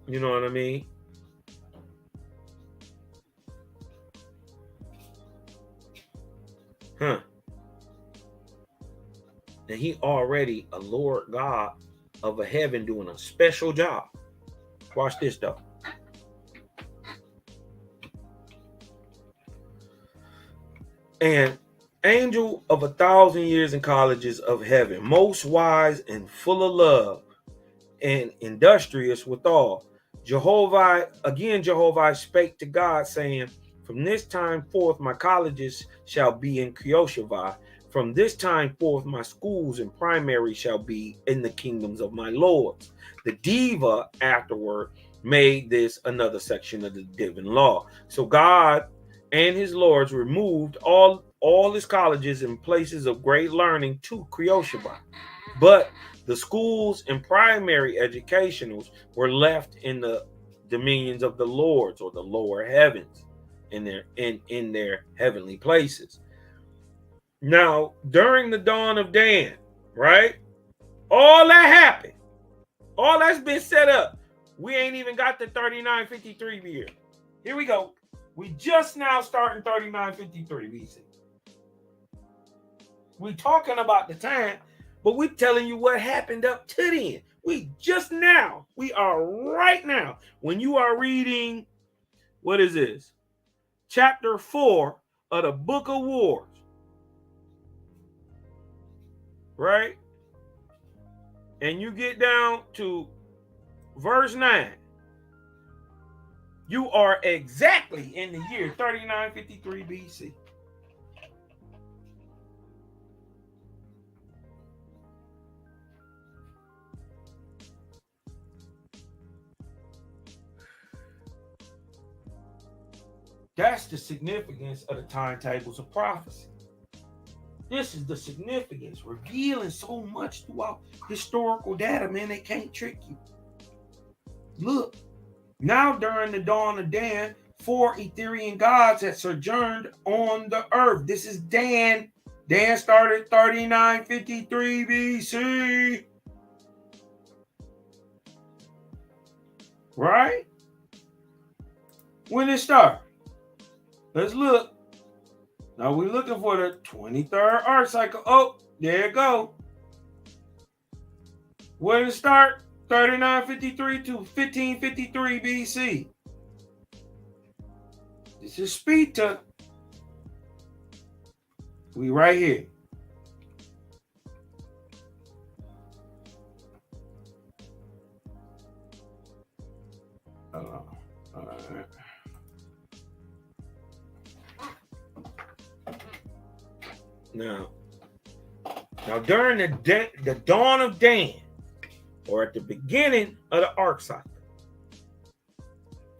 You know what I mean? Huh. And he already a Lord God of a heaven doing a special job. Watch this though. And angel of 1,000 years in colleges of heaven, most wise and full of love and industrious withal. Jehovah spake to God, saying, from this time forth my colleges shall be in Kioshava. From this time forth my schools and primary shall be in the kingdoms of my lords. The Diva afterward made this another section of the divine law. So God and his lords removed all his colleges and places of great learning to Kioshava. But the schools and primary educationals were left in the dominions of the lords, or the lower heavens, in their heavenly places. Now, during the dawn of Dan, right? All that happened. All that's been set up. We ain't even got the 3953 year. Here we go. We just now starting 3953 BC. We talking about the time, but we telling you what happened up to then. We are right now. When you are reading, what is this? Chapter 4 of the Book of Wars. Right? And you get down to verse 9. You are exactly in the year 3953 BC. That's the significance of the timetables of prophecy. This is the significance, revealing so much throughout historical data, man, they can't trick you. Look, now during the dawn of Dan, 4 Etherian gods had sojourned on the earth. This is Dan. Dan started 3953 BC. Right? When it started? Let's look. Now we're looking for the 23rd arc cycle. Oh, there it go. When did it start? 3953 to 1553 BC. This is Spita. We right here. All right. Now during the dawn of Dan, or at the beginning of the arc cycle,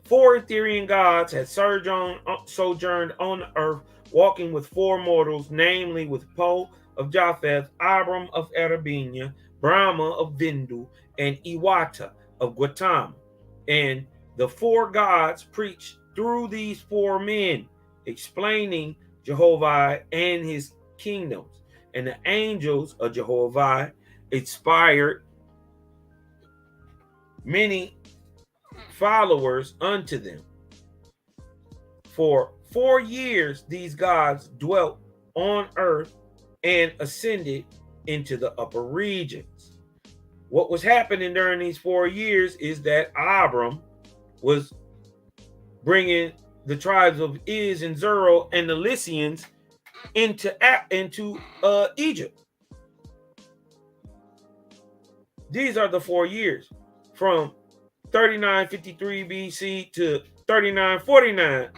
4 Ethereal gods had sojourned on the earth, walking with 4 mortals, namely with Po of Japheth, Abram of Arabenia, Brahma of Vindu, and Iwata of Gautama. And the 4 gods preached through these 4 men, explaining Jehovah and his kingdoms. And the angels of Jehovah inspired many followers unto them. For 4 years, these gods dwelt on earth and ascended into the upper regions. What was happening during these 4 years is that Abram was bringing the tribes of Iz and Zerah and the Lycians into Egypt. These are the 4 years from 3953 BC to 3949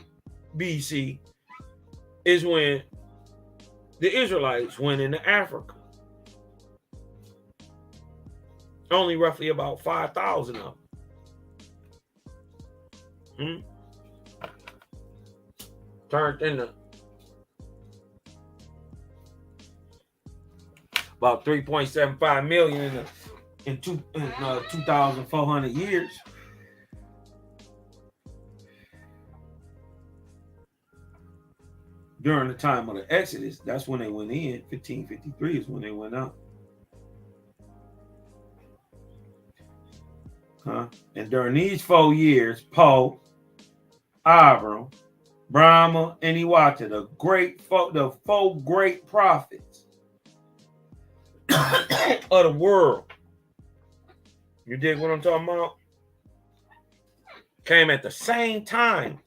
BC is when the Israelites went into Africa. Only roughly about 5,000 of them. Turned into about 3.75 million in 2,400 years. During the time of the Exodus, that's when they went in. 1553 is when they went out. And during these 4 years, Po, Abram, Brahma, and Iwata, the 4 great prophets of the world, you dig what I'm talking about? Came at the same time.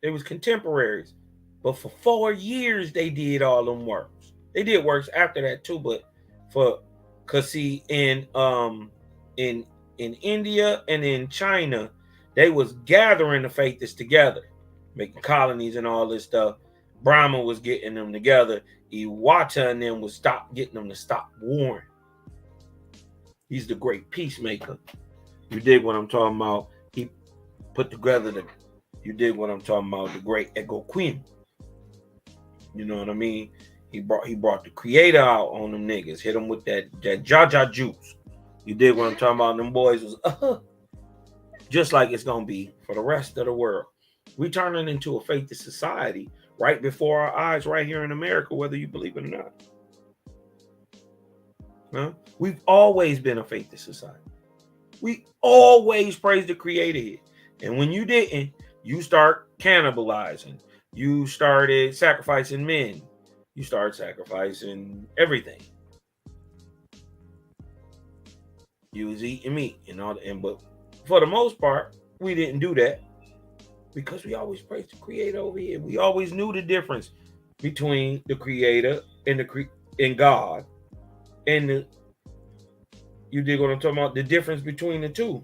They was contemporaries. But for 4 years, they did all them works. They did works after that too, but cause see, in India and in China, they was gathering the faiths together, making colonies and all this stuff. Brahma was getting them together. Iwata and them was getting them to stop warring. He's the great peacemaker. You dig what I'm talking about? He put together you dig what I'm talking about? The great Ego Queen. You know what I mean? He brought the creator out on them niggas. Hit them with that Jaja juice. You dig what I'm talking about? Them boys was just like it's gonna be for the rest of the world. We turning into a faithless society right before our eyes, right here in America, whether you believe it or not. Huh? We've always been a faithless society. We always praised the creator here. And when you didn't, you start cannibalizing. You started sacrificing men. You started sacrificing everything. You was eating meat and all that. But for the most part, we didn't do that because we always praised the creator over here. We always knew the difference between the creator and God. And you dig what I'm talking about? The difference between the two.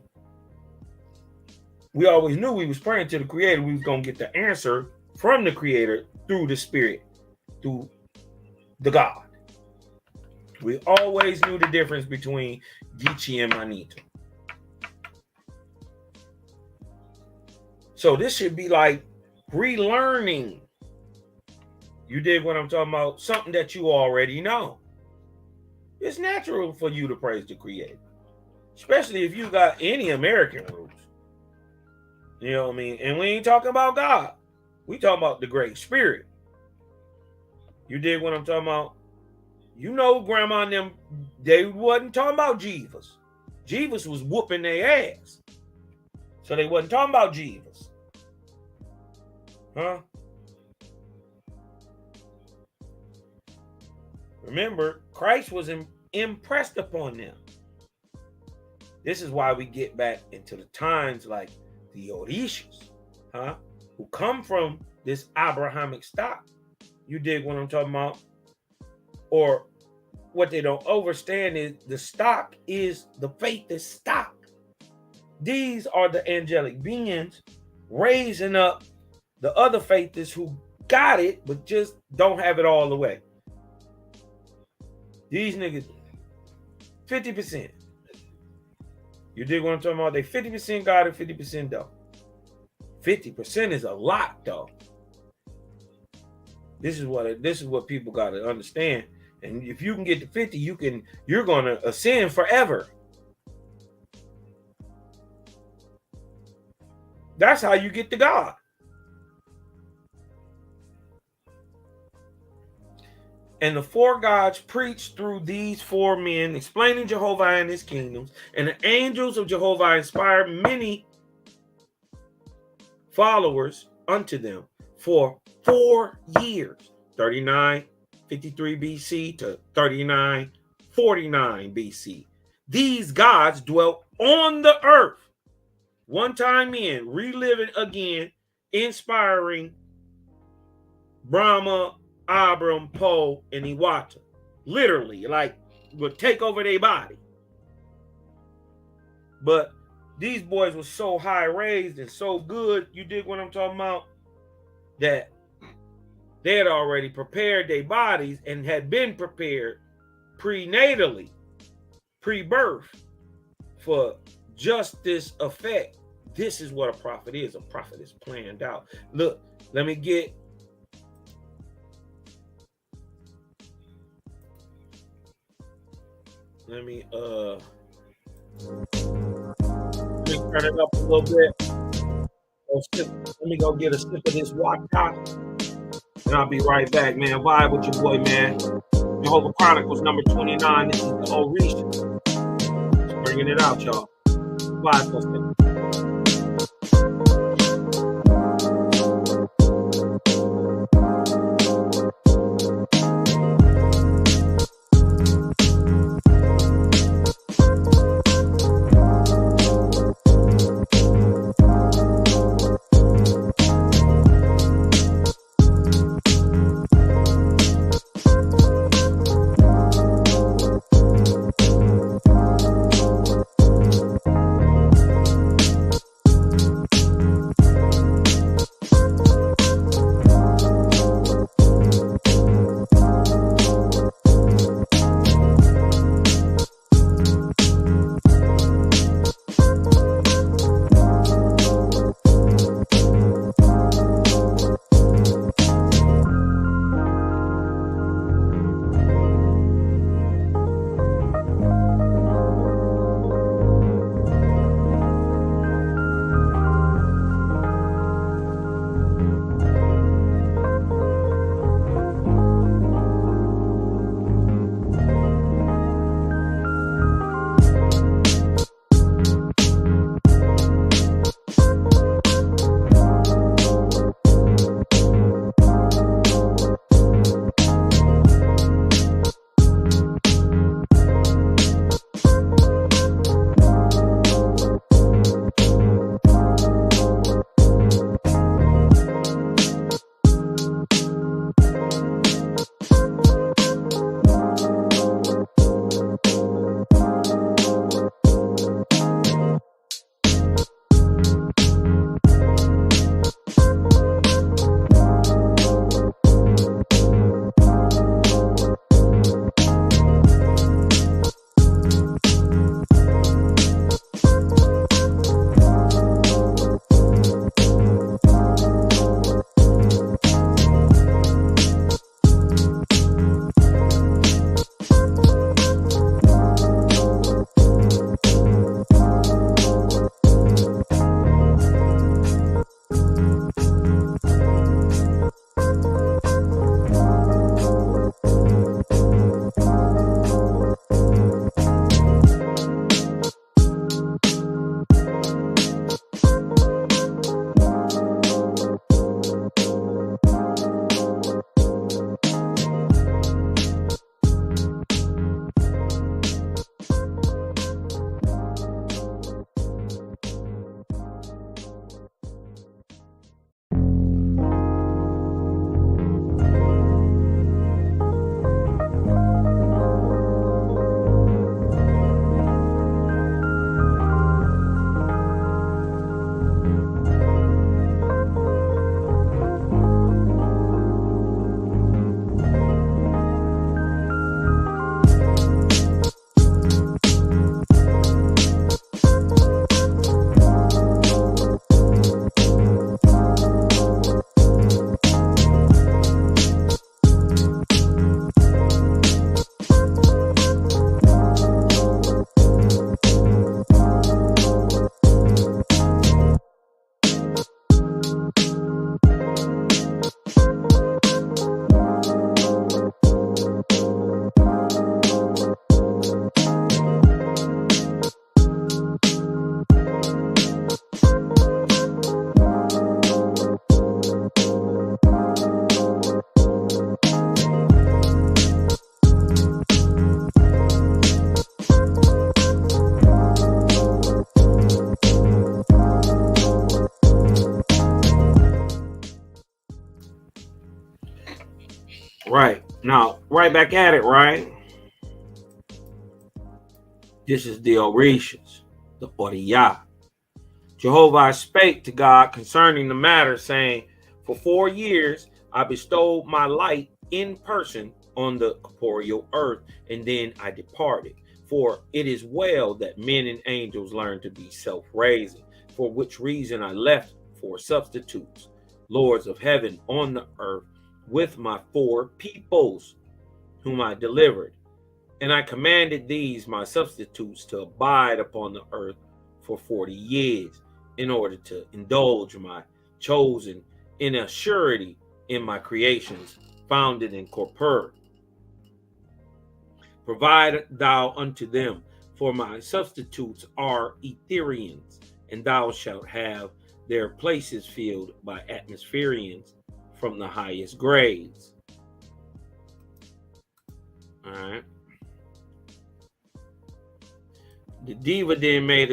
We always knew we was praying to the creator. We was going to get the answer from the creator through the spirit, through the God. We always knew the difference between Geechee and Manito. So this should be like relearning. You dig what I'm talking about? Something that you already know. It's natural for you to praise the creator, especially if you got any American roots. You know what I mean? And we ain't talking about God. We talking about the great spirit. You dig what I'm talking about? You know, grandma and them, they wasn't talking about Jeevas. Jeevas was whooping their ass. So they wasn't talking about Jeevas. Huh? Remember, Christ was impressed upon them. This is why we get back into the times like the orishas, who come from this Abrahamic stock. You dig what I'm talking about? Or what they don't understand is the stock is the faithless stock. These are the angelic beings raising up the other faithless who got it, but just don't have it all the way. These niggas, 50%. You dig what I'm talking about? They 50% God and 50% dope. 50% is a lot, though. This is what people got to understand. And if you can get to 50, you're going to ascend forever. That's how you get to God. And the four gods preached through these four men, explaining Jehovah and his kingdoms. And the angels of Jehovah inspired many followers unto them for 4 years, 3953 BC to 3949 BC. These gods dwelt on the earth, one time in, reliving again, inspiring Brahma, Abram, Po, and Iwata. Literally, like, would take over their body. But these boys were so high raised and so good, you dig what I'm talking about? That they had already prepared their bodies and had been prepared prenatally, pre-birth, for just this effect. This is what a prophet is. A prophet is planned out. Look, let me turn it up a little bit. Let me go get a sip of this water. And I'll be right back, man. Vibe with your boy, man. Jehovah Chronicles number 29. This is the orishas. Just bringing it out, y'all. Vibe with it. Right. Now, right back at it, right? This is the orishas, the oriyah. Jehovah spake to God concerning the matter, saying, for 4 years I bestowed my light in person on the corporeal earth, and then I departed. For it is well that men and angels learn to be self-raising, for which reason I left for substitutes, lords of heaven on the earth, with my 4 peoples, whom I delivered. And I commanded these my substitutes to abide upon the earth for 40 years, in order to indulge my chosen in a surety in my creations, founded in corpore. Provide thou unto them, for my substitutes are Etherians, and thou shalt have their places filled by atmospherians from the highest grades. All right. The diva then made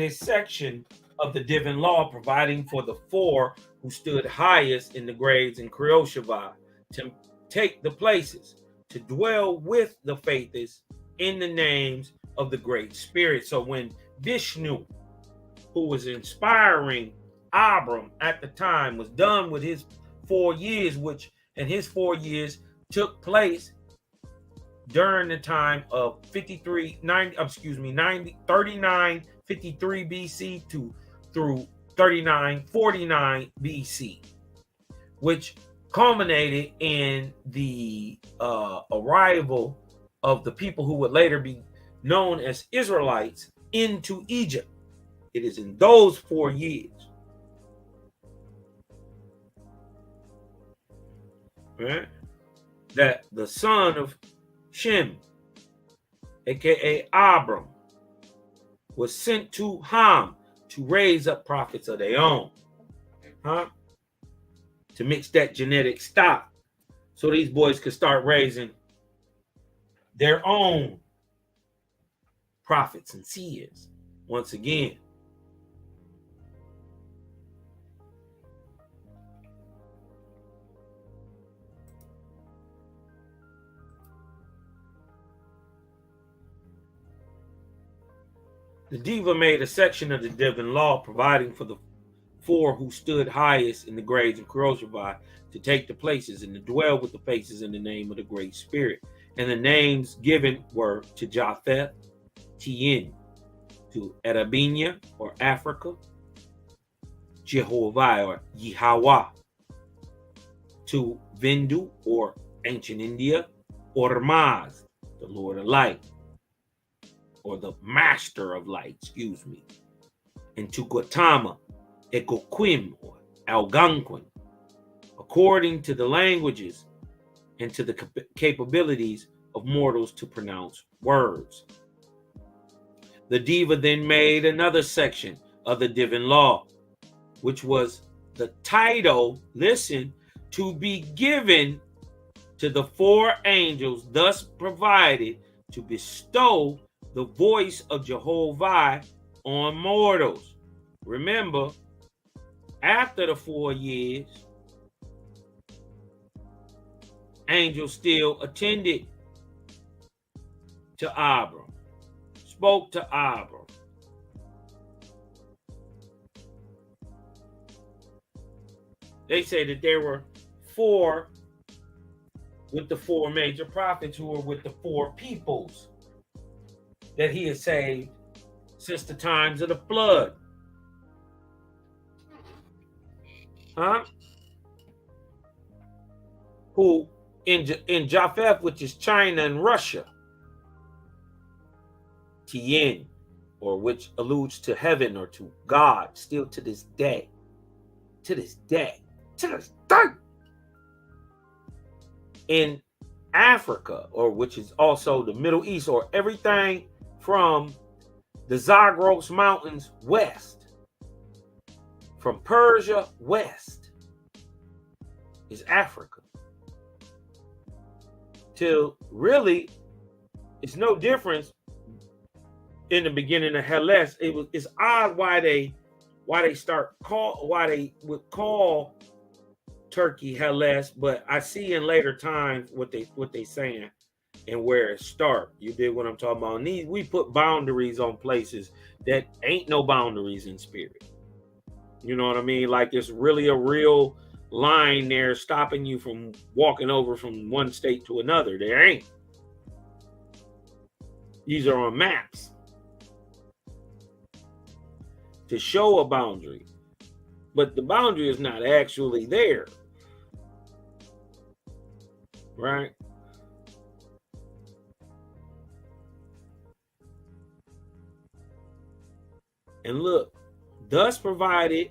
a section of the divine law, providing for the 4 who stood highest in the grades in Krioshavah to take the places, to dwell with the faithers in the names of the Great Spirit. So when Vishnu, who was inspiring Abram at the time, was done with his 4 years, his 4 years took place during the time of 3953 BC through 3949 BC, which culminated in the arrival of the people who would later be known as Israelites into Egypt. It is in those 4 years, right, that the son of Shem, aka Abram, was sent to Ham to raise up prophets of their own, to mix that genetic stock, so these boys could start raising their own prophets and seers once again. The diva made a section of the divine law, providing for the 4 who stood highest in the grades in Kuroshavai to take the places and to dwell with the faces in the name of the Great Spirit. And the names given were to Japheth, Tien, to Arabinia or Africa, Jehovah or Yahweh, to Vindu or ancient India, or Ramaz, the Lord of Light, or the Master of Light, and to Gautama, Ekoquim, or Algonquin, according to the languages and to the capabilities of mortals to pronounce words. The diva then made another section of the divine law, which was the title, listen, to be given to the 4 angels, thus provided to bestow the voice of Jehovah on mortals. Remember, after the 4 years, angels still attended to Abram, spoke to Abram. They say that there were 4 with the 4 major prophets who were with the 4 peoples that he had saved since the times of the flood. Who in Japheth, which is China and Russia, Tien, or which alludes to heaven or to God, still to this day. In Africa, or which is also the Middle East, or everything from the Zagros Mountains west, from Persia west, is Africa. Till really, it's no difference in the beginning of Hellas. It's odd why they why they would call Turkey Hellas, but I see in later times what they saying and where it start. You did what I'm talking about. We put boundaries on places that ain't no boundaries in spirit. You know what I mean? Like it's really a real line there stopping you from walking over from one state to another. There ain't. These are on maps to show a boundary, but the boundary is not actually there, right? And look, thus provided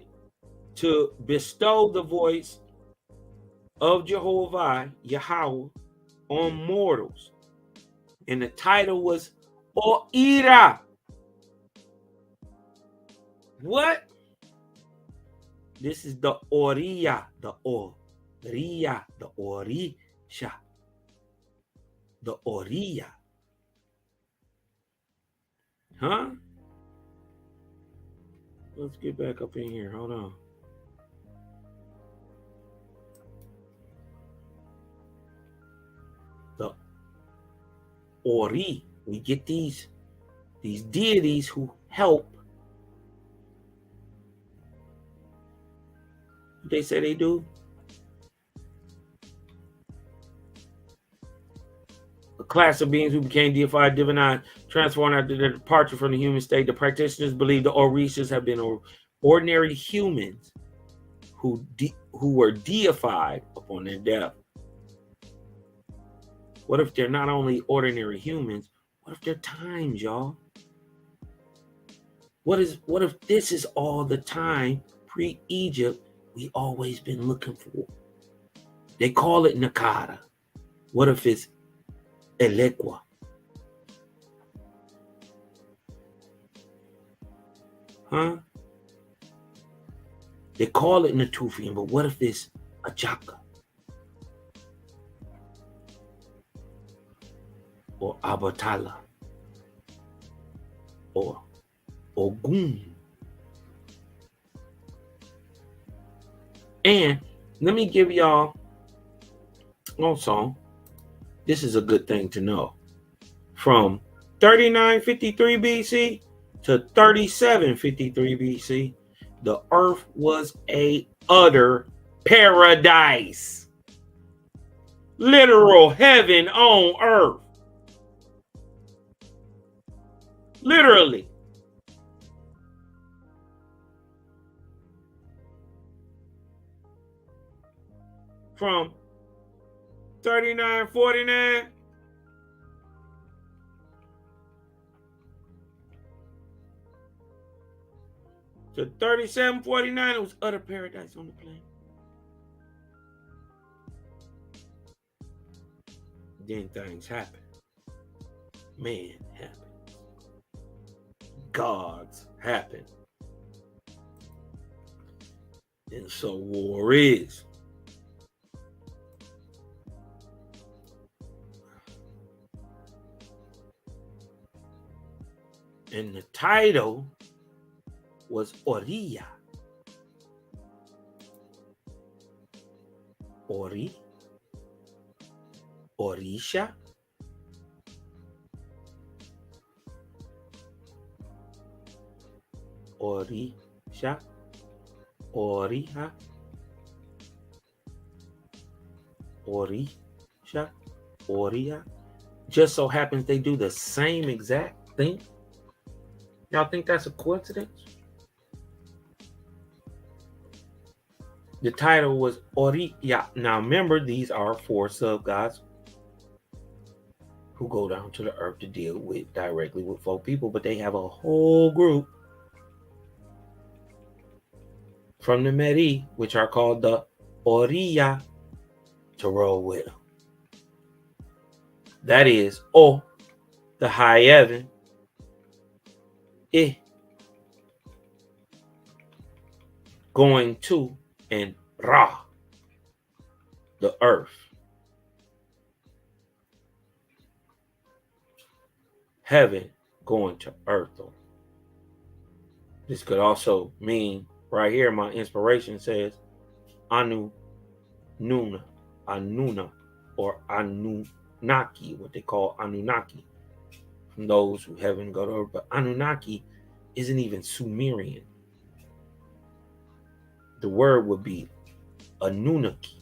to bestow the voice of Jehovah, Yahweh, on mortals. And the title was Oira. What? This is the Oriya, the Oriya, the Orisha, the Oriya. Huh? Let's get back up in here. Hold on. The Ori. We get these deities who help. What they say they do? A class of beings who became deified, divinized, transformed after their departure from the human state. The practitioners believe the orishas have been ordinary humans who were deified upon their death. What if they're not only ordinary humans? What if they're times, y'all? What if this is all the time pre-Egypt we always been looking for? They call it Nakada. What if it's Elequa? Huh? They call it Natufian, but what if it's Ajaka? Or Abatala? Or Ogun? And let me give y'all also, this is a good thing to know. From 3953 BC to 3753 BC, the earth was a utter paradise. Literal heaven on earth. Literally. From 3949 to 3749, it was utter paradise on the planet. Then things happen. Man happens. Gods happen. And so war is. And the title was Oriya. Ori. Orisha. Orisha. Oriha. Orisha. Oriya. Just so happens they do the same exact thing. Y'all think that's a coincidence? The title was Oriya. Now remember, these are 4 sub-gods who go down to the earth to deal directly with 4 people, but they have a whole group from the Meri, which are called the Oriya, to roll with them. That is O, the high heaven, I, going to, and Ra, the earth. Heaven going to earth. This could also mean, right here, my inspiration says Anu Nuna, Anuna, or Anunnaki, what they call Anunnaki. From those who haven't got over, but Anunnaki isn't even Sumerian. The word would be Anunnaki.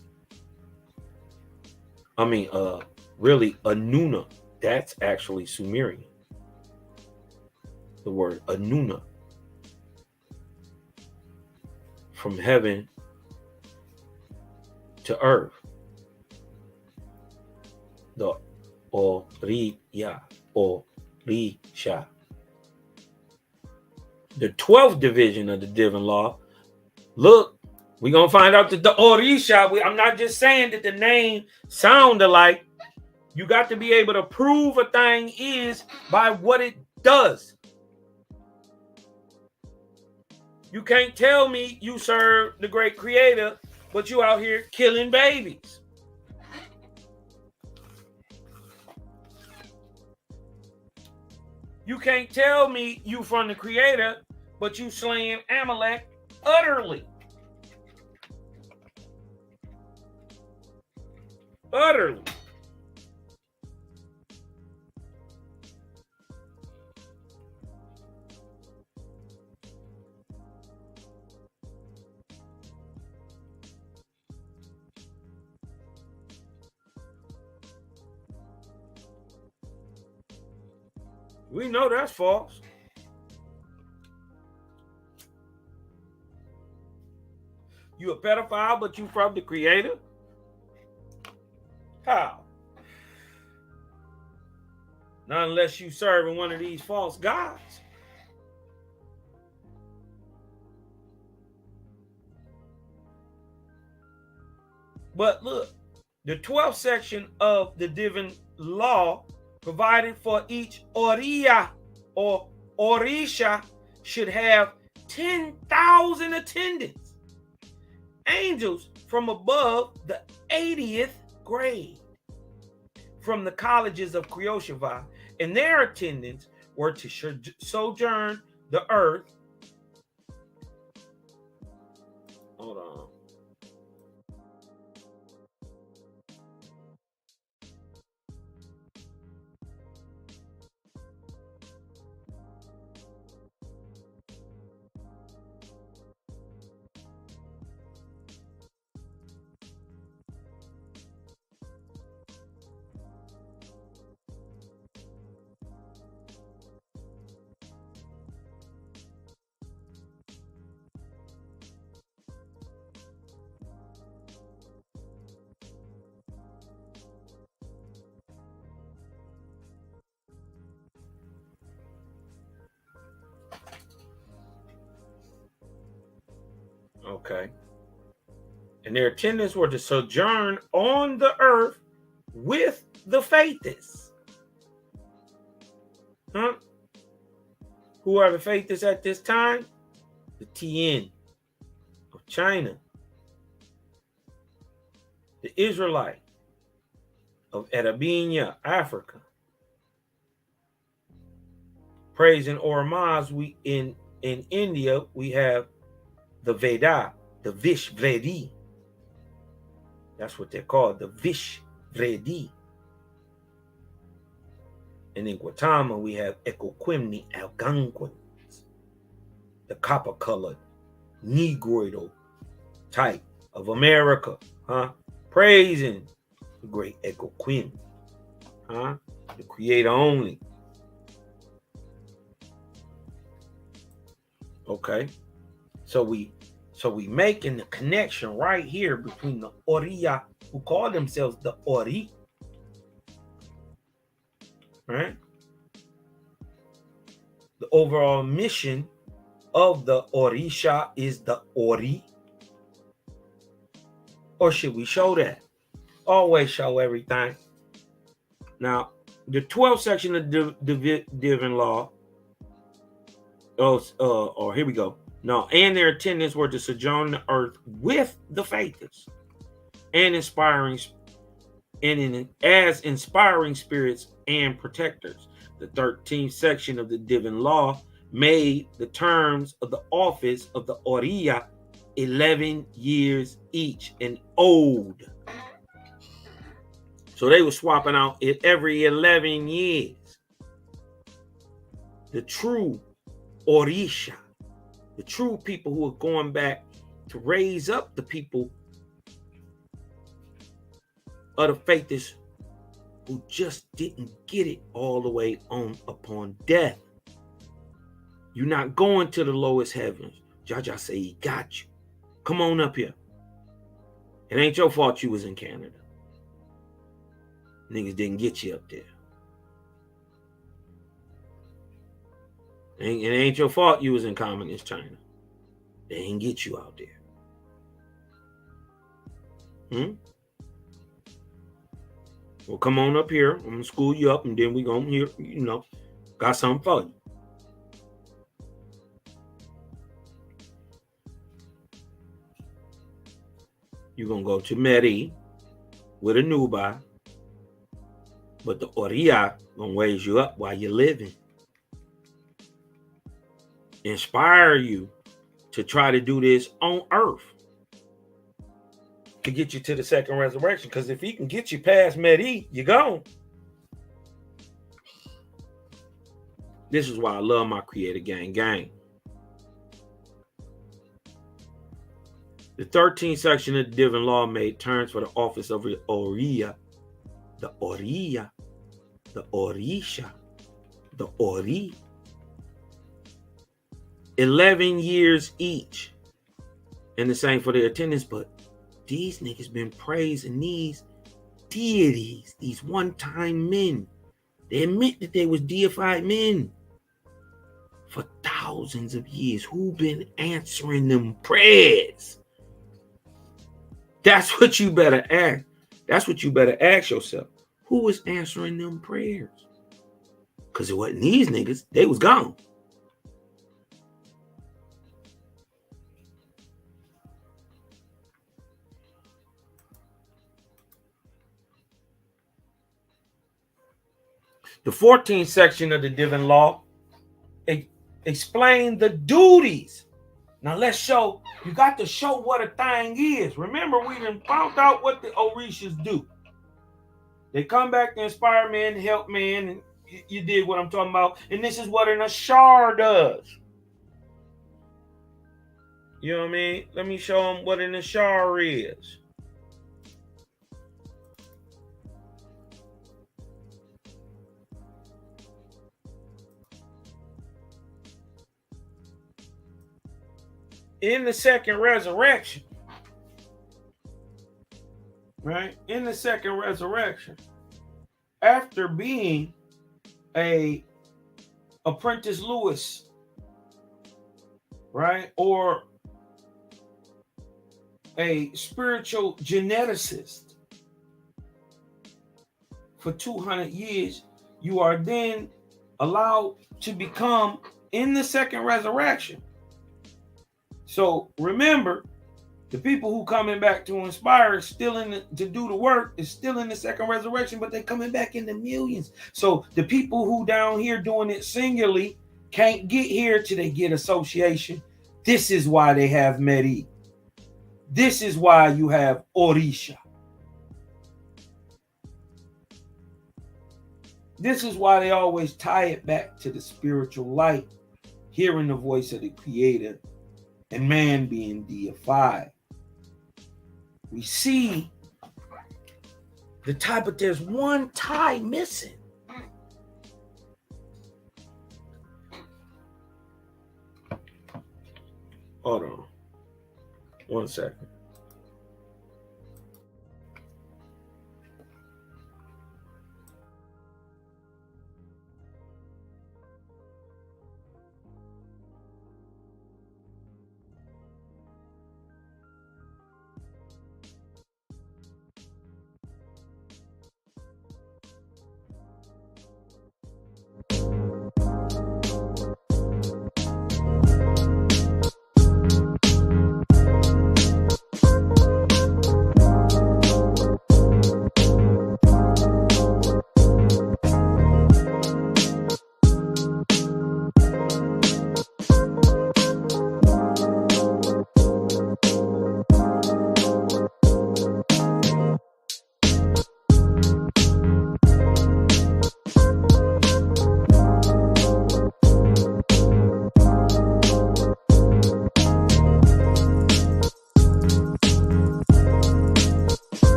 I mean, really, Anuna. That's actually Sumerian. The word Anuna. From heaven to earth. The Oriya, Orisha. The 12th division of the divine law. Look, we're going to find out that the Orisha, I'm not just saying that the name sound alike. You got to be able to prove a thing is by what it does. You can't tell me you serve the great creator, but you out here killing babies. You can't tell me you from the creator, but you slaying Amalek utterly. Utterly. We know that's false. You a pedophile, but you from the creator? How? Not unless you serving one of these false gods. But look, the 12th section of the divine law provided for each oriya or orisha should have 10,000 attendants, angels from above the 80th grade, from the colleges of Jehovih, and their attendants were to sojourn the earth. Hold on. Okay. And their attendants were to sojourn on the earth with the faithists. Huh? Who are the faithists at this time? The Tien of China. The Israelite of Arabia, Africa. Praise and Orishas, we in India, we have the Veda, the Vishvredi. That's what they're called, the Vishvredi. And in Guatemala, we have Ecoquimni Algonquins, the copper-colored Negroid type of America, huh? Praising the great Ecoquim, huh? The creator only. Okay. So we making the connection right here between the Oriya, who call themselves the Ori, right? The overall mission of the Orisha is the Ori. Or should we show that? Always show everything. Now, the 12th section of the divine law, here we go. No, and their attendants were to sojourn the earth with the faithists and as inspiring spirits and protectors. The 13th section of the divine law made the terms of the office of the oriya 11 years each and old. So they were swapping out it every 11 years. The true orisha, the true people who are going back to raise up the people of the faithers who just didn't get it all the way on upon death. You're not going to the lowest heavens. Jaja say he got you. Come on up here. It ain't your fault you was in Canada. Niggas didn't get you up there. It ain't your fault you was in communist China. They ain't get you out there. Well, come on up here. I'm gonna school you up, and then we gonna hear, got something for you. You're gonna go to Meri with a Nuba, but the Oriya gonna raise you up while you're living. Inspire you to try to do this on earth to get you to the second resurrection. Because if he can get you past Meri, you're gone. This is why I love my Creator Gang. The 13th section of the Divine Law made terms for the office of the Oriya, the Oriya, the Orisha, the Ori. 11 years each. And the same for their attendance. But these niggas been praising these deities, these one-time men. They admit that they was deified men for thousands of years. Who been answering them prayers? That's what you better ask. That's what you better ask yourself. Who was answering them prayers? Because it wasn't these niggas. They was gone. The 14th section of the Divine Law explain the duties. Now let's show, you got to show what a thing is. Remember, we done found out what the orishas do. They come back to inspire men, help men, and you did what I'm talking about. And this is what an ashar does. You know what I mean? Let me show them what an ashar is. In the second resurrection, right? In the second resurrection, after being a apprentice Lewis, right? Or a spiritual geneticist for 200 years, you are then allowed to become in the second resurrection. So remember, the people who coming back to inspire is still to do the work is still in the second resurrection, but they coming back in the millions. So the people who down here doing it singularly can't get here till they get association. This is why they have Meri. This is why you have Orisha. This is why they always tie it back to the spiritual light, hearing the voice of the Creator, and man being deified. We see the tie, but there's one tie missing. Hold on. 1 second.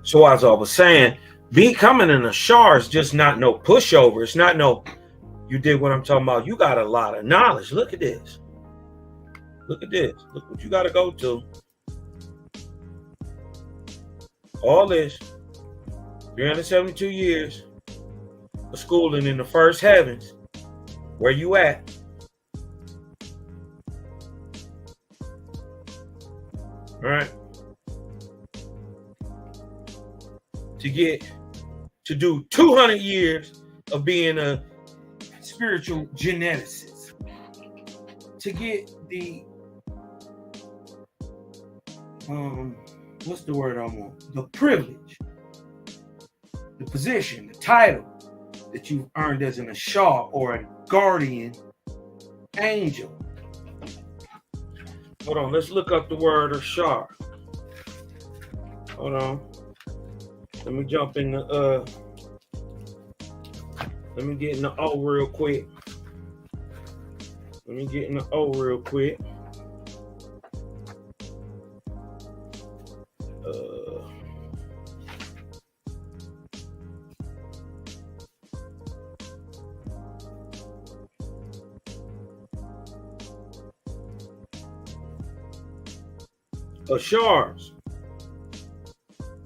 So as I was saying, becoming an ashar is just not no pushover. It's not no, you did what I'm talking about. You got a lot of knowledge. Look at this. Look at this. Look what you got to go to. All this, 372 years of schooling in the first heavens. Where you at? All right. To do 200 years of being a spiritual geneticist. To get the what's the word I want? The privilege, the position, the title that you've earned as an ashar or a guardian angel. Hold on, let's look up the word ashar. Hold on. Let me jump in the let me get in the O real quick. Ashars,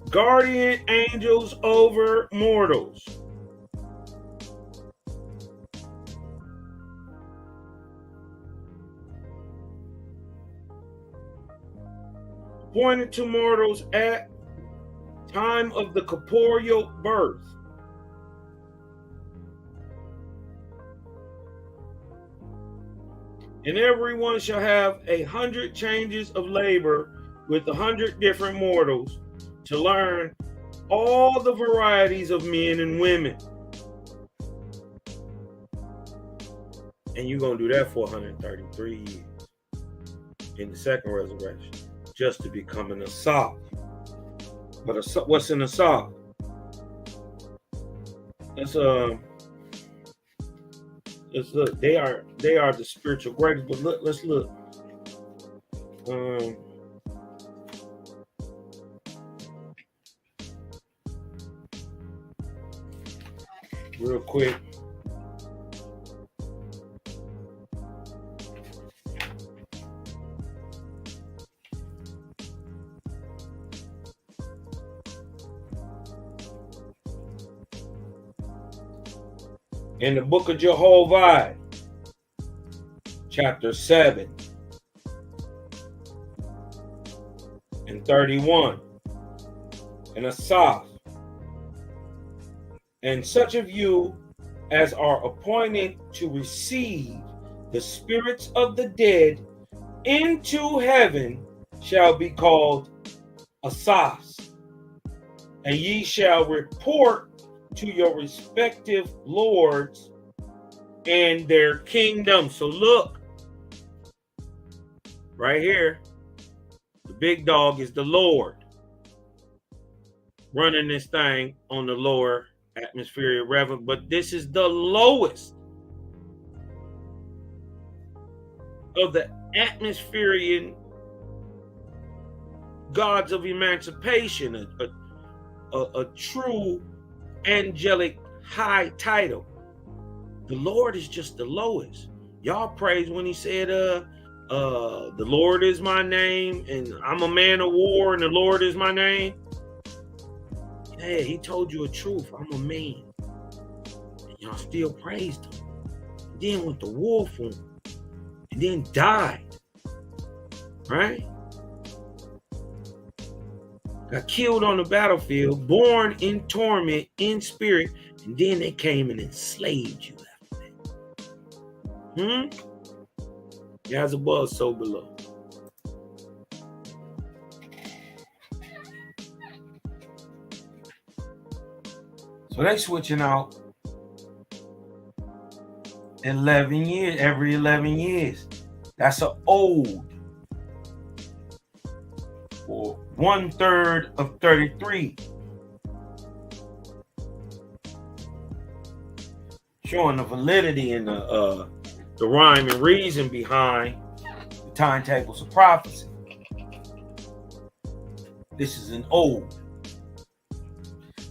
guardian angels over mortals. Appointed to mortals at time of the corporeal birth. And everyone shall have 100 changes of labor with 100 different mortals to learn all the varieties of men and women. And you're going to do that for 133 years in the second resurrection, just to become an Asaf. But what's an Asaf? It's look, they are the spiritual greatest. But look, let's look. Real quick. In the book of Jehovih, chapter 7 and 31, and Asaph, and such of you as are appointed to receive the spirits of the dead into heaven shall be called Asaphs, and ye shall report to your respective lords and their kingdom. So look, right here, the big dog is the Lord running this thing on the lower atmospheric level, but this is the lowest of the atmospheric gods of emancipation, a true angelic high title. The Lord is just the lowest. Y'all praise when he said the Lord is my name and I'm a man of war and the Lord is my name. Yeah, he told you a truth. I'm a man. And y'all still praised him. And then went to war for him. And then died. Right? Got killed on the battlefield, born in torment, in spirit, and then they came and enslaved you after that. As above, so below. So they switching out 11 years, every 11 years. That's an old. Or 1/3 of 33. Showing the validity and the rhyme and reason behind the timetables of prophecy. This is an ode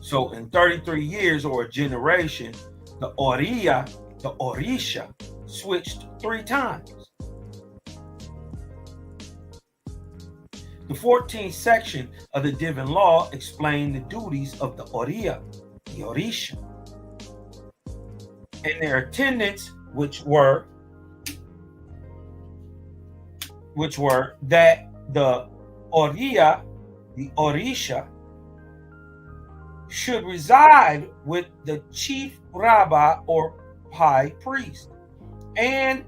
So in 33 years or a generation, the orisha switched 3 times. The 14th section of the Divine Law explained the duties of the orisha, and their attendants, which were that the orisha, should reside with the chief rabbi or high priest and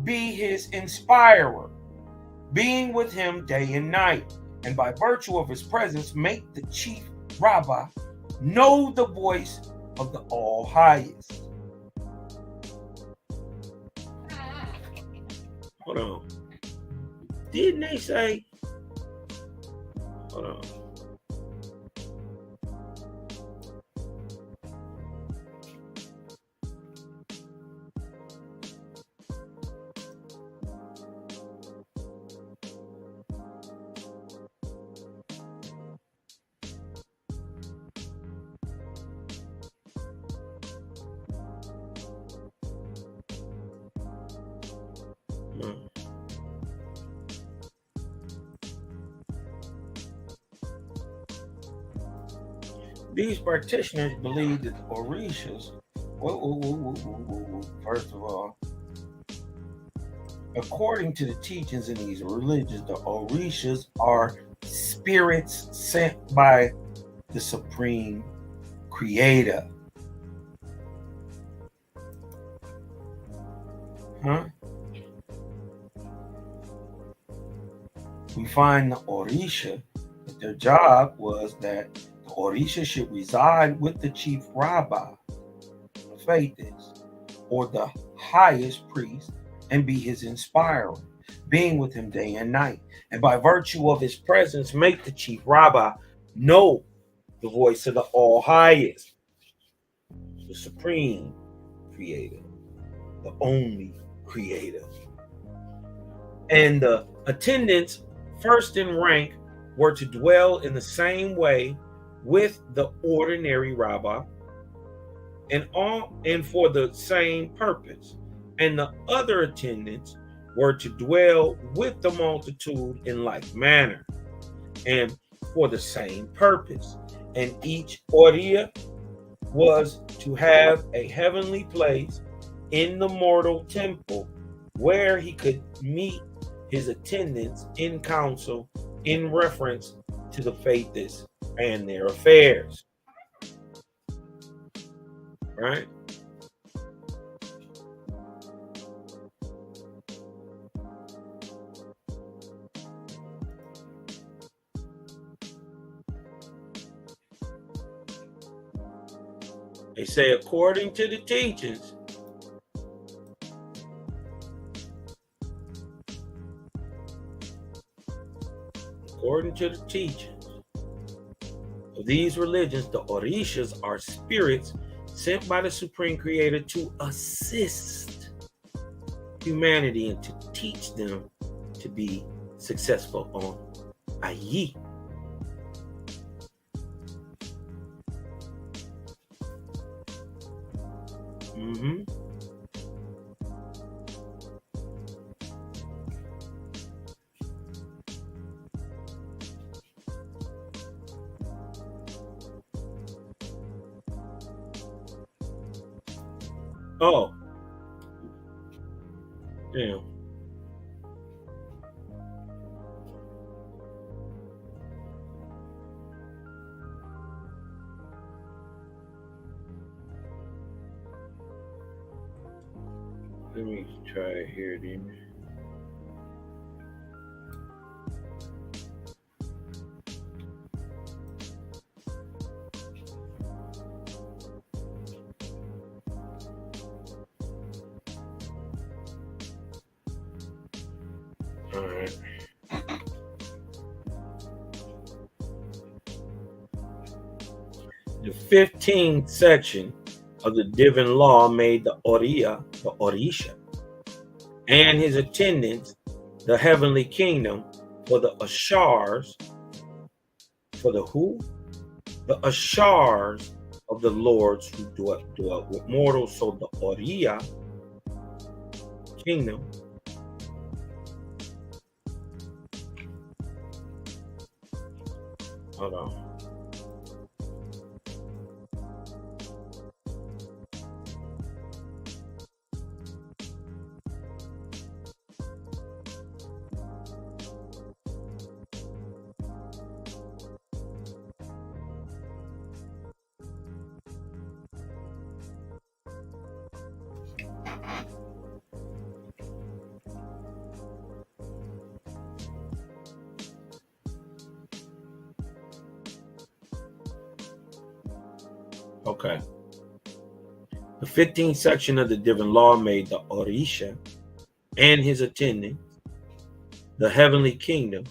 be his inspirer, being with him day and night, and by virtue of his presence make the chief rabbi know the voice of the All-Highest. Hold on. Didn't they say? Hold on. These practitioners believe that the orishas, first of all, according to the teachings in these religions, the orishas are spirits sent by the Supreme Creator. We find the orisha, that their job was that the orisha should reside with the chief rabbi, the faith is, or the highest priest, and be his inspirer, being with him day and night, and by virtue of his presence make the chief rabbi know the voice of the All-Highest, the Supreme Creator, the only Creator. And the attendants, first in rank, were to dwell in the same way with the ordinary rabbi, and for the same purpose. And the other attendants were to dwell with the multitude in like manner, and for the same purpose. And each ordia was to have a heavenly place in the mortal temple where he could meet his attendants in council in reference to the faithists and their affairs. Right? They say, according to the teachings, of these religions, the orishas are spirits sent by the Supreme Creator to assist humanity and to teach them to be successful on Ayi. Oh, damn. Let me try it here, then. All right. The 15th section of the Divine Law made the orisha, and his attendants, the heavenly kingdom, for the ashars, for the who? the orishas of the lords who dwell with mortals. So the Oriya kingdom hold on. Okay. The 15th section of the divine law made the Orisha and his attendants the heavenly kingdom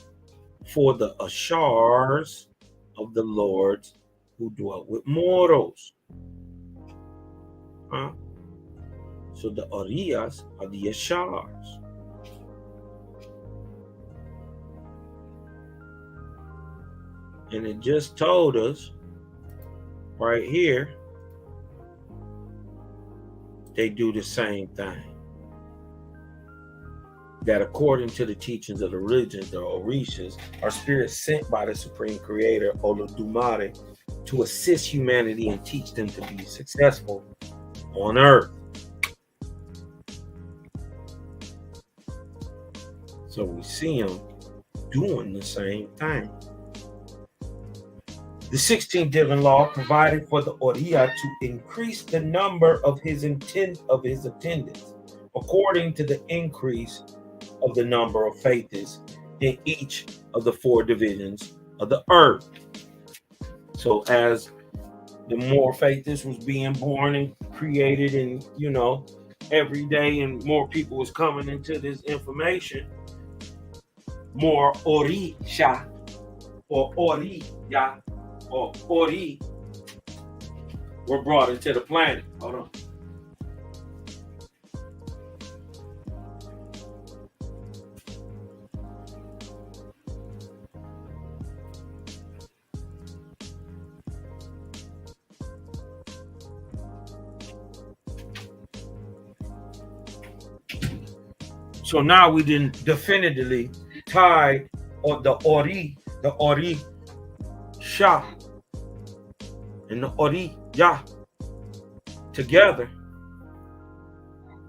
for the orishas of the lords who dwell with mortals. Huh? So the orishas are the orishas. And it just told us right here they do the same thing. That according to the teachings of the religions, the orishas are spirits sent by the Supreme Creator, Olodumare, to assist humanity and teach them to be successful on earth. So we see them doing the same thing. The 16th divine law provided for the Oriya to increase the number of his attendants according to the increase of the number of faiths in each of the 4 divisions of the earth. So as the more faiths was being born and created and every day, and more people was coming into this information, more orisha or oriya or ori were brought into the planet. Hold on. So now we didn't definitively tie the Ori Shah and the Ori Yah together.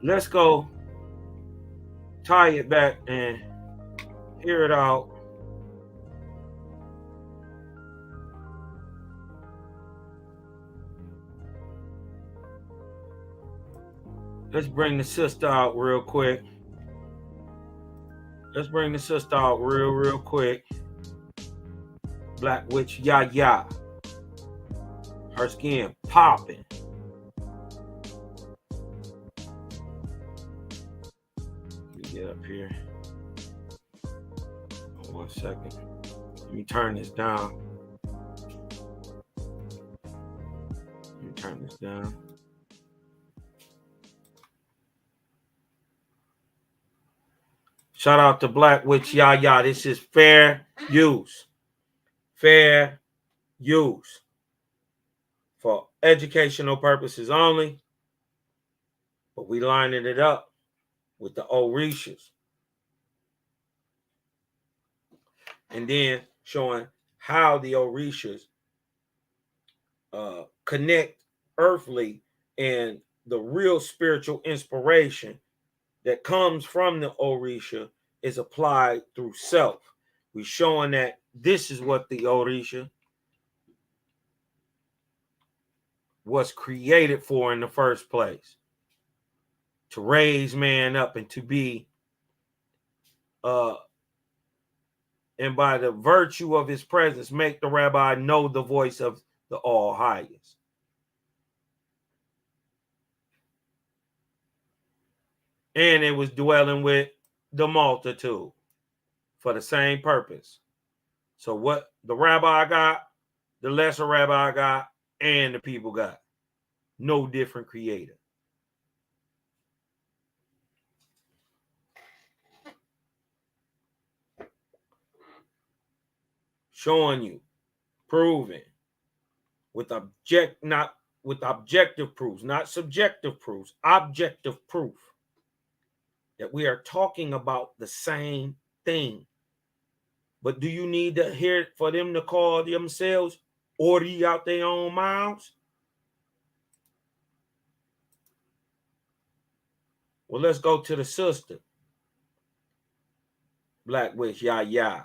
Let's go tie it back and hear it out. Let's bring the sister out real quick. Real quick. Black Witch Yah. Her skin popping. Let me get up here. Oh, 1 second. Let me turn this down. Shout out to Black Witch Yah. This is fair use. Fair use. For educational purposes only. But we lining it up with the orishas. And then showing how the orishas connect earthly and the real spiritual inspiration that comes from the orisha is applied through self. We're showing that this is what the orisha was created for in the first place. To raise man up and to be and by the virtue of his presence, make the rabbi know the voice of the all highest. And it was dwelling with the multitude for the same purpose. So what the rabbi got, the lesser rabbi got, and the people got. No different creator. Showing you, proving not with objective proofs, not subjective proofs, objective proof that we are talking about the same thing. But do you need to hear it for them to call themselves Ori out their own mouths? Well, let's go to the sister. Black Witch, yah.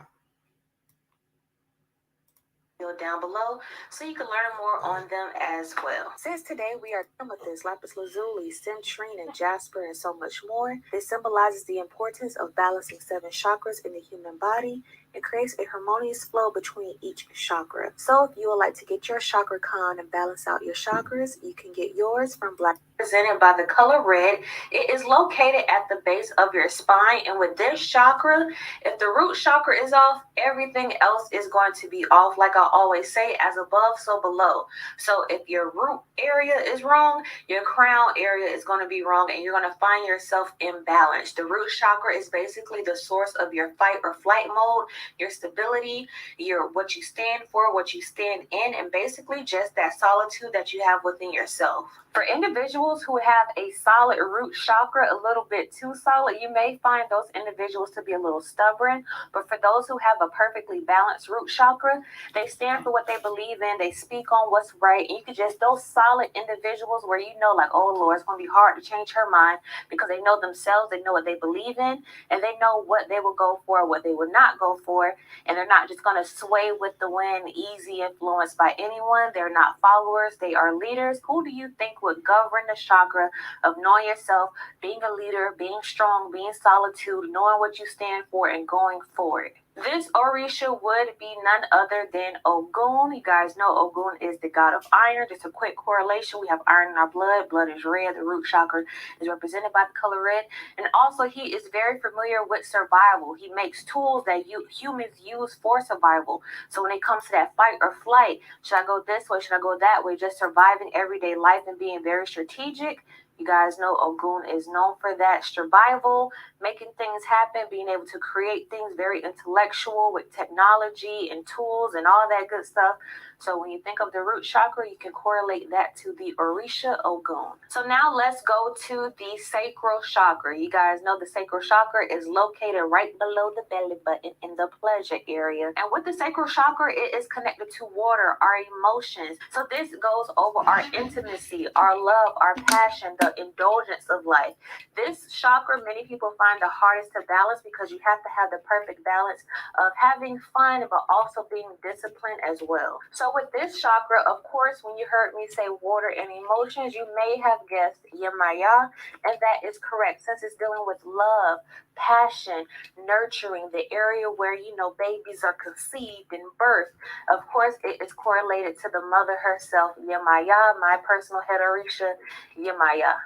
Down below so you can learn more on them as well. Since today we are amethyst, lapis lazuli, citrine, and jasper, and so much more, this symbolizes the importance of balancing 7 chakras in the human body and creates a harmonious flow between each chakra. So if you would like to get your chakra con and balance out your chakras, you can get yours from Black. Presented by the color red. It is located at the base of your spine, and with this chakra, if the root chakra is off, everything else is going to be off. Like I always say, as above, so below. So if your root area is wrong, your crown area is going to be wrong, and you're going to find yourself imbalanced. The root chakra is basically the source of your fight or flight mode, your stability, your what you stand for, what you stand in, and basically just that solitude that you have within yourself. For individuals who have a solid root chakra, a little bit too solid, you may find those individuals to be a little stubborn. But for those who have a perfectly balanced root chakra, they stand for what they believe in. They speak on what's right. And you could just, those solid individuals where you know, like, oh Lord, it's going to be hard to change her mind because they know themselves, they know what they believe in, and they know what they will go for, what they will not go for. And they're not just going to sway with the wind, easy influenced by anyone. They're not followers. They are leaders. Who do you think would govern the chakra of knowing yourself, being a leader, being strong, being solitude, knowing what you stand for, and going forward? This Orisha would be none other than Ogun. You guys know Ogun is the god of iron. Just a quick correlation. We have iron in our blood. Blood is red. The root chakra is represented by the color red. And also, he is very familiar with survival. He makes tools that humans use for survival. So when it comes to that fight or flight, should I go this way? Should I go that way? Just surviving everyday life and being very strategic. You guys know Ogun is known for that survival, making things happen, being able to create things, very intellectual with technology and tools and all that good stuff. So when you think of the root chakra, you can correlate that to the Orisha Ogun. So now let's go to the sacral chakra. You guys know the sacral chakra is located right below the belly button in the pleasure area. And with the sacral chakra, it is connected to water, our emotions. So this goes over our intimacy, our love, our passion, the indulgence of life. This chakra, many people find the hardest to balance because you have to have the perfect balance of having fun, but also being disciplined as well. So with this chakra, of course, when you heard me say water and emotions, you may have guessed Yemaya, and that is correct since it's dealing with love, passion, nurturing, the area where, you know, babies are conceived and birthed. Of course, it is correlated to the mother herself, Yemaya, my personal head Orisha, Yemaya.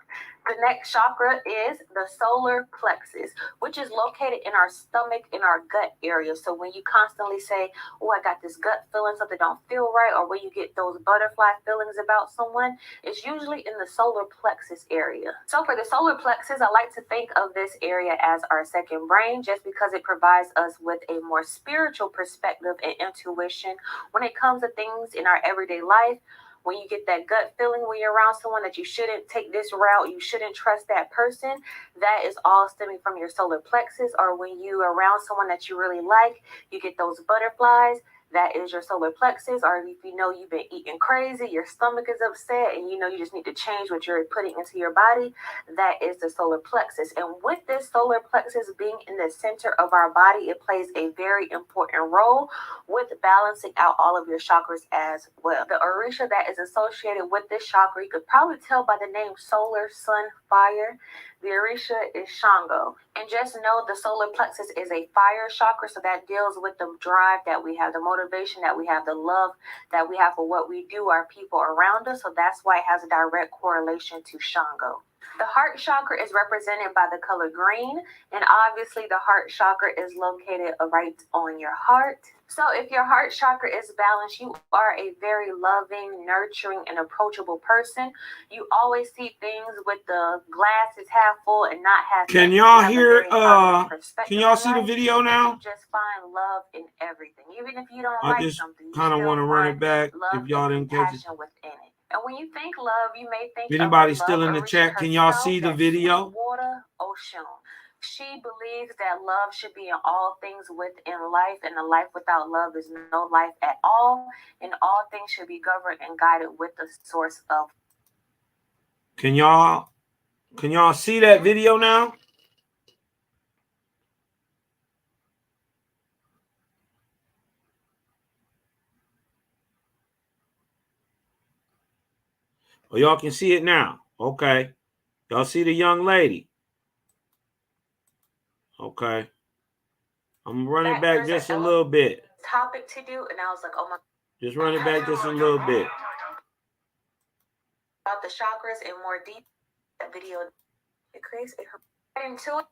The next chakra is the solar plexus, which is located in our stomach, in our gut area. So when you constantly say, oh, I got this gut feeling, something don't feel right, or when you get those butterfly feelings about someone, it's usually in the solar plexus area. So for the solar plexus, I like to think of this area as our second brain, just because it provides us with a more spiritual perspective and intuition when it comes to things in our everyday life. When you get that gut feeling when you're around someone that you shouldn't take this route, you shouldn't trust that person, that is all stemming from your solar plexus. Or when you are around someone that you really like, you get those butterflies, that is your solar plexus. Or if you know you've been eating crazy, your stomach is upset, and you know you just need to change what you're putting into your body, that is the solar plexus. And with this solar plexus being in the center of our body, it plays a very important role with balancing out all of your chakras as well. The Orisha that is associated with this chakra, you could probably tell by the name solar, sun, fire. The Orisha is Shango. And just know the solar plexus is a fire chakra, so that deals with the drive that we have, the motivation that we have, the love that we have for what we do, our people around us. So that's why it has a direct correlation to Shango. The heart chakra is represented by the color green, and obviously the heart chakra is located right on your heart. So if your heart chakra is balanced, you are a very loving, nurturing, and approachable person. You always see things with the glass is half full and not half empty. Can y'all hear? Can y'all see the video now? You just find love in everything, even if you don't I like just something. You kind of want to run it back love if y'all didn't catch it. within it. And when you think love, you may think if anybody's still in the chat, can y'all see the video? Water, ocean. She believes that love should be in all things within life, and a life without love is no life at all, and all things should be governed and guided with the source of. Can y'all see that video now? Oh, y'all can see it now. Okay. Y'all see the young lady? Okay. I'm running back just a little bit. Topic to do, and I was like, oh my. Just run it back just a little bit. About the chakras in more detail. That video, it creates a into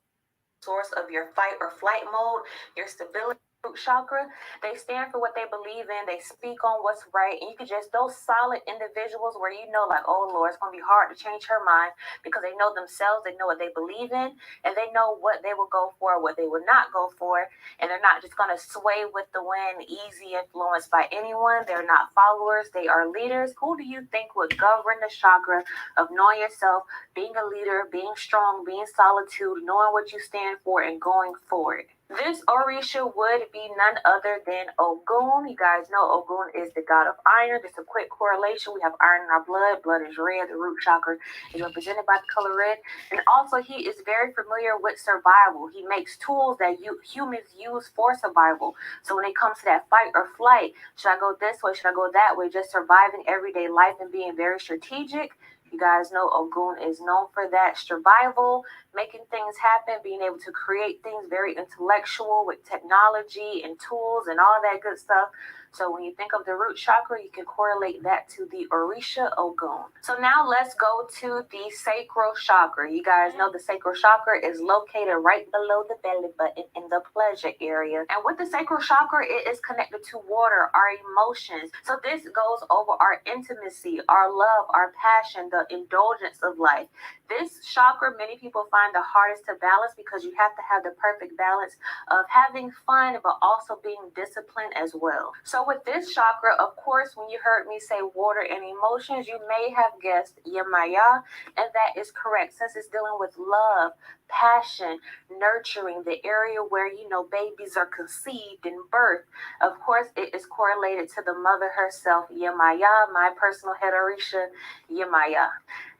source of your fight or flight mode, your stability. Root chakra, they stand for what they believe in. They speak on what's right, and you can just those solid individuals where you know, like, oh Lord, it's gonna be hard to change her mind because they know themselves, they know what they believe in, and they know what they will go for, what they will not go for, and they're not just gonna sway with the wind, easy influenced by anyone. They're not followers, they are leaders. Who do you think would govern the chakra of knowing yourself, being a leader, being strong, being solitude, knowing what you stand for, and going forward? This orisha would be none other than Ogun. You guys know Ogun is the god of iron. Just a quick correlation. We have iron in our blood. Blood is red. The root chakra is represented by the color red. And also, he is very familiar with survival. He makes tools that humans use for survival. So when it comes to that fight or flight, should I go this way? Should I go that way? Just surviving everyday life and being very strategic. You guys know Ogun is known for that survival, making things happen, being able to create things, very intellectual with technology and tools and all that good stuff. So when you think of the root chakra, you can correlate that to the orisha Ogun. So now let's go to the sacral chakra. You guys know the sacral chakra is located right below the belly button in the pleasure area. And with the sacral chakra, it is connected to water, our emotions. So this goes over our intimacy, our love, our passion, the indulgence of life. This chakra, many people find the hardest to balance because you have to have the perfect balance of having fun, but also being disciplined as well. So with this chakra, of course, when you heard me say water and emotions, you may have guessed Yemaya, and that is correct since it's dealing with love, passion, nurturing, the area where, you know, babies are conceived and birthed. Of course, it is correlated to the mother herself, Yemaya, my personal head orisha, Yemaya.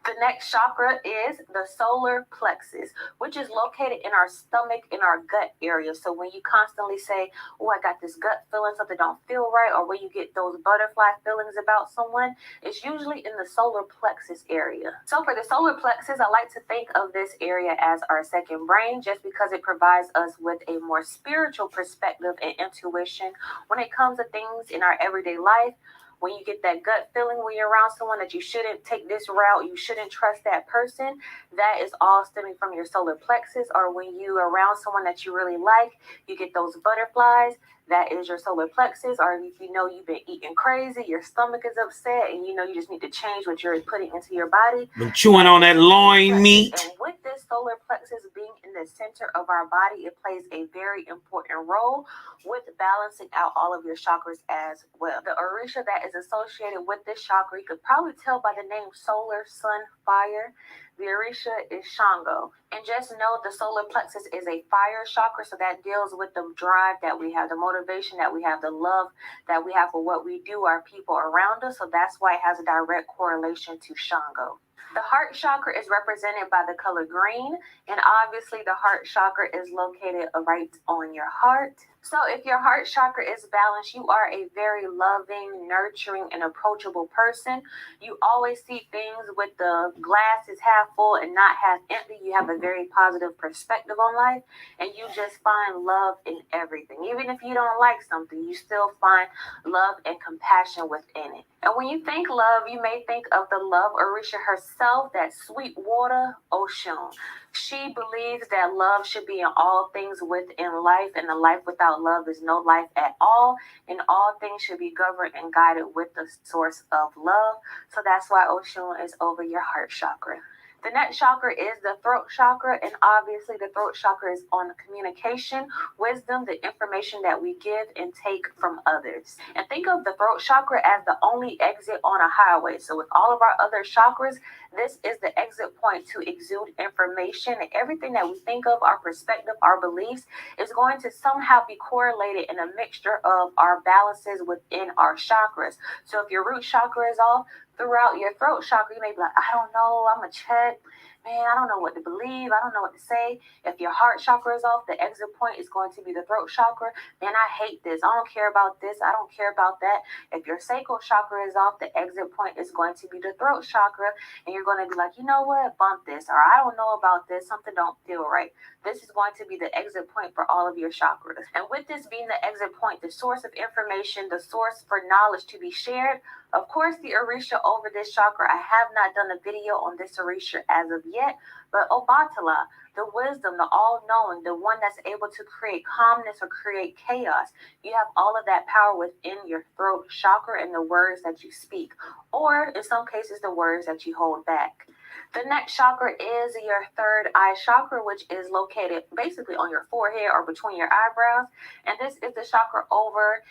The next chakra is the solar plexus, which is located in our stomach, in our gut area. So when you constantly say, oh, I got this gut feeling, something don't feel right, or when you get those butterfly feelings about someone, it's usually in the solar plexus area. So for the solar plexus, I like to think of this area as our second brain, just because it provides us with a more spiritual perspective and intuition when it comes to things in our everyday life. When you get that gut feeling when you're around someone that you shouldn't take this route, you shouldn't trust that person, that is all stemming from your solar plexus. Or when you are around someone that you really like, you get those butterflies, that is your solar plexus. Or if you know you've been eating crazy, your stomach is upset, and you know you just need to change what you're putting into your body. Been chewing on that loin meat. And with this solar plexus being in the center of our body, it plays a very important role with balancing out all of your chakras as well. The orisha that is associated with this chakra, you could probably tell by the name solar, sun, fire. The orisha is Shango. And just know the solar plexus is a fire chakra, so that deals with the drive that we have, the motivation that we have, the love that we have for what we do, our people around us. So that's why it has a direct correlation to Shango. The heart chakra is represented by the color green, and obviously the heart chakra is located right on your heart. So if your heart chakra is balanced, you are a very loving, nurturing, and approachable person. You always see things with the glass is half full and not half empty. You have a very positive perspective on life, and you just find love in everything. Even if you don't like something, you still find love and compassion within it. And when you think love, you may think of the love Orisha herself, that sweet water, Oshun. She believes that love should be in all things within life, and a life without love is no life at all. And all things should be governed and guided with the source of love. So that's why Oshun is over your heart chakra. The next chakra is the throat chakra, and obviously the throat chakra is on communication, wisdom, the information that we give and take from others. And think of the throat chakra as the only exit on a highway. So with all of our other chakras, this is the exit point to exude information, and everything that we think of, our perspective, our beliefs, is going to somehow be correlated in a mixture of our balances within our chakras. So if your root chakra is off, throughout your throat chakra, you may be like, I don't know, I'm a check. Man, I don't know what to believe. I don't know what to say. If your heart chakra is off, the exit point is going to be the throat chakra. Man, I hate this. I don't care about this. I don't care about that. If your sacral chakra is off, the exit point is going to be the throat chakra. And you're going to be like, you know what? Bump this. Or I don't know about this. Something don't feel right. This is going to be the exit point for all of your chakras. And with this being the exit point, the source of information, the source for knowledge to be shared, of course, the Orisha over this chakra, I have not done a video on this Orisha as of yet, but Obatala, the wisdom, the all-knowing, the one that's able to create calmness or create chaos. You have all of that power within your throat chakra and the words that you speak, or in some cases, the words that you hold back. The next chakra is your third eye chakra, which is located basically on your forehead or between your eyebrows. And this is the chakra over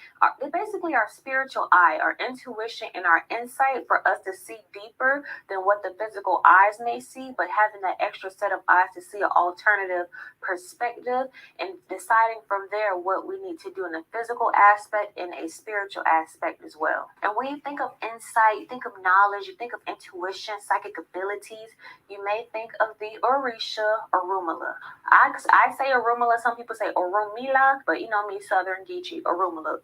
basically our spiritual eye, our intuition and our insight, for us to see deeper than what the physical eyes may see, but having that extra set of eyes to see an alternative perspective and deciding from there what we need to do in a physical aspect and a spiritual aspect as well. And when you think of insight, you think of knowledge, you think of intuition, psychic abilities, you may think of the Orisha Orunmila. I say Orunmila, some people say Orunmila, but you know me, Southern Geechee, Orunmila.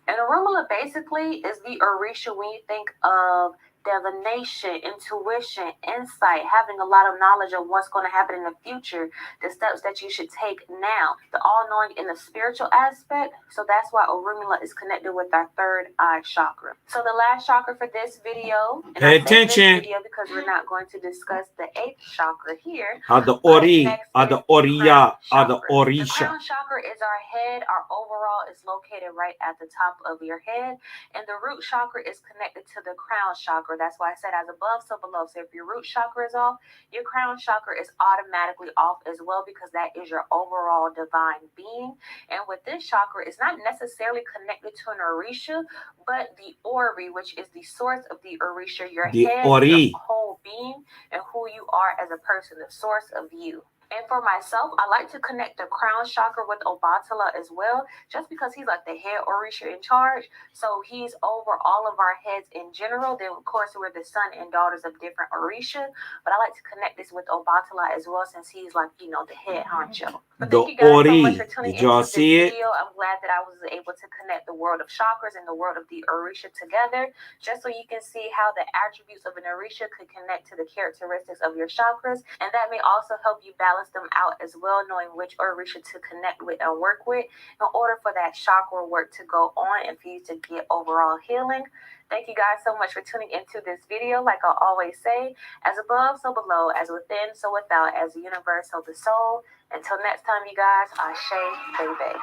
And Orunmila basically is the Orisha when you think of divination, intuition, insight, having a lot of knowledge of what's going to happen in the future, the steps that you should take now, the all-knowing in the spiritual aspect. So that's why Orunmila is connected with our third eye chakra. So the last chakra for this video, and Pay I say attention. this video because we're not going to discuss the eighth chakra here. The Ori, the Oriya, the The Orisha. crown chakra is our head. Our overall is located right at the top of your head. And the root chakra is connected to the crown chakra. That's why I said as above, so below. So if your root chakra is off, your crown chakra is automatically off as well, because that is your overall divine being. And with this chakra, it's not necessarily connected to an Orisha, but the Ori, which is the source of the Orisha, your head, Ori, your whole being, and who you are as a person, the source of you. And for myself, I like to connect the crown chakra with Obatala as well, just because he's like the head Orisha in charge. So he's over all of our heads in general. Then, of course, we're the son and daughters of different Orisha. But I like to connect this with Obatala as well, since he's like, you know, the head honcho. But thank you guys so much for tuning into this video. I'm glad that I was able to connect the world of chakras and the world of the Orisha together, just so you can see how the attributes of an Orisha could connect to the characteristics of your chakras. And that may also help you balance them out as well, knowing which Orisha to connect with and work with in order for that chakra work to go on and for you to get overall healing. Thank you guys so much for tuning into this video. Like I always say, as above, so below, as within, so without, as the universe, so the soul. Until next time, you guys, Ashe, baby.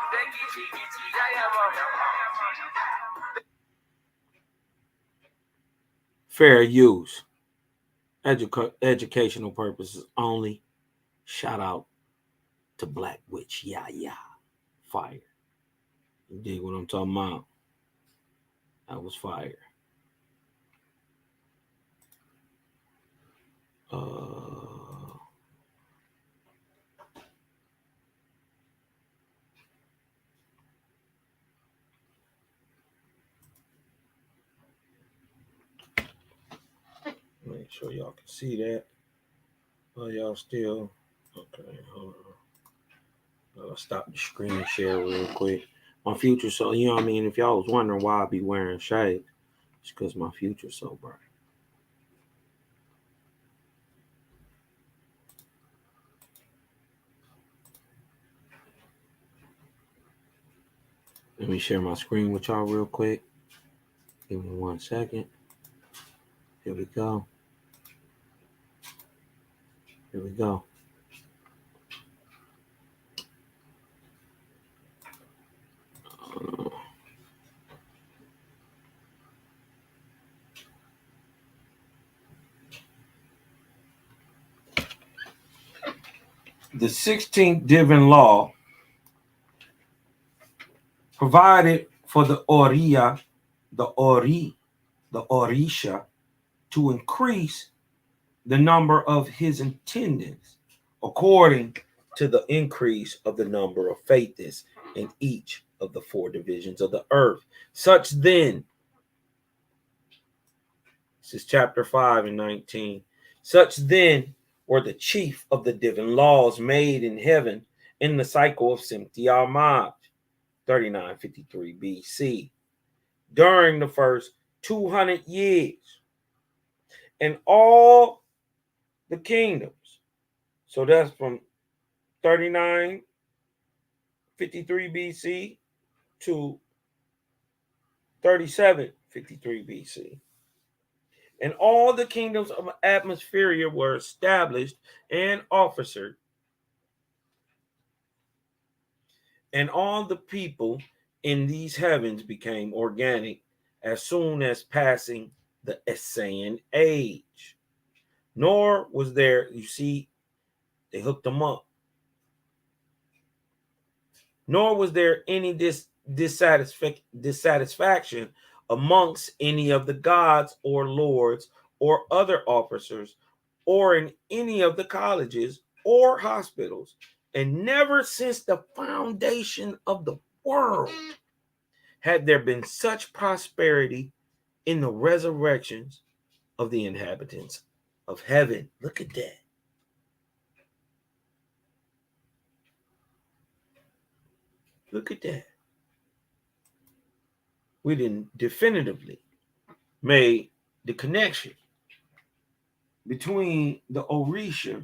fair use, educational purposes only. Shout out to Black Witch, yeah, fire. You dig what I'm talking about? That was fire. Make sure y'all can see that. Oh, y'all still okay? Hold on. I'll stop the screen share real quick. My future, so you know what I mean. If y'all was wondering why I be wearing shades, it's because my future's so bright. Let me share my screen with y'all real quick. Give me 1 second. Here we go. Here we go. The 16th divine law provided for the orisha, the orisha, to increase the number of his attendants according to the increase of the number of faiths in each of the 4 divisions of the earth. Such then, this is chapter 5 and 19. Such then were the chief of the divine laws made in heaven in the cycle of Simti al-Maj, 3953 BC, during the first 200 years. And all the kingdoms, so that's from 3953 BC to 3753 BC. And all the kingdoms of atmosphere were established and officered, and all the people in these heavens became organic as soon as passing the Essene age. Nor was there, you see, they hooked them up. Nor was there any dissatisfaction amongst any of the gods or lords or other officers or in any of the colleges or hospitals. And never since the foundation of the world had there been such prosperity in the resurrections of the inhabitants of heaven. Look at that. Look at that. We didn't definitively made the connection between the orisha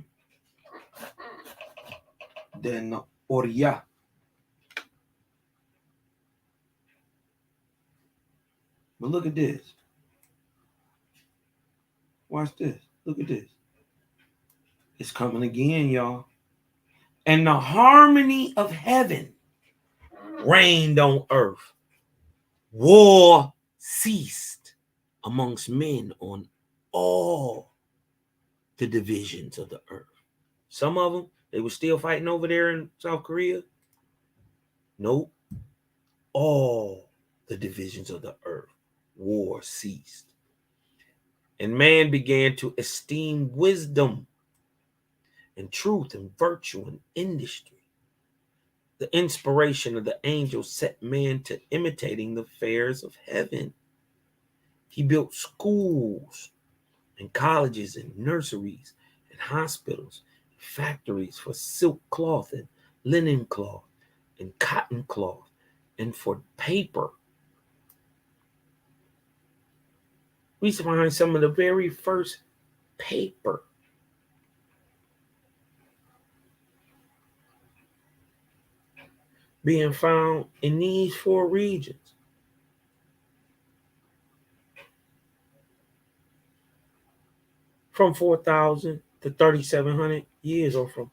and the oriya. But look at this. Watch this. Look at this. It's coming again, y'all. And the harmony of heaven reigned on earth. War ceased amongst men on all the divisions of the earth. Some of them, they were still fighting over there in South Korea. Nope. All the divisions of the earth, war ceased. And man began to esteem wisdom and truth and virtue and industry. The inspiration of the angels set man to imitating the fairs of heaven. He built schools and colleges and nurseries and hospitals, and factories for silk cloth and linen cloth and cotton cloth and for paper. We find some of the very first paper being found in these 4 regions. From 4,000 to 3,700 years, or from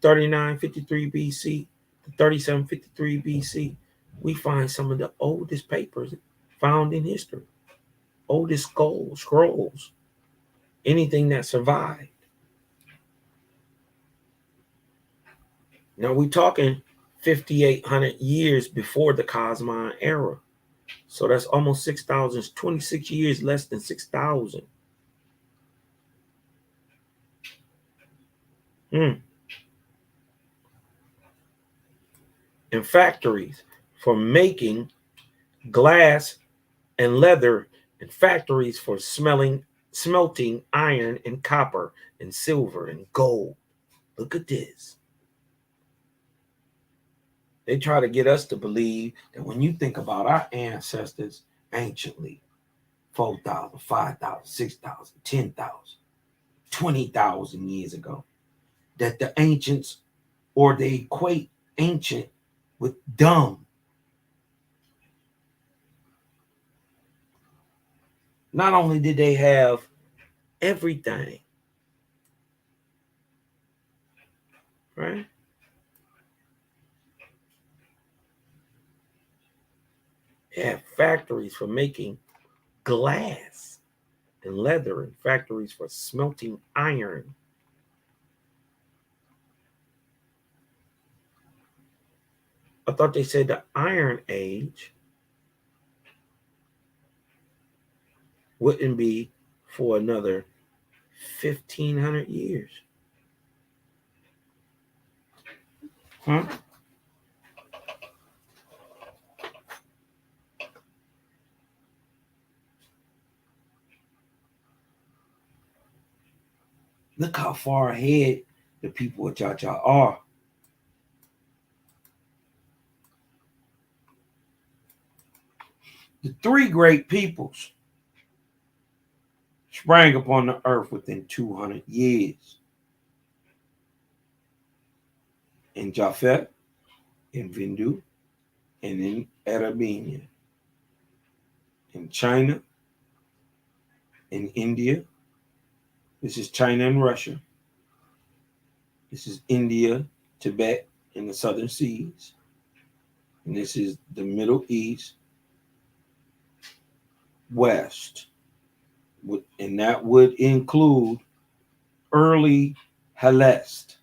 3953 BC to 3753 BC, we find some of the oldest papers found in history, oldest scrolls, anything that survived. Now we're talking 5,800 years before the Cosmine era. So that's almost 6,000, 26 years less than 6,000. And factories for making glass and leather, and factories for smelting iron and copper and silver and gold. Look at this. They try to get us to believe that when you think about our ancestors anciently, 4,000, 5,000, 6,000, 10,000, 20,000 years ago, that the ancients, or they equate ancient with dumb. Not only did they have everything, right? They had factories for making glass and leather, and factories for smelting iron. I thought they said the Iron Age wouldn't be for another 1,500 years. Huh? Look how far ahead the people of Jaja are. The three great peoples sprang upon the earth within 200 years. In Japhet, in Vindu, and in Arabia. In China, in India. This is China and Russia. This is India, Tibet, and the southern seas. And this is the Middle East, West. And that would include early Hellenes.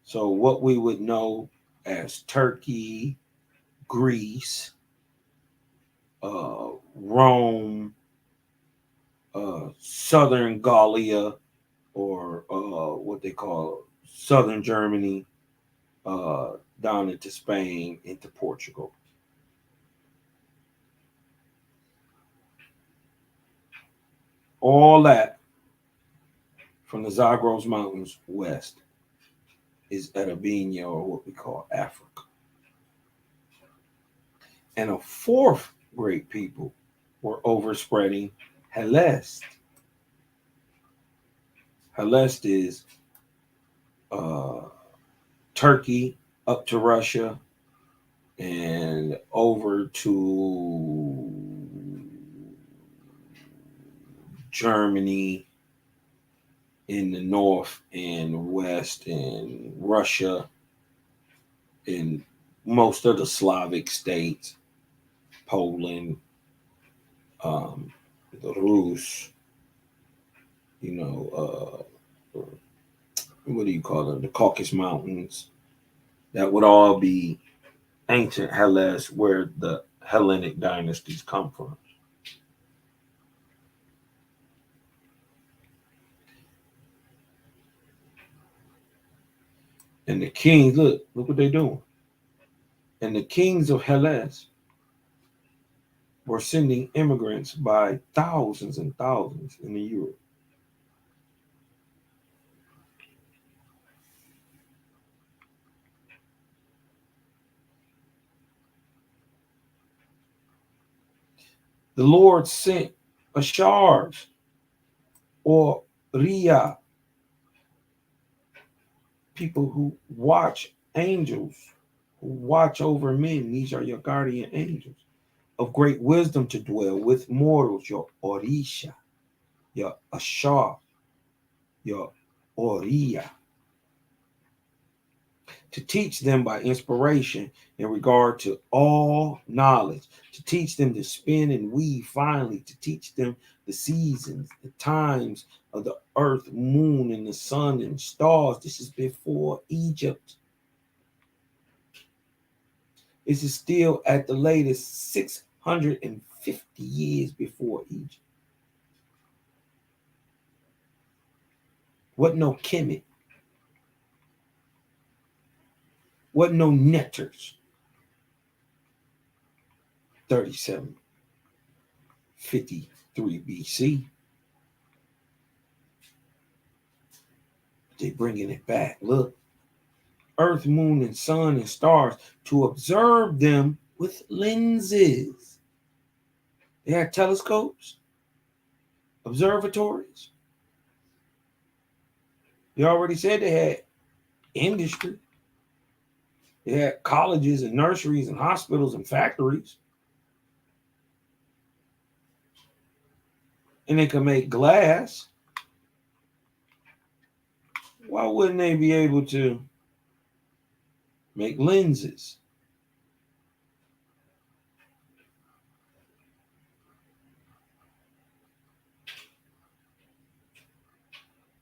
So what we would know as Turkey, Greece, Rome, southern Gallia, or what they call southern Germany, down into Spain, into Portugal. All that from the Zagros Mountains west is Arabia, or what we call Africa. And a fourth great people were overspreading Hellenes. Hellenes is Turkey up to Russia and over to Germany in the north and west, and Russia and most of the Slavic states, Poland, the Rus, what do you call them? The Caucasus Mountains. That would all be ancient Hellas, where the Hellenic dynasties come from. And the kings, look what they're doing. And the kings of Hellas were sending immigrants by thousands and thousands into Europe. The Lord sent Ashars or Ria, people who watch angels, who watch over men. These are your guardian angels of great wisdom to dwell with mortals, your orisha, your ashar, your oriya, to teach them by inspiration in regard to all knowledge, to teach them to spin and weave finely, to teach them the seasons, the times of the earth, moon, and the sun and stars. This is before Egypt. This is still at the latest 650 years before Egypt. What no Kemet? What no Netters? 3753 BC. They bringing it back. Look, earth, moon, and sun and stars, to observe them with lenses. They had telescopes, observatories. They already said they had industry. They had colleges and nurseries and hospitals and factories. and they can make glass, why wouldn't they be able to make lenses?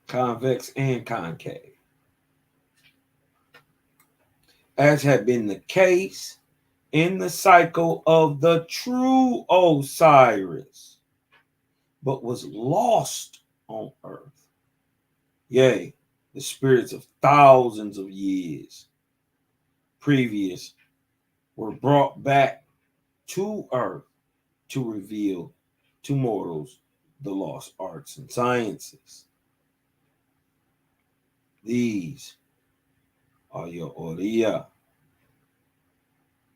Convex and concave. As had been the case in the cycle of the true Osiris, but was lost on earth. Yea, the spirits of thousands of years previous were brought back to earth to reveal to mortals the lost arts and sciences. These are your orishas.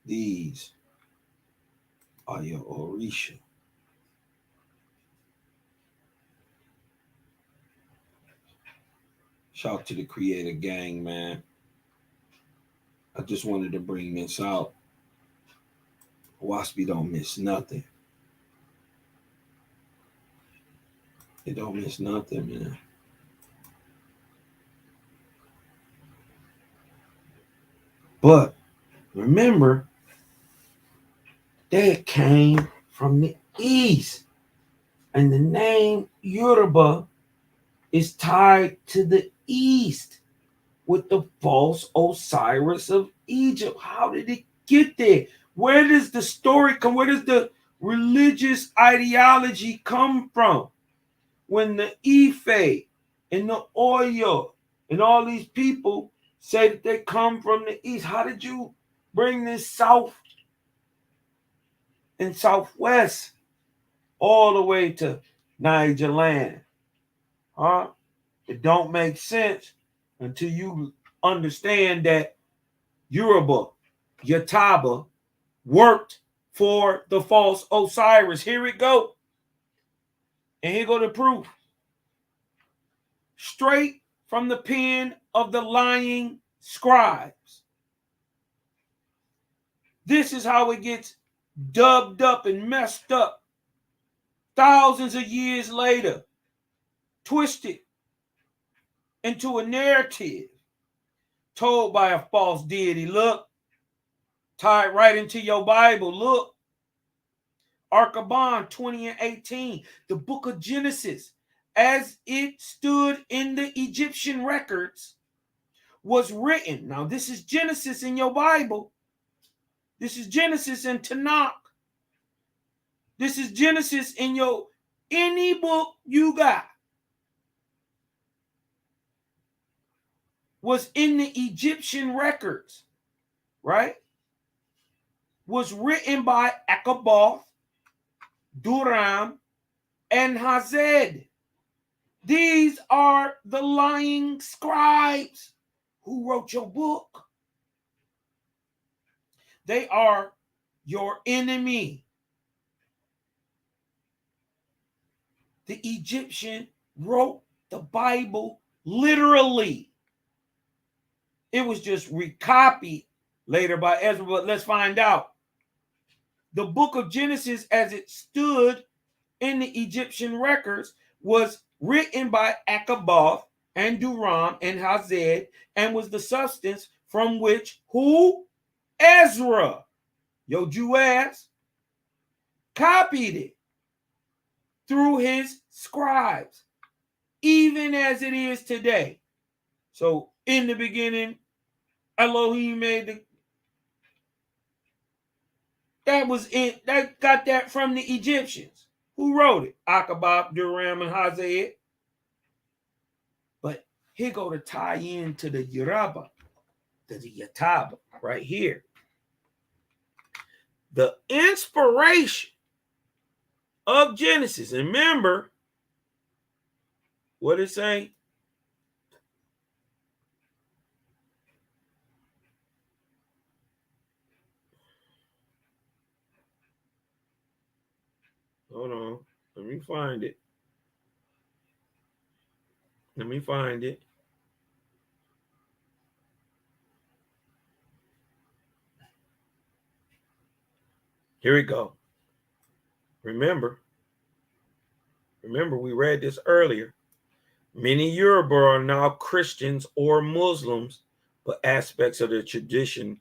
These are your orishas. Shout to the Creator Gang, man. I just wanted to bring this out. Waspy don't miss nothing. It don't miss nothing, man. But remember, they came from the east. And the name Yoruba is tied to the east with the false Osiris of Egypt. How did it get there? Where does the story come? Where does the religious ideology come from? When the Ife and the Oyo and all these people say that they come from the east, how did you bring this south and southwest all the way to Niger land? Huh? It don't make sense until you understand that Yoruba, Yataba, worked for the false Osiris. Here it go. And here go the proof. Straight from the pen of the lying scribes. This is how it gets dubbed up and messed up thousands of years later, twisted into a narrative told by a false deity. Look, tied right into your Bible. Look, Archabon 20 and 18, the book of Genesis, as it stood in the Egyptian records, was written. Now, this is Genesis in your Bible. This is Genesis in Tanakh. This is Genesis in your any book you got. Was in the Egyptian records, right? Was written by Akaboth, Duram, and Hazed. These are the lying scribes who wrote your book. They are your enemy. The Egyptian wrote the Bible literally. It was just recopied later by Ezra, but let's find out. The book of Genesis, as it stood in the Egyptian records, was written by Akaboth and Duram and Hazed, and was the substance from which who? Ezra, your Jew ass, copied it through his scribes, even as it is today. So in the beginning, Elohim made the. That was it. That got that from the Egyptians. Who wrote it? Akaboth, Duram, and Hazed. But here go to tie in to the Yoruba, to the Yataba, right here. The inspiration of Genesis. And remember what it say? Hold on. Let me find it. Let me find it. Here we go. Remember, Remember, we read this earlier. Many Yoruba are now Christians or Muslims, but aspects of their tradition,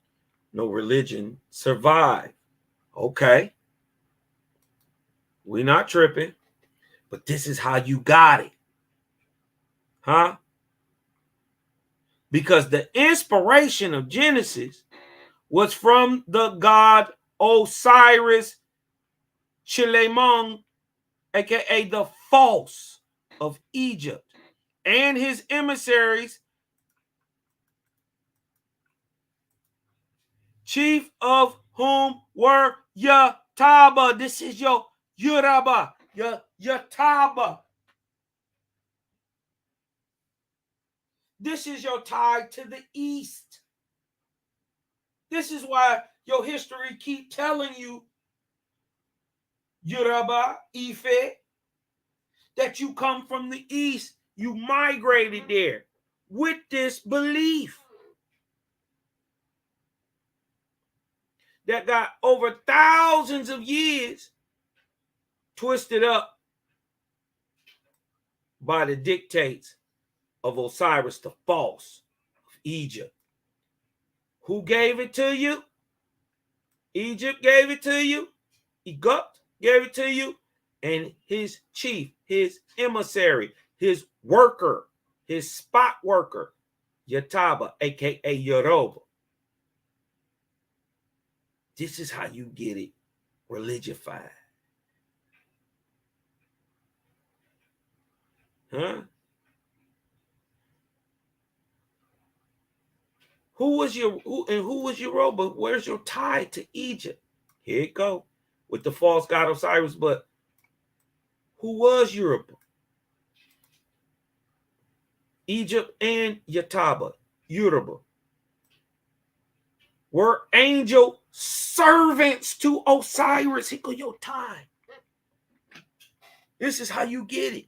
no religion, survive. Okay. We're not tripping, but this is how you got it. Huh? Because the inspiration of Genesis was from the god Osiris Chilemon, aka the false of Egypt, and his emissaries, chief of whom were Yataba. This is your Yoruba, your Yataba. This is your tie to the east. This is why your history keep telling you, Yoruba, Ife, that you come from the east. You migrated there with this belief that got over thousands of years twisted up by the dictates of Osiris the false of Egypt. Who gave it to you? Egypt gave it to you. Egypt gave it to you. And his chief, his emissary, his worker, his spot worker, Yataba, aka Yoruba. This is how you get it religified. Huh? Who was Yoruba? Where's your tie to Egypt? Here it go with the false god Osiris. But who was Yoruba? Egypt and Yataba, Yoruba, were angel servants to Osiris. Here go your tie. This is how you get it.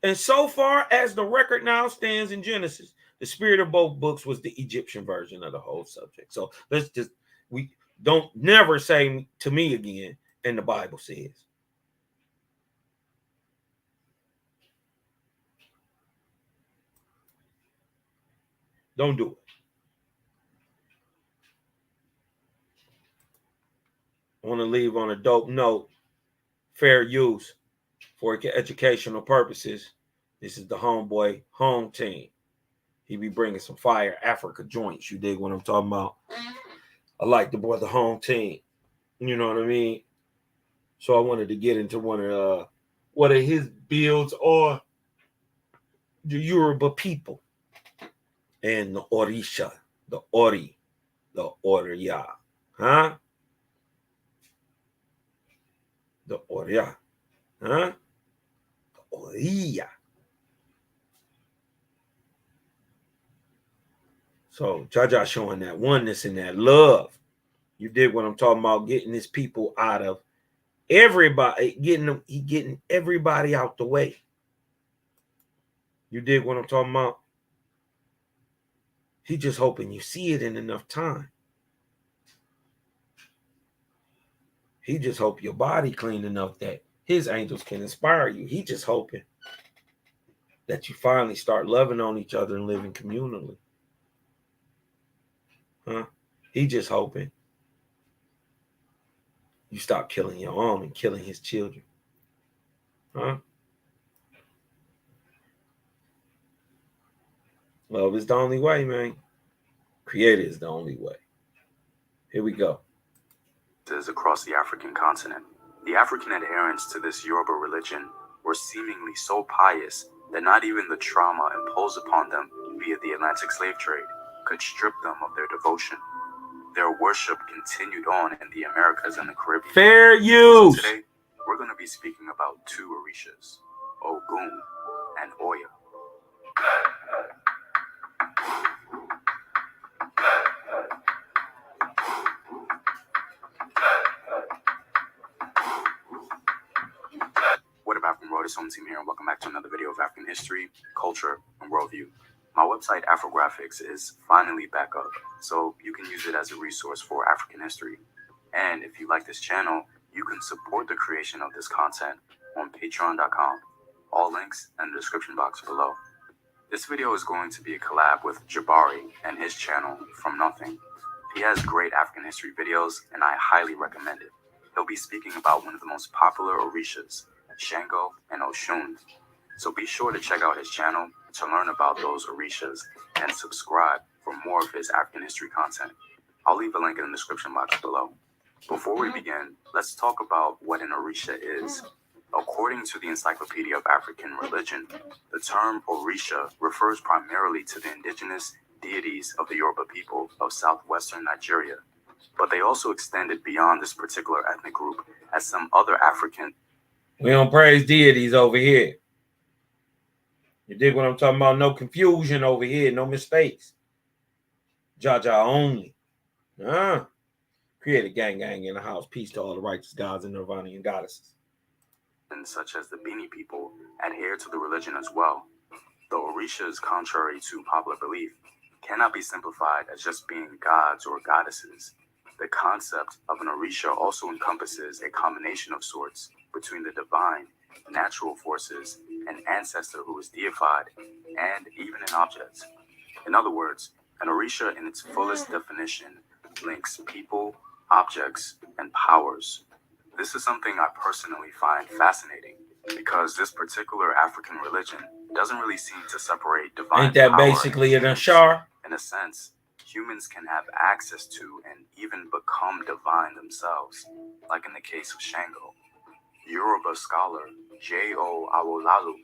And so far as the record now stands in Genesis, the spirit of both books was the Egyptian version of the whole subject. So we don't never say to me again, and the Bible says. Don't do it. I want to leave on a dope note. Fair use for educational purposes. This is the homeboy home team. He be bringing some fire Africa joints. You dig what I'm talking about? I like the boy, the home team. You know what I mean? So I wanted to get into one of his builds on the Yoruba people and the orisha, the ori, the oriya, huh? The oriya, huh? The oriya. So Jaja showing that oneness and that love. You dig what I'm talking about? Getting his people out of everybody, getting everybody out the way. You dig what I'm talking about? He just hoping you see it in enough time. He just hope your body clean enough that his angels can inspire you. He just hoping that you finally start loving on each other and living communally. Huh? He just hoping you stop killing your own and killing his children. Huh? Love is the only way, man. Creator is the only way. Here we go. Across the African continent, the African adherents to this Yoruba religion were seemingly so pious that not even the trauma imposed upon them via the Atlantic slave trade could strip them of their devotion. Their worship continued on in the Americas and the Caribbean. Fair use. So today, we're going to be speaking about two orishas, Ogun and Oya. What up, African Royalist Home Team here, and welcome back to another video of African history, culture, and worldview. My website, Afrographics, is finally back up, so you can use it as a resource for African history. And if you like this channel, you can support the creation of this content on patreon.com. All links in the description box below. This video is going to be a collab with Jabari and his channel From Nothing. He has great African history videos and I highly recommend it. He'll be speaking about one of the most popular orishas, Shango and Oshun. So be sure to check out his channel to learn about those orishas and subscribe for more of his African history content. I'll leave a link in the description box below. Before we begin, let's talk about what an orisha is. According to the Encyclopedia of African Religion, the term orisha refers primarily to the indigenous deities of the Yoruba people of southwestern Nigeria, but they also extended beyond this particular ethnic group as some other African. We don't praise deities over here. You dig what I'm talking about? No confusion over here, no mistakes. Jaja only. Create a gang in the house. Peace to all the righteous gods and Nirvanian goddesses. And such as the Bini people adhere to the religion as well. The orishas, contrary to popular belief, cannot be simplified as just being gods or goddesses. The concept of an orisha also encompasses a combination of sorts between the divine, natural forces, an ancestor who is deified, and even an object. In other words, an orisha in its fullest definition links people, objects, and powers. This is something I personally find fascinating because this particular African religion doesn't really seem to separate divine. Ain't that power basically and an ashar? In a sense, humans can have access to and even become divine themselves, like in the case of Shango. Yoruba scholar J.O. Awolalu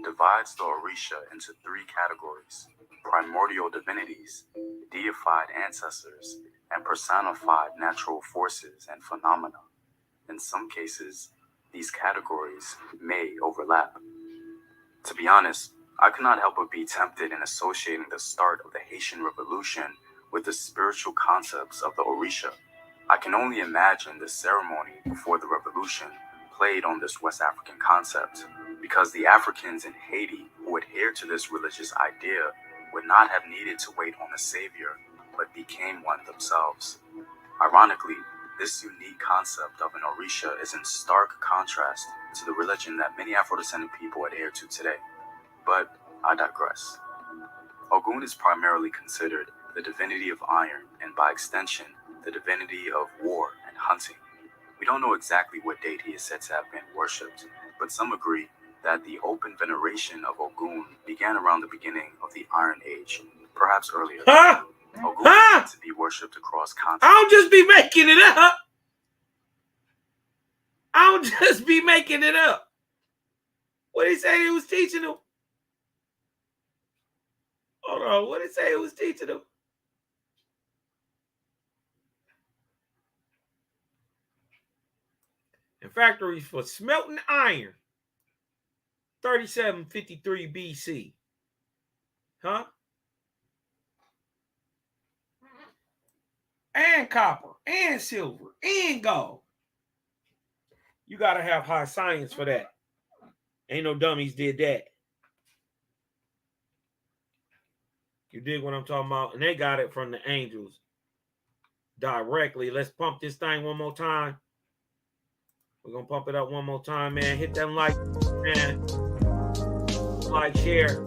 divides the orisha into three categories: primordial divinities, deified ancestors, and personified natural forces and phenomena. In some cases, these categories may overlap. To be honest, I could not help but be tempted in associating the start of the Haitian Revolution with the spiritual concepts of the orisha. I can only imagine the ceremony before the revolution played on this West African concept, because the Africans in Haiti who adhered to this religious idea would not have needed to wait on a savior, but became one themselves. Ironically, this unique concept of an orisha is in stark contrast to the religion that many Afro-descendant people adhere to today. But I digress. Ogun is primarily considered the divinity of iron and by extension, the divinity of war and hunting. We don't know exactly what date he is said to have been worshipped, but some agree that the open veneration of Ogun began around the beginning of the Iron Age, perhaps earlier. Ogun is said to be worshipped across continents. I don't just be making it up. I don't just be making it up. What did he say he was teaching them? Hold on. What did he say he was teaching them? In factories for smelting iron. 3753 BC. Huh? And copper, and silver, and gold. You got to have high science for that. Ain't no dummies did that. You dig what I'm talking about? And they got it from the angels directly. Let's pump this thing one more time. We're going to pump it up one more time, man. Hit that like, man. Like, share.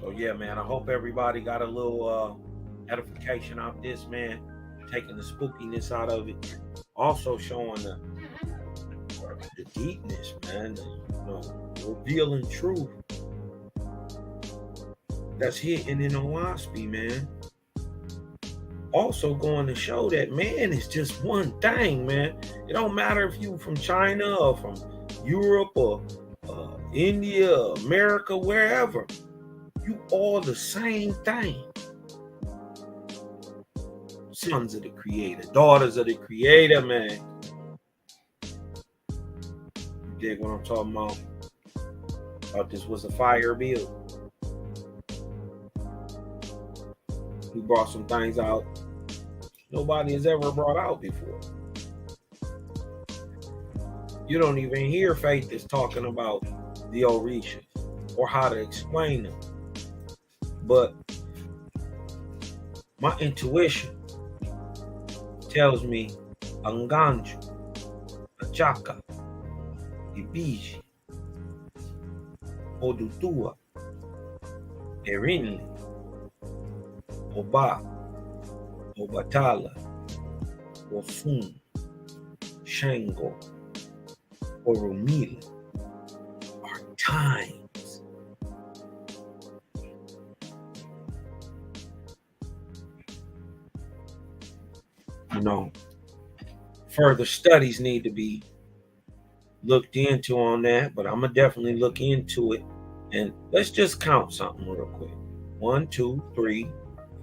So yeah, man, I hope everybody got a little edification out this, man. Taking the spookiness out of it. Also showing the deepness, man. Revealing truth that's hidden in Owaspy, man. also going to show that man is just one thing, man. It don't matter if you from China or from Europe or India, America, wherever. You all the same thing. Sons of the Creator, daughters of the Creator, man. You dig what I'm talking about? Thought this was a fire bill. We brought some things out nobody has ever brought out before. You don't even hear Faith is talking about the orishas or how to explain them. But my intuition tells me Anganju, Achaka, Ibiji, Odutua, Erinli, Oba, Obatala, Ofun, Shango, Oromila are times. You know, further studies need to be looked into on that, but I'm gonna definitely look into it. And let's just count something real quick. 1, 2, 3,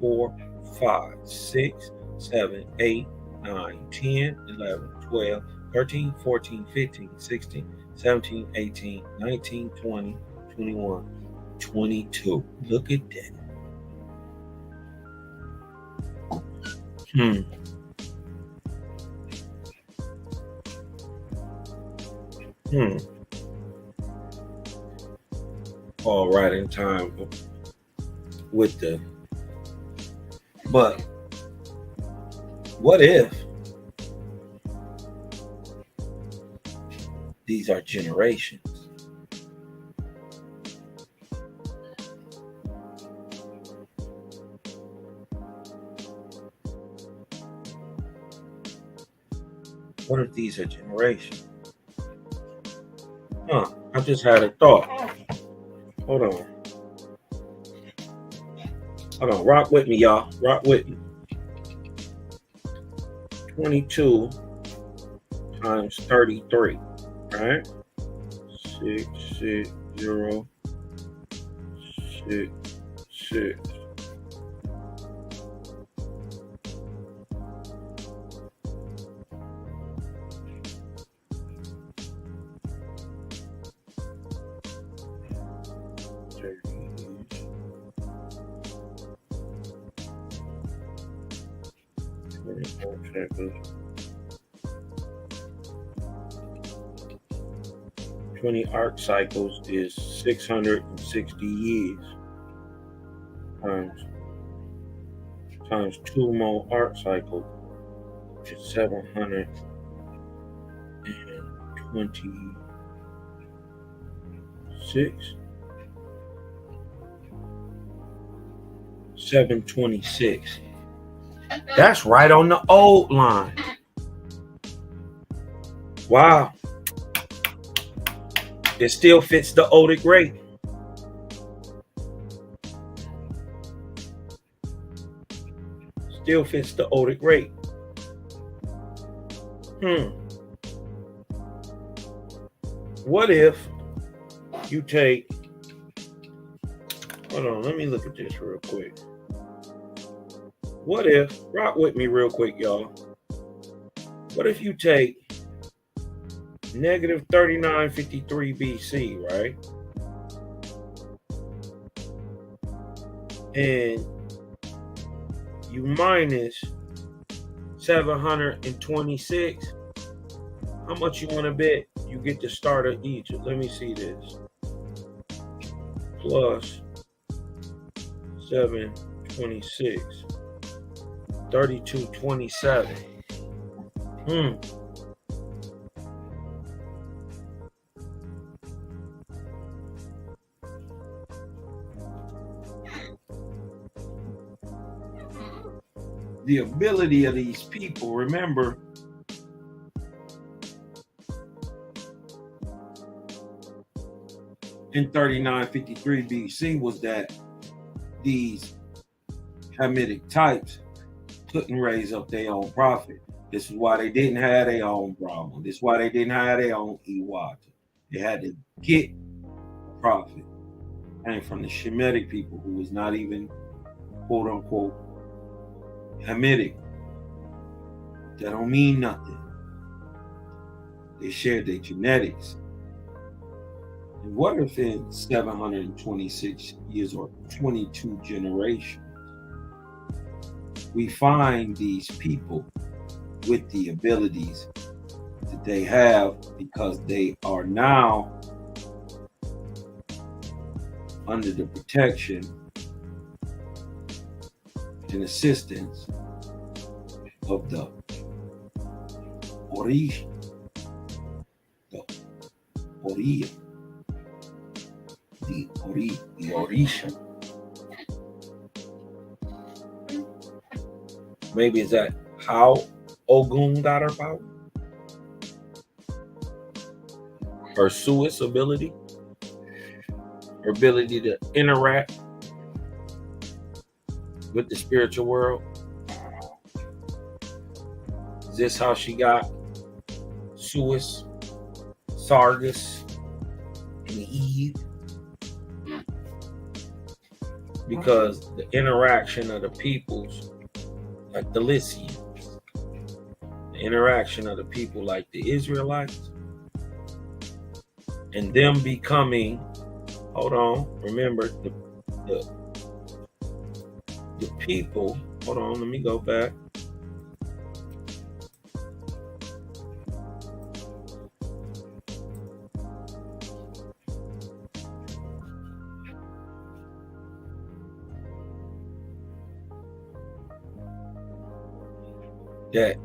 4, 5, 6, 7, 8, 9, 10, 11, 12, 13, 14, 15, 16, 17, 18, 19, 20, 21, 22. Look at that. All right in time with the, but what if these are generations? What if these are generations? I just had a thought. Hold on. Rock with me, y'all. Rock with me. 22 times 33, right? 6, 6, 0, 6, 6. Seconds. 20 arc cycles is 660 years times 2 more arc cycles is 726. 726. That's right on the old line. Wow. It still fits the Odic rate. Still fits the Odic rate. What if you take, hold on, let me look at this real quick. What if, rock with me real quick, y'all. What if you take negative 3953 BC, right? And you minus 726. How much you want to bet you get the start of Egypt? Let me see this. Plus 726. 3227. The ability of these people, remember, in 3953 BC was that these Hamitic types couldn't raise up their own prophet. This is why they didn't have their own problem. This is why they didn't have their own Iwata. They had to get a prophet. Came from the Shemitic people who was not even quote unquote Hamitic. That don't mean nothing. They shared their genetics. And what if in 726 years or 22 generations, we find these people with the abilities that they have because they are now under the protection and assistance of the orishas, the orisha. Maybe is that how Ogun got her power? Her Suis ability? Her ability to interact with the spiritual world? Is this how she got Suis, Sargus, and Eve? Because the interaction of the peoples, like the Lycians, the interaction of the people like the Israelites, and them becoming, hold on, remember the people, hold on, let me go back. That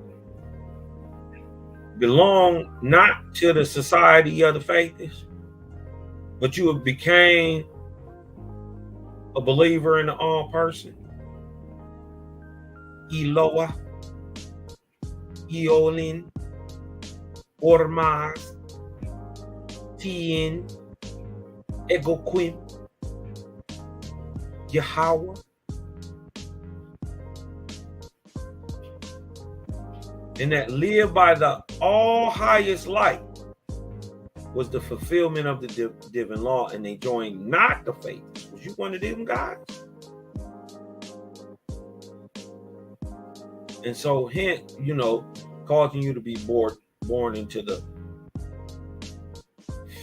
belong not to the society of the faithless, but you became a believer in the all person. Eloah, Eolin, Ormas, Tien, Egoquim, Yahweh. And that live by the all highest light was the fulfillment of the divine law, and they joined not the faith. Was you one of them guys? And so, hence, causing you to be born into the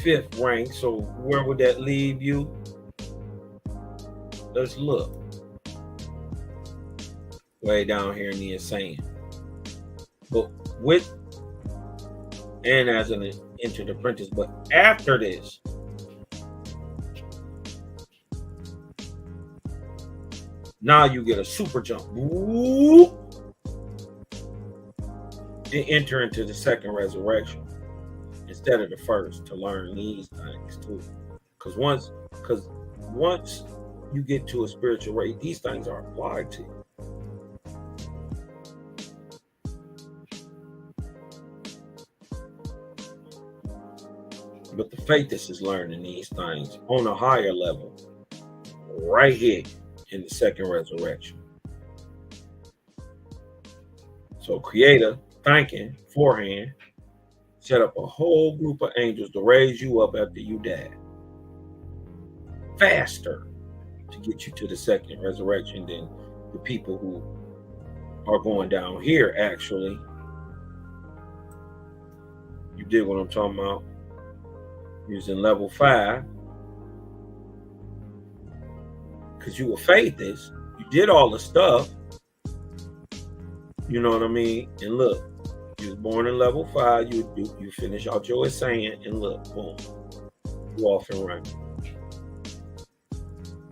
fifth rank. So, where would that leave you? Let's look. Way down here in the insane. But with and as an entered apprentice, but after this, now you get a super jump. Woo! Then enter into the second resurrection instead of the first to learn these things too. Because once you get to a spiritual rate, these things are applied to you. But the faithist is learning these things on a higher level, right here in the second resurrection. So Creator, thanking beforehand, set up a whole group of angels to raise you up after you die. Faster to get you to the second resurrection than the people who are going down here, actually. You dig what I'm talking about? Using level 5, because you were faithist, you did all the stuff, you know what I mean? And look, you was born in level 5, you finish out your assignment, and look, boom, you off and running.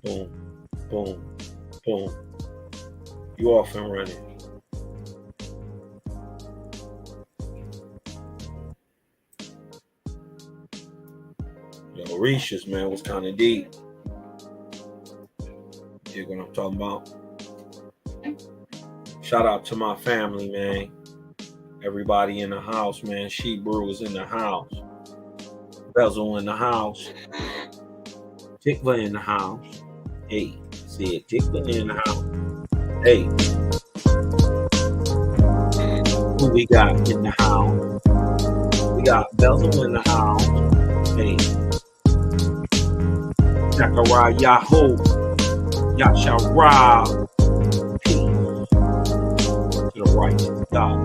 Boom, boom, boom, you off and running. The orishas, man, was kind of deep. You know what I'm talking about? Shout out to my family, man. Everybody in the house, man. She Brew is in the house. Bezel in the house. Tickler in the house. Hey, see it. Tickler in the house. Hey. we got in the house? We got Bezel in the house. Hey. Zechariah Yahoo. Yasharah. Peace to the righteous God.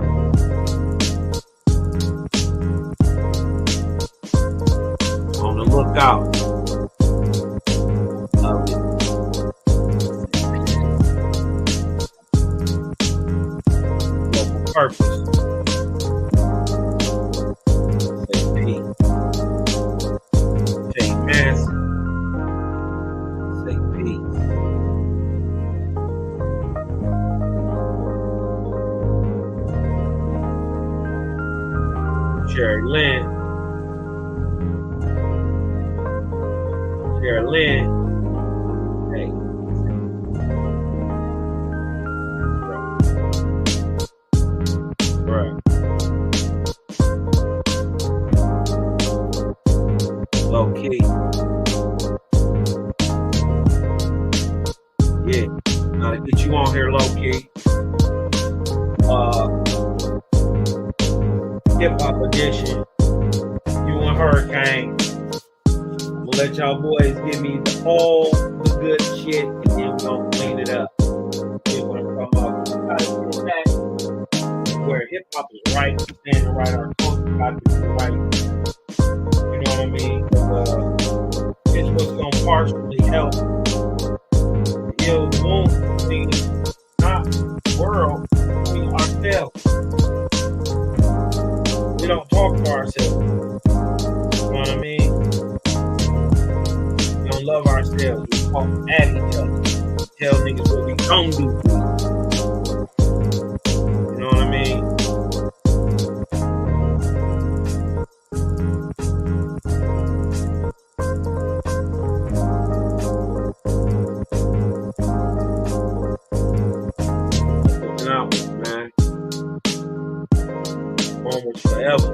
On the lookout. Love it. Local purpose. Say peace. Say mass. Say peace. Sherry Lynn. Hey. Right. Low key. Yeah. Now to get you on here low key. Hip hop edition. You and Hurricane. I'm gonna let y'all boys give me all the good shit and then we're gonna clean it up. Then we're gonna come up. Gotta get back where hip hop is right, standing right, our culture gotta be right. You know what I mean? It's what's gonna partially help heal the wound between not the world, between ourselves. We don't talk to ourselves. You know what I mean? We don't love ourselves. We talk at each other. We tell niggas what we don't do. You know what I mean? Looking outwards, man. Onwards forever.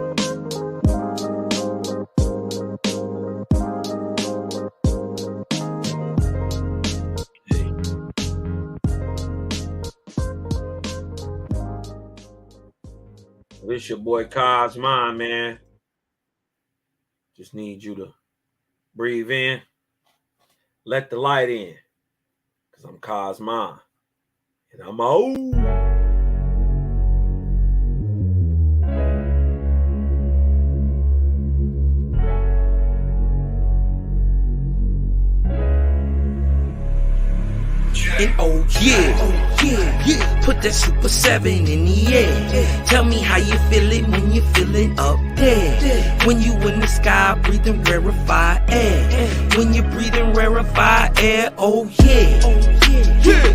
This your boy Kaz Mind, man. Just need you to breathe in. Let the light in. Because I'm Kaz Mind. And I'm old. And oh yeah, put that Super 7 in the air. Tell me how you feeling when you're feeling up there. When you in the sky breathing rarefied air. When you're breathing rarefied air, oh yeah.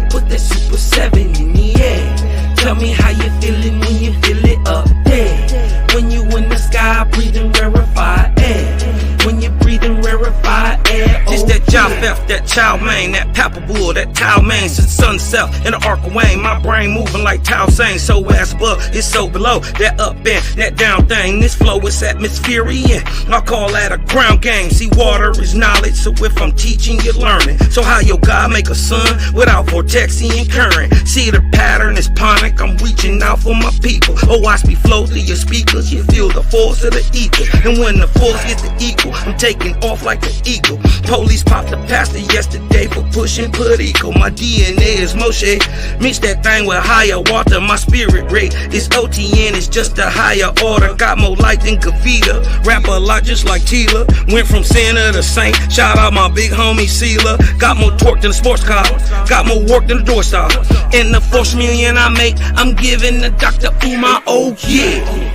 Put that Super 7 in the air. Tell me how you feeling when you feel it up there. When you in the sky breathing rarefied air. When you're breathing rarefied air, oh, it's that Japheth, that Chow Mein, that Papabul, that Tao Mein, since sun south in the arc of Wayne. My brain moving like Tao Sang, so ass above, it's so below. That up and that down thing, this flow is atmospherian. I call that a ground game. See, water is knowledge, so if I'm teaching, you're learning. So how your God make a sun without vortexing current? See the pattern is ponic, I'm reaching out for my people. Oh, watch me flow through your speakers, you feel the force of the ether. And when the force gets the equal, I'm taking off like an eagle. Police popped the pastor yesterday for pushing political. My DNA is Moshe. Mix that thing with higher water. My spirit rate is OTN. It's just a higher order. Got more light than Kavita. Rap a lot just like Tila. Went from sinner to saint. Shout out my big homie Sela. Got more torque than a sports car. Got more work than a door star. And the 4 million I make, I'm giving the Dr. Umar. Oh yeah.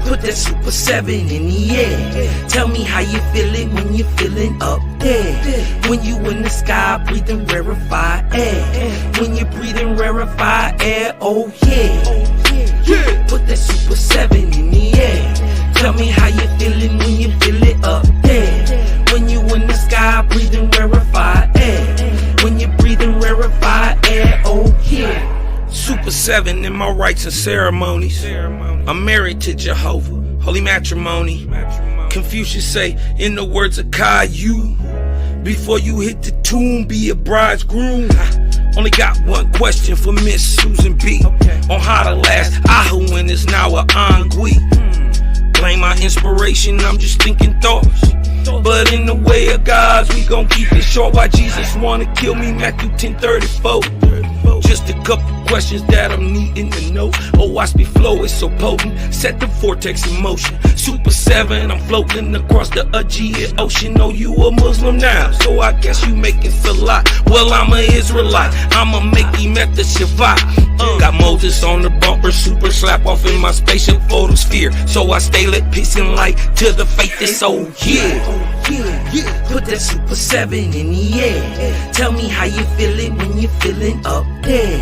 Put that Super 7 in the air. Tell me how you feeling when you're feeling up there. When you in the sky breathing rarefied air. When you're breathing rarefied air, oh yeah. Put that Super 7 in the air. Tell me how you feeling when you feel it up there. When you in the sky breathing rarefied air. When you're breathing rarefied air, oh yeah. Super 7 in my rites and ceremonies. I'm married to Jehovah, holy matrimony. Confucius say, in the words of Caillou, before you hit the tomb, be a bridegroom. Only got one question for Miss Susan B. On how to last Ahu when it's now a ennui. Blame my inspiration, I'm just thinking thoughts. But in the way of God's, we gon' keep it short. Why Jesus wanna kill me, Matthew 10:34. Just a couple questions that I'm needing to know. Oh, I speak flow, it's so potent. Set the vortex in motion. Super 7, I'm floating across the Aegean Ocean. Oh, you a Muslim now, so I guess you make it feel like. Well, I'm an Israelite, I'ma make him at the Shabbat. Got Moses on the bumper, super slap off in my spaceship photosphere. So I stay lit, peace and light to the faithless. Oh yeah. Put that Super 7 in the air. Tell me how you feeling when you're feeling up there.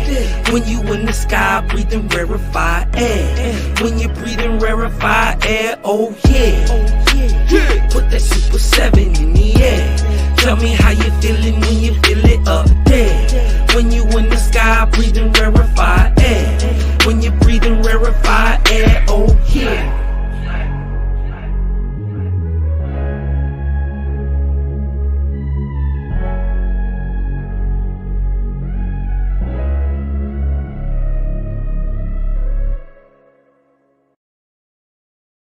When you in the sky breathing rarefied air. When you're breathing rarefied air, oh yeah. Put that Super